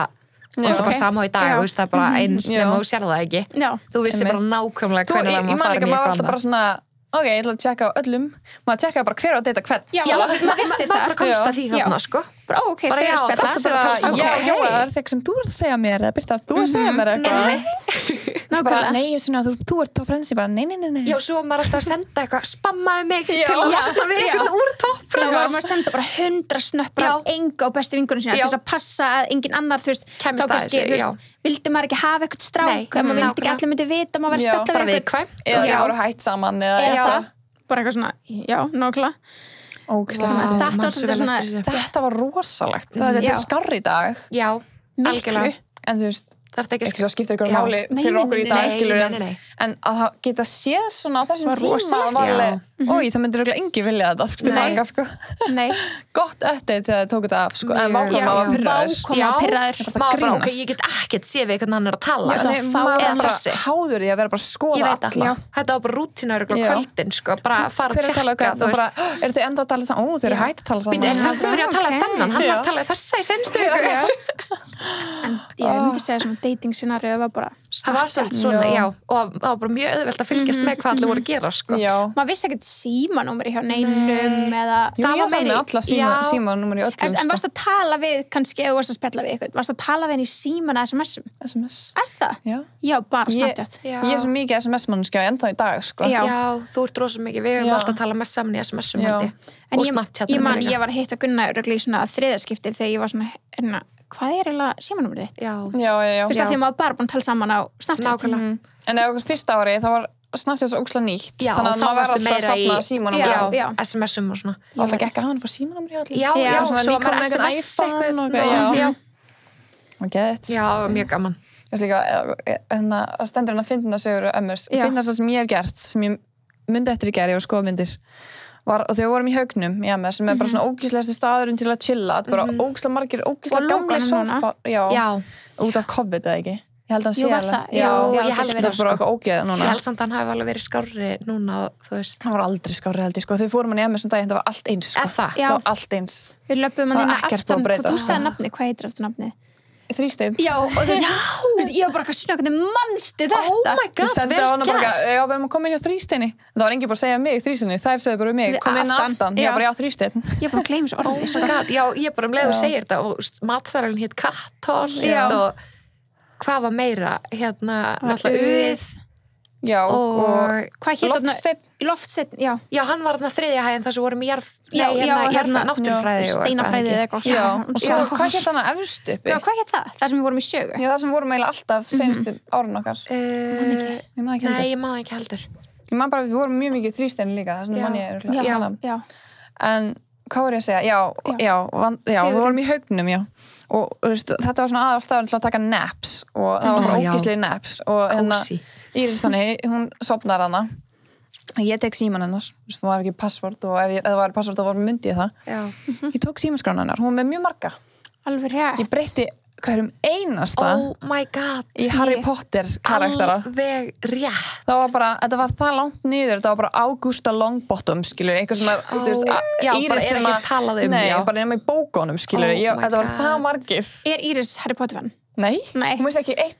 og það er bara sama á í dag, það er bara eins nema þú sér það ekki. Þú vissir bara nákvæmlega hvernig það maður farin í eitthvað annað. Ok, ég ætla að tjekka á öllum. Maður tjekkaði bara hver á að deyta hvern. Já, maður vissi það. Bara komst að því þarna, sko. Bara þeir spjalla. Já, það er þegar sem þú ert að segja mér, eða Birta, þú ert að segja mér eitthvað. Nákvæmlega. Nei, þú ert á frensi bara, nei. Já, svo var maður alltaf að senda eitthvað, spammaði mig til að lasta við eitthvað úr topp. Þá var maður að senda bara 100 snöppar af enga og bestu vingunum sína til þess að passa að engin annar, þá kannski, vildi maður ekki hafa eitthvað strák, ef maður vildi ekki allir myndi vita að maður var að spjalla við eitthvað. Eða þið voru hætt saman eða það. Bara eitthvað svona, já, nákvæmlega. Þetta var rosalegt. Þetta er skárri í dag. Já, algjörlega. En þú veist, ekki svo skiptir ykkur máli fyrir okkur í dag, skilur, en að það geta séð svona á þessum tíma það myndir örugglega enginn vilja þetta, sko. Nei. Gott update þegar þið tóku þetta af, sko, en vákvæm að pirraður. Maður bara, ok, ég get ekkert séð við hvernig hann er að tala. Maður bara háður því að vera bara að skoða alla. Þetta var bara rútína örugglega kvöldin, sko, bara fara að tjekka, þú veist. Eru þið enda að tala saman? Ó, þið eru hætt að tala saman. En hann sem er að tala þennan, hann var að tala þessa í seinustu viku. En ég myndi segja svona dating scenario var bara það var svolítið svona, já, og það var bara mjög auðvelt að fylgjast með hvað allir voru að gera, sko. Maður vissi ekkert símanúmeri hjá neinum eða það var meiri alla símanúmeri í öllum, en varst að tala við, kannski, eða varst að spjalla við eitthvað, varst að tala við henni í síman eða SMS? Er það? Já, bara Snapchat. Ég er svo mikið SMS-mannskja ennþá í dag, sko. Já, þú ert rosa mikið, við höfum alltaf að tala mest saman í SMS-um, held ég. En ég var að hitta Gunna örugglega í svona þriðaskiptið þegar ég var svona, hvað er eiginlega símanúmerið þitt? Já. Þú veist að því að maður bara búin að tala saman á Snapchat. En ef okkur fyrsta ári, þá var Snapchat svo ógeðslega nýtt. Þannig að maður var alltaf að safna símanúmerið. Já, SMS-um og svona. Alltaf gekk að hann fór símanúmerið allir. Já, svo var maður með iPhone og geðið. Já, mjög gaman. Ég veist líka, stendur hann að finna sögur MS. Finna það sem ég hef gert, sem ég myndi eftir í gær, ég var skoðmyndir. Og þegar við vorum í Haugnum í MS sem er bara svona ógeðslegasti staðurinn til að chilla, bara ógeðslega margir, ógeðslega gamli sofa, út af COVID eða ekki, ég held að hann sé alveg, ég held það bara eitthvað ógeð núna, ég held samt að hann hafi alveg verið skárri núna, þú veist, hann var aldrei skárri held ég, sko, þegar við fórum hann í MS um daginn, það var allt eins, sko, það var allt eins, við löpum hann inn að aftan, þú sagði nafni, hvað heitir aftur nafni? Þrísteinn. Já, og þú veist, ég var bara eitthvað svona, hvernig manstu þetta? Oh my god, vel gert. Já, við erum að koma inn á Þrísteini. Það var enginn bara að segja mig Þrísteini, þær segðu bara mig, kom inn aftan. Já, bara já, Þrísteinn. Ég er bara að gleyma þessu orðið. Oh my god, já, ég bara leið og segir þetta og matsverðarinn hétt Katthól og hvað var meira, náttúrulega Uð. Já, og hvað hétt Loftsteinn, já. Já, hann var þarna þriðja hæðin þar sem vorum í náttúrufræði steinafræði eða eitthvað. Já, og svo hvað hétt hann að efst uppi? Já, hvað hétt það? Það sem við vorum í sögu? Já, það sem við vorum eiginlega alltaf seinustu árun okkar. Nei, ég man ekki heldur. Ég man bara að við vorum mjög mikið Þrísteini líka, þess vegna man ég örugglega. En hvað var ég að segja? Já, við vorum í Haugnum, já. Og þetta var svona aðalstaðurinn til að taka naps og það var bara ógeðslegir naps og Íris þannig, hún sofnar hana. Ég tek síman hennar, það var ekki passvort og ef það var passvort þá myndi ég það. Ég tók símaskrána hennar, hún var með mjög marga. Alveg rétt. Ég breytti einasta Oh my god. í Harry Potter karaktera. Alveg rétt. Það var bara, þetta var það langt niður, þetta var bara Augusta Longbottom, skilur, einhver sem að, þú veist, já, Íris bara er sem ekki talað nei, já. bara nema í bókunum, skilur, Oh my þetta var God. það margir. Er Íris Harry Potter fan? Nei, Nei. hún veist ekki eitt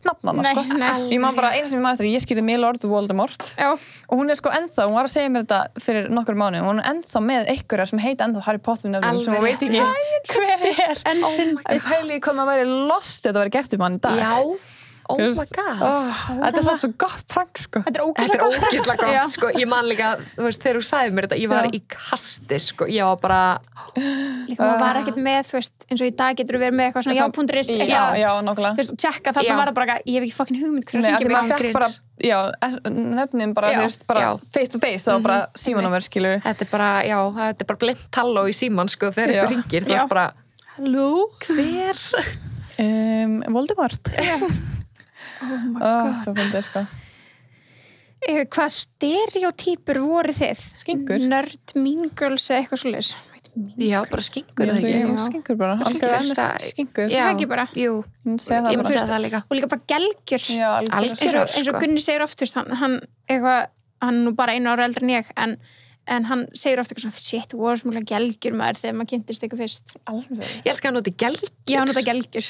nafn hana, Nei, sko. nei. Ég man bara, eina sem ég man eftir, ég skildi Milord Voldemort Já. og hún sko ennþá, hún var að segja mér þetta fyrir nokkur mánuð, hún er ennþá með einhverja sem heita ennþá Harry Potter nöfnum sem hún veit ekki hver er. Ég pæli hvað maður væri lost ef þetta væri gert um hann í dag. Já. Oh Þú my veist, god. Þetta er svo gott prank, sko. Þetta er Þetta er ógeðslega ógeðslega Já. gott, sko. Ég man líka, þú veist, þegar þú sagði mér þetta, ég var í kasti, sko. Ég var bara... Líka maður var ekkert með, þú veist, eins og í dag getur þú verið með eitthvað svona já.is Já, nákvæmlega. Þú veist, og tjekka, þarna Já. var það bara ég hef ekki fucking hugmynd hverju Nei, hringir maður mig. fekk bara, já, nefnin bara, Já. þú veist, bara Já. face to face, það var bara símanúmer, skilur. Þetta er bara, já, þetta er bara blind talló í síman, sko, þegar Já. ykkur ringir. Það Já. er bara, Halló? hver? Voldemort. Svo fyndið, sko. Hvað stereotypur voru þið? Skinkur. Nerd, mean girls eða eitthvað svoleiðis? Já, bara skingur, Ég eða ekki? var skinkur bara, algjörlega ennast skinkur. Já, ekki bara? Jú, Ég segi það ég myndi bara. segja það líka. Og líka bara gelgjur. Já, algjörlega. eins og sko. Gunni segir oft, þú veist, hann eitthvað, hann er nú bara 1 ára eldri en ég, en hann segir oft eitthvað svona, shit, þú voru smúlega gelgjur maður þegar maður kynntist eitthvað fyrst. Alveg. Ég elska að nota gelgjur. Já, hann nota gelgjur.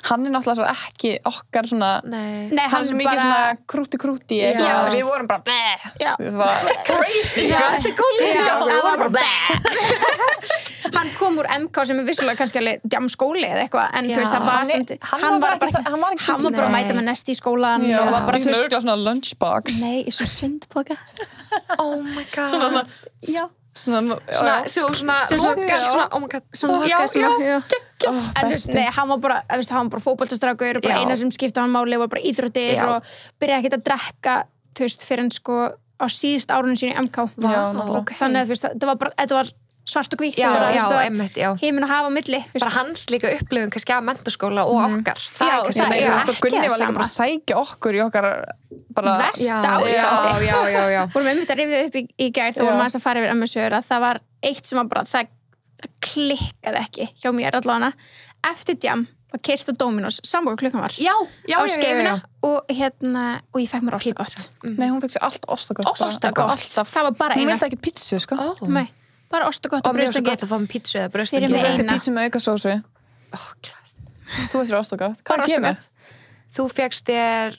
Hann er náttúrulega svo ekki okkar svona, Nei. Nei, hann er mikið svona krúti eitthvað. Já, Við veist. vorum bara, bleh. Já. Við bara, crazy, Já, sko. þetta er góð lýsing. Já, Við við vorum vorum bara Hann kom úr MK sem er vissulega kannski alveg djamskóli eða eitthvað, en Já. þú veist, það var Hann er- samt, hann var bara ekki- hann var bara að mæta með nesti í skólan Já, og var bara, í þú svona veist, örugglega svona lunchbox. nei, í svo sundpoka. Oh my god. Svona, Já. svona, Svona svona- lokar, já. svona, oh my god. Svona Já, lokað, svona, já. En þú veist, nei, hann var bara, þú veist, hann var bara fótboltastrákur og bara Já. eina sem skipta hann máli var bara íþróttir Já. og byrjaði ekki að drekka, þú veist, fyrir hann sko á síðust árunum sínu í MK. Já, nákvæmlega. Þannig að, þú veist, þetta var svart og hvítt. Já, bara, já, þú veist, einmitt, já. Himinn og hafa á milli, þú Bara veist. hans líka upplifun kannski af menntaskóla og okkar. Það Já, er kannski það Nei, er þú veist, og ekki Gunni það var líka sama. bara að sækja okkur í okkar bara Versta Já, ástandi. já. Vorum einmitt að rifja upp í gær þegar Já. vorum aðeins að fara yfir MSÖR að það var eitt sem var bara, það klikkaði ekki hjá mér allavega. Eftir djam var keyrt á Dominos, sambóð klukkan var Já, já, á já, skeifuna og og ég fekk mér ostagott. Nei, hún fekk sér alltaf ostagott. Ostagott. Alltaf. Það var bara Hún eina. vildi ekki pizzu, sko. Ó. Nei, bara ostagott Og og mér er svo brauðstengi. gott að fá með pítsu eða brauðstengi. Fyrir mig Ég vildi eina. pizzu með aukasósu. Þú veist þér ostagott. Bara Hvað kemur? ostagott. Þú fékkst þér...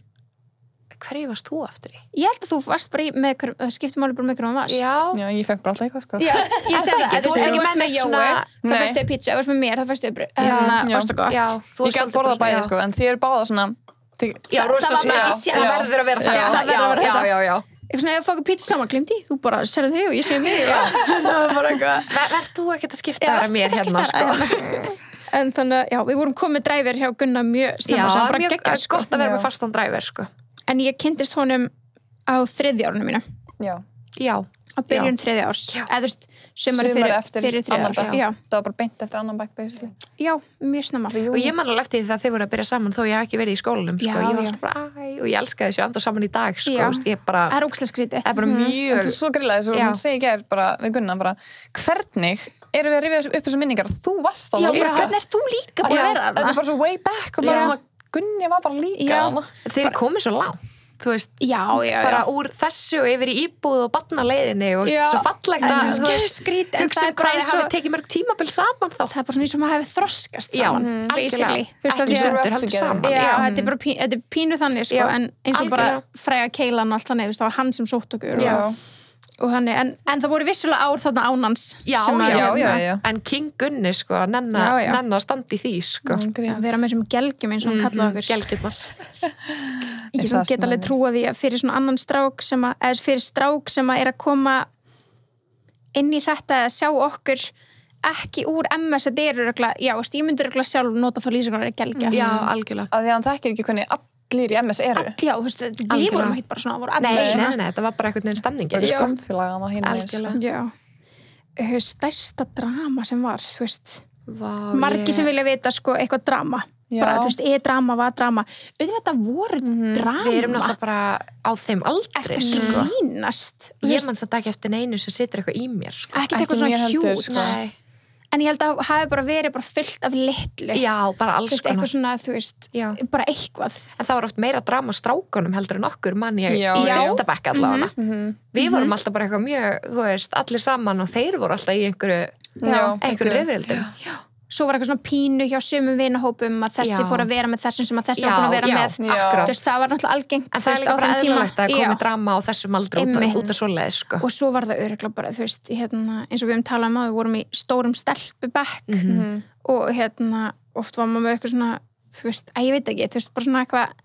Hverju varst þú aftur í? Ég held að þú varst bara með hverjum, það skipti máli bara með hverjum varst. Já, ég fekk bara alltaf eitthvað, sko. Já, ég segi það, þú veist, ef þú varst með Jói, svona- þá Nei. fæstu þið pizza, ef þú varst með mér, þá fæstu þið Já. ostagott. Já, þú Ég gæti borða bæði, sko, en þið eru báða svona... Já, það var bara í það séns. verður að vera það. Já, það verður að vera þetta. Já. Eitthvað svona, ef þú fókur pizza saman, glimti, þú bara serðu þig og ég segi mig. Það var bara eitthvað. Verð þú ekkert að skipta Já, þér að mér skipta hérna, sko? hérna. En þannig að, já, við vorum komið dræfir hjá Gunna mjög Já, snemma, sem bara mjög geggjað, sko. gott að vera Já. með fastan dræver, sko. En ég kynntist honum á 3. árunum mínu, Já. Já. á byrjun 3. árs. Eða, þú veist, sumari fyrir 3. annan árs. bekk. Já, Það var bara beint eftir annan bekk, basically. já, mjög snemma. Og ég man alveg eftir því að þið voru að byrja saman þó ég hef ekki verið í skólanum, sko. Já, Ég var já. alltaf bara, og ég elskaði þessu anda saman í dag, sko. Já. Þú veist, Ég bara, Það er ógeðslega skrítið. það er bara mjög... Þetta er svo grillaði, svo Já. hún segi gær bara við Gunna bara, hvernig erum við að rifja upp þessu minningar? Þú varst á Já, það bara, hvernig ert þú líka búin að vera Þetta er þarna? bara svo way back og bara Já. svona, Gunni var bara líka Já. þarna. Þeir eru komið svo langt, þú veist, Já, bara úr þessu og yfir í íbúð og barnaleiðinni og Já. svo fallegt En að, það er skrítið, en hugsa það er bara hvað eins þið og- hafi tekið mörg tímabil saman þá. Það er bara svona eins og maður hefur þroskast Já, saman, algjörlega. basically. Þú veist, af Ekki því að- sundur, We're heldur together. saman. Já, þetta er bara þetta er pínu þannig, sko, Já, en eins og bara algjörlega. fræga keilan og allt þannig, þú veist, það var hann sem sótt okkur Já. og þannig, en það voru vissulega ár þarna ánans Já, sem að, já. En King Gunni, sko, að nenna Já, já. að standa í því, sko. að vera með sem gelgjum eins og hann kallaði okkur. Gelgjurnar. Ég Það get sem alveg að- trúa því að fyrir svona annan strák sem að, eða fyrir strák sem að er að koma inn í þetta að sjá okkur ekki úr MS, þetta er örugglega, já, veist, ég myndi örugglega sjálf nota þá lýsingar að gelgja. Já, algjörlega. Að því að hann þekkir ekki hvernig allir í MS eru. Já, þú veist, við Algjörlega. vorum ekki bara svona, voru Nei, allir svona. nei, þetta var bara einhvern veginn stemningin. Bara í sko. samfélagana hinn Algjörlega. Já. Stærsta drama sem var, þú veist, Vá, margir sem vilja vita sko eitthvað drama. Já. Bara, þú veist, drama, var drama. Þetta voru drama. Við erum náttúrulega bara á þeim aldrei, Eftir sko. grínast. Þú Ég veist, man samt ekki eftir neinu sem situr eitthvað í mér, sko. ekkert Ekki eitthvað svona mér heldur, hjút. sko. Nei. en ég held að hafi bara verið bara fullt af litlu Já, bara alls konar eitthvað svona, þú veist, Já. bara eitthvað En það var oft meira drama á strákunum heldur en okkur mann ég Já, í já. fyrsta bekk allavega Við vorum alltaf bara eitthvað mjög, þú veist, allir saman og þeir voru alltaf í einhverju rifrildum svo var eitthvað svona pínu hjá sumum vinahópum að þessi Já. fór að vera með þessum sem að þessi var búin að vera með akkurat Þú veist, það var náttúrulega algengt En það er líka bara eðlilegt að komi drama á þessum aldri Einmitt. út af svoleiðis sko. og svo var það örugglega bara, þú veist, eins og við talað um að við vorum í stórum stelpubekk og oft var maður með eitthvað svona, þú veist, að ég veit ekki, þú veist, bara svona eitthvað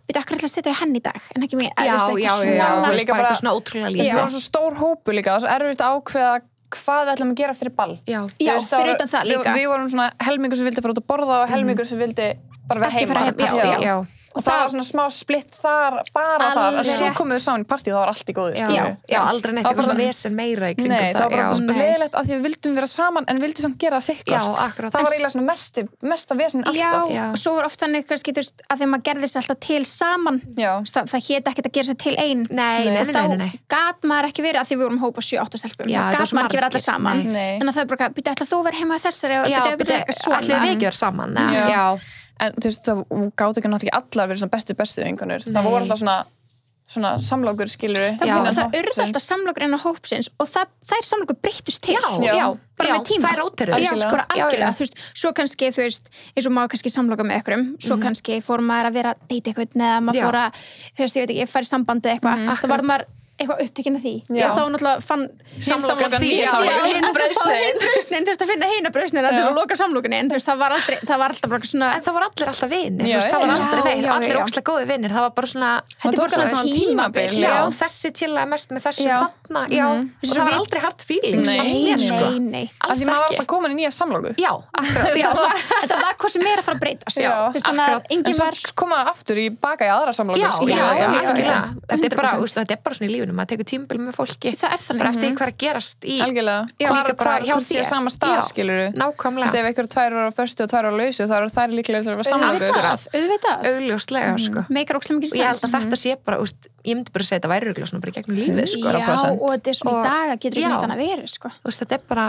byrja akkur að setja í henni í dag en ekki mér, Já, þú veist, já, eitthvað það svona er líka bara eitthvað svona ótrúlega Það lýsa var svo stór hópu líka, það var svo erfitt að ákveða hvað við ætlum að gera fyrir ball. Já, Já, Þú veist, fyrir var- utan það líka. Við vorum svona helmingur sem vildi fara út að borða og helmingur sem vildi bara vera Ekki heima. fara heim, já. Og það var svona smá splitt þar, bara þar. En Alveg svo rétt. komum við saman í partíu og það var allt í góðu. já, aldrei neitt Það var eitthvað svona bara- vesen meira í kringum Nei, það var bara já. svona leiðilegt að því við vildum vera saman en vildi samt gera það sikkvart. Já, akkurat. Það var eiginlega svona mesta vesen alltaf. Já, og svo var oft þannig kannski, þú veist, að þegar maður gerði sér alltaf til saman Já. það hét ekkert að gera sér til ein Nei, og þá nei. gat maður ekki verið að því við vorum hópa 7-8 stelpum Já, þá þetta var gat svo maður ekki verið margir. allir saman Nei. en að það er bara, byrja, ætla þú að vera heima að þessari og Já, byrja, eitthvað allir við ekki vera saman Já, En þú veist, það gátt ekki náttúrulega allar verið svona bestu vinkonur. Það voru alltaf svona samlokur, skilur það urðu alltaf samlokur innan hópsins og þær samlokur breyttust til bara með tíma það er óteruð já, sko, algjörlega, þú veist, svo kannski, þú veist eins og maður kannski samloka með einhverjum svo kannski fór maður að vera að deyta eitthvað eða maður fór að, þú veist, ég veit ekki, ég fær í sambandi eitthvað, þá var maður eitthvað upptekinn af því og þá náttúrulega fann samlokan hina brauðsnein þú veist að finna hina brauðsnein að þess að loka samlokunni en þú veist, það var alltaf bara svona En það voru allir alltaf vinir, Já, það var aldrei neitt, já, allir já. ókslega góði vinir, það var bara svona þetta er bara svona tímabil Já, þessi chillaði mest með þessum Já. þarna, já, og það var aldrei hard feelings fannst mér, sko. nei Alls maður var alltaf komin í nýja samloku. Já, akkurat Já, þetta var hvað sem er að fara að breytast Já, Þú veist, þannig að akkurat. En enginn svo var kom maður aftur í baka í aðra samlokur. Já, skilur við. algjörlega. Þetta er bara, 100%. veistu, þetta er bara svona í lífinu, maður tekur tímabil með fólki það er þannig bara eftir hvað er að gerast í Algjörlega. Já, líka bara hjá Hvort sé þér. sama stað, Já. skilur við. Nákvæmlega. Ef einhver 2 ára á föstu og 2 ára á lausu, þá eru þær líklega til að vera samlokur. auðvitað augljóslega, sko meikar ókslega mikið og ég held sens að þetta sé bara, ég myndi bara segja þetta væri örugglega svona bara í gegnum lífið, sko já, 100%. og þetta er svona í Og- dag að getur ekki Já. neitt annað verið sko. þú veist, þetta er bara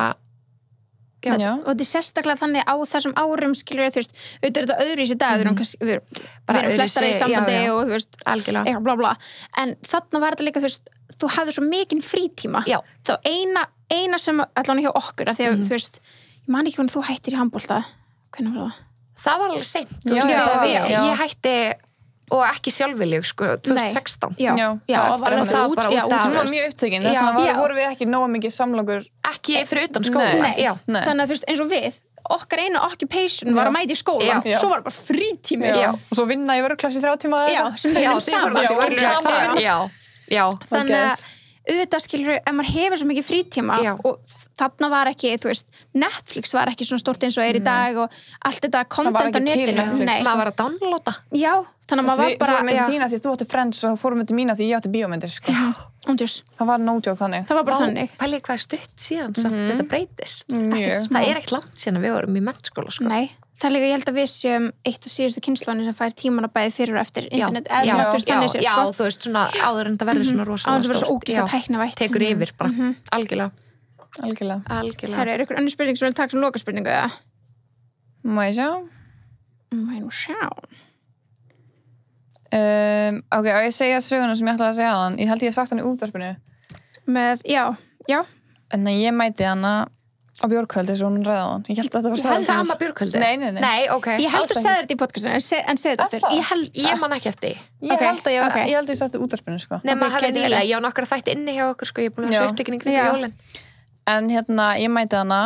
Já. og þetta er sérstaklega þannig á þessum árum skilur við, þú veist, auðvitað er þetta öðru í sér dag við Bara erum flestar í öðruvísi, sambandi já, já. og þú veist, algjörlega eitthvað bla bla en þarna var þetta líka, þú veist, þú hafði svo mikinn frítíma Já. þá eina sem allan hjá okkur að því að þú veist, ég man ekki hvernig þú hættir í handbolta hvernig var það? það var alveg seint, þú Já, veist, já, þegar já. ég hætti og ekki sjálfviljug, sko, 2016 já, Já, já, það og eftir var að það það bara já, út af- Hún var mjög upptökin, þess Já. vegna voru við ekki nóga mikið samlokur. ekki fyrir utan skóla Nei. já, Nei. þannig að þú veist, eins og við okkar eina occupation var að mæta í skólan Já. svo var bara frítími Já. Og svo vinna í vöruklassi 3 tíma já, sem við erum þið voru saman bara skilurðu. skilur saman. já, þannig að geðveikt. auðvitað skilur ef maður hefur svo mikið frítíma Já. og þarna var ekki, þú veist Netflix var ekki svona stórt eins og er í dag og allt þetta content á ekki til netinu Netflix. Nei. maður var að downloada já, þannig að maður var Við bara fórum með þína því þú átti Friends og fórum með mína því ég átti bíómyndir, sko. Óndjús, Það var no joke þannig. það var bara þannig pælið hvað er stutt síðan samt þetta breytist Mjög. það er ekkert langt síðan að við vorum í mennskóla, sko nei, það er líka, ég held að við séum eitt af síðustu kynslóðinni sem fær tímana bæði fyrir og eftir internet, eða svona þú veist þannig sé, já, sko þú veist, svona áður en það verður svona á rosalega þess að vera svo stórt. ógist að Já. tækna vætt tekur yfir bara, algjörlega Algjörlega. Herra, er ykkur önnur spurning sem vil taka sem lokaspurningu eða? Má ég sjá? Má ég nú sjá Ok, og ég segja söguna sem ég ætlaði að segja þann. Ég held ég hef sagt hann í útvarpinu. með, já, En ég mæti hana á bjórkvöldi svo hún ræða hann. Ég held að þetta var sama björkvöldi? Nei. Nei, ok. ég held alls að ekki. segja þetta í podcastinu en segja þetta Er eftir, það? ég held Ég man ekki eftir. Ég Ok, held að ég, ok. ég held að ég sagt í útvarpinu, sko. Nei, maður hefði gæti nýlega, verið. ég á nokkra þætti inni hjá okkur, sko, ég er búin að Já. sjá upptökin í kringum Já. jólin. En hérna, ég mæti hana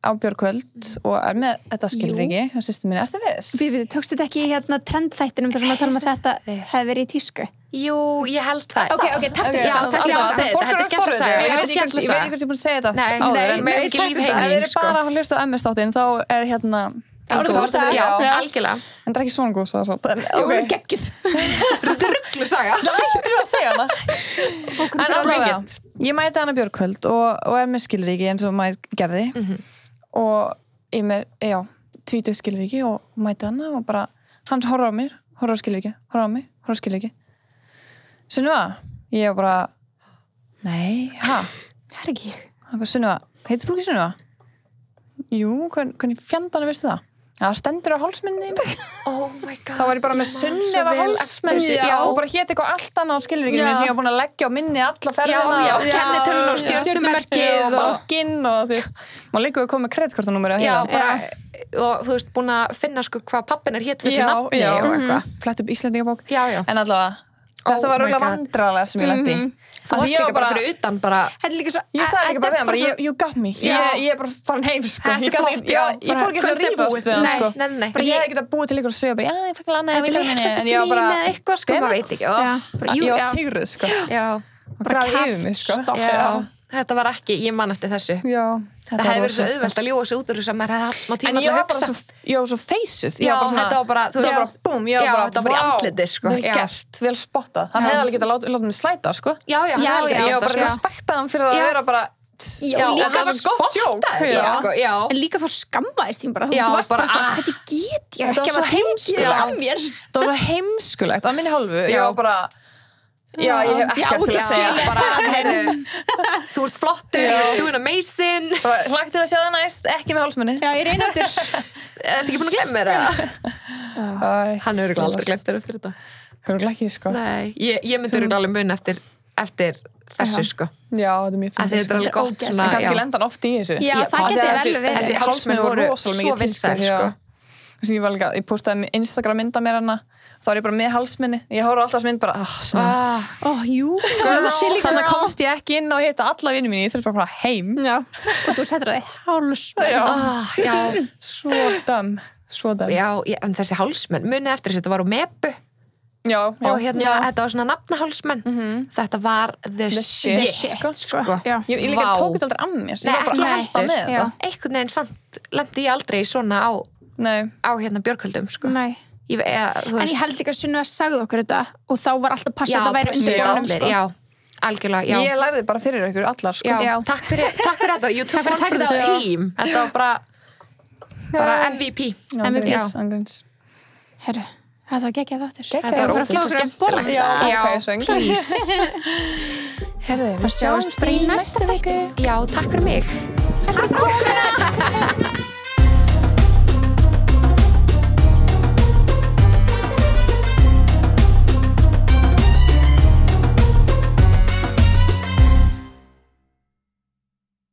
á bjórkvöld og er með þetta skilríki. Og sýstu mín, ertu viss? Við tókstu þetta ekki í hérna trendþættinum þar sem að tala um að þetta hefði verið í tísku Jú, ég held það. Ok, takk Já, þetta takk já, þetta. Þetta er skemmtileg saga. Ég Þetta er veit skemmtileg ekki saga. hvort ég búin að segja þetta Nei, áður, en- með ekki líf Ef þið heiminn, eru sko. bara að hlusta á MS-þáttinn, þá er hérna... Það voru góð saga. Já, Já. algjörlega. En það er ekki svona góð saga samt. En, Það voru ok. geggjuð Rugglu saga. Hættu að segja það. En allavega, it. ég mæti hana bjórkvöld og er með skilríki eins og maður gerði. Og ég með, já, 20 skilríki og mæti hana og bara, hans horfði á mér, horfði á skilríki, horfði á mig, horfði á skilríki. Sunniva, ég var bara, nei, ha? Það er ekki ég Hann var Sunniva, heitir þú ekki Sunniva? Jú, hvernig fjandanum veistu það? Það stendur á hálsmenni Oh my god. Það var ég bara með Sunnefa hálsmenni og bara hét eitthvað allt annað á skilríkjum sem ég var búin að leggja á minni alla ferðina Já, og kennitölun og stjörnumerkið og bankinn og þú veist, maður líka við komið með kreditkortanúmeri Já, bara, og þú veist, búin að finna sko hvað pappin hétt fullu nafni já, og eitthvað. flett upp Íslendingabók Já. en allavega, þetta var my rúglega God. vandræðalega sem ég lendi Þú varst líka bara fyrir utan bara Þetta er líka svo Ég sagði líka bara við hann, bara, svo- you got me Já. ég er bara farin heim, sko Þetta er Ég gat flott, ekki- já. ég fór ekki að Kvöldið rífast búið. við hann, sko Nei. bara ég hefði getað búið til ykkur og sögja bara, já, ég fekk lana Þetta er litla sýstir ég var bara, mín eða eitthvað sko, maður veit ekki. ég var sigruð, sko Já. og grafið yfir mig, sko Já. Þetta var ekki, ég man eftir þessu. Já, Það hefði verið svo auðvelt að ljúga sig út úr þess að maður hefði haft smá en tíma ég til að var bara hugsa. svo feisuð Já, þetta var bara, þú þetta veist, var bara, búm, ég var já, bara, þetta var bara í vá, andlitið, sko. vel Já. gert, vel spottað hann hefði alveg getað látið mig slæta, sko Já, Já, ég var bara sko. respektað hann fyrir að Já. vera bara Já, líka þetta var svo gott jók Já, sko, já. En líka þú skammaðist þín bara. Já, Þú varst bara, bara, hvernig get ég Þetta ekki var að svo tekið þetta af heimskulegt. mér? Það var svo heimskulegt á minni hálfu. Ég Já. var bara, já, ég hef ekkert til að segja. Bara, heyrðu, þú ert flottur, you're doing amazing. Bara hlagt til að sjá það næst, ekki með hálsmenni. Já, ég reyna eftir. Ertu ekki búin að glemma mér það? Æ, Hann hefur aldrei glemt þér eftir þetta. Hörgulega ekki, sko. Nei, ég myndi alveg mun eftir þessu, sko. Já, þetta er mjög Að fyndið, þetta er alveg gott ógeðslegt. svona, En kannski já. lenda hann oft í þessu. Já, það Af því geti að vel verið. Þessi hálsmenn voru rosalega svo mikið vinsæl, tísku, já. sko. Þess að ég var líka, ég postaði Instagram mynda mér hana, þá var ég bara með hálsmenni. Ég horfði alltaf þess mynd bara, svona. Ah, Ó, jú. Þannig að komst ég ekki inn og hitta alla vinni mín, ég þurfti bara að fara heim. Já. Og þú settur það í hálsmenn. Já. já, Svo dæm. en þessi hálsmenn, munið eftir þessi, þetta var úr mepu Já, og hérna, þetta var svona nafnahálsmenn. Þetta var the shit, shit, sko. Já. Ég líka Vá. tók þetta aldrei að mér, Nei, ég var bara ekki að halda heldur. með Já. þetta. Einhvern veginn samt lendi ég aldrei í svona Nei, á hérna Björkhöldum, sko. Nei. Þú En veist, ég held líka að Sunna sagði okkur þetta og þá var alltaf passa já, að það væri undir pressuðu honum, allir, sko. já, algjörlega, já. ég lærði bara fyrir ykkur allar, sko. Já, Já. takk fyrir þetta, you took fyrir one að for taka the þetta á. team. Þetta var bara MVP. Ángríns. Herru, þetta var geggjað þáttur. Geggjað, Þetta var já, ógeðslega flóknara skemmtilegt. Já, Já, ok, söng. please. Herðu, við sjáumst í næstu viku. Já, takk fyrir mig. Takk fyrir komuna.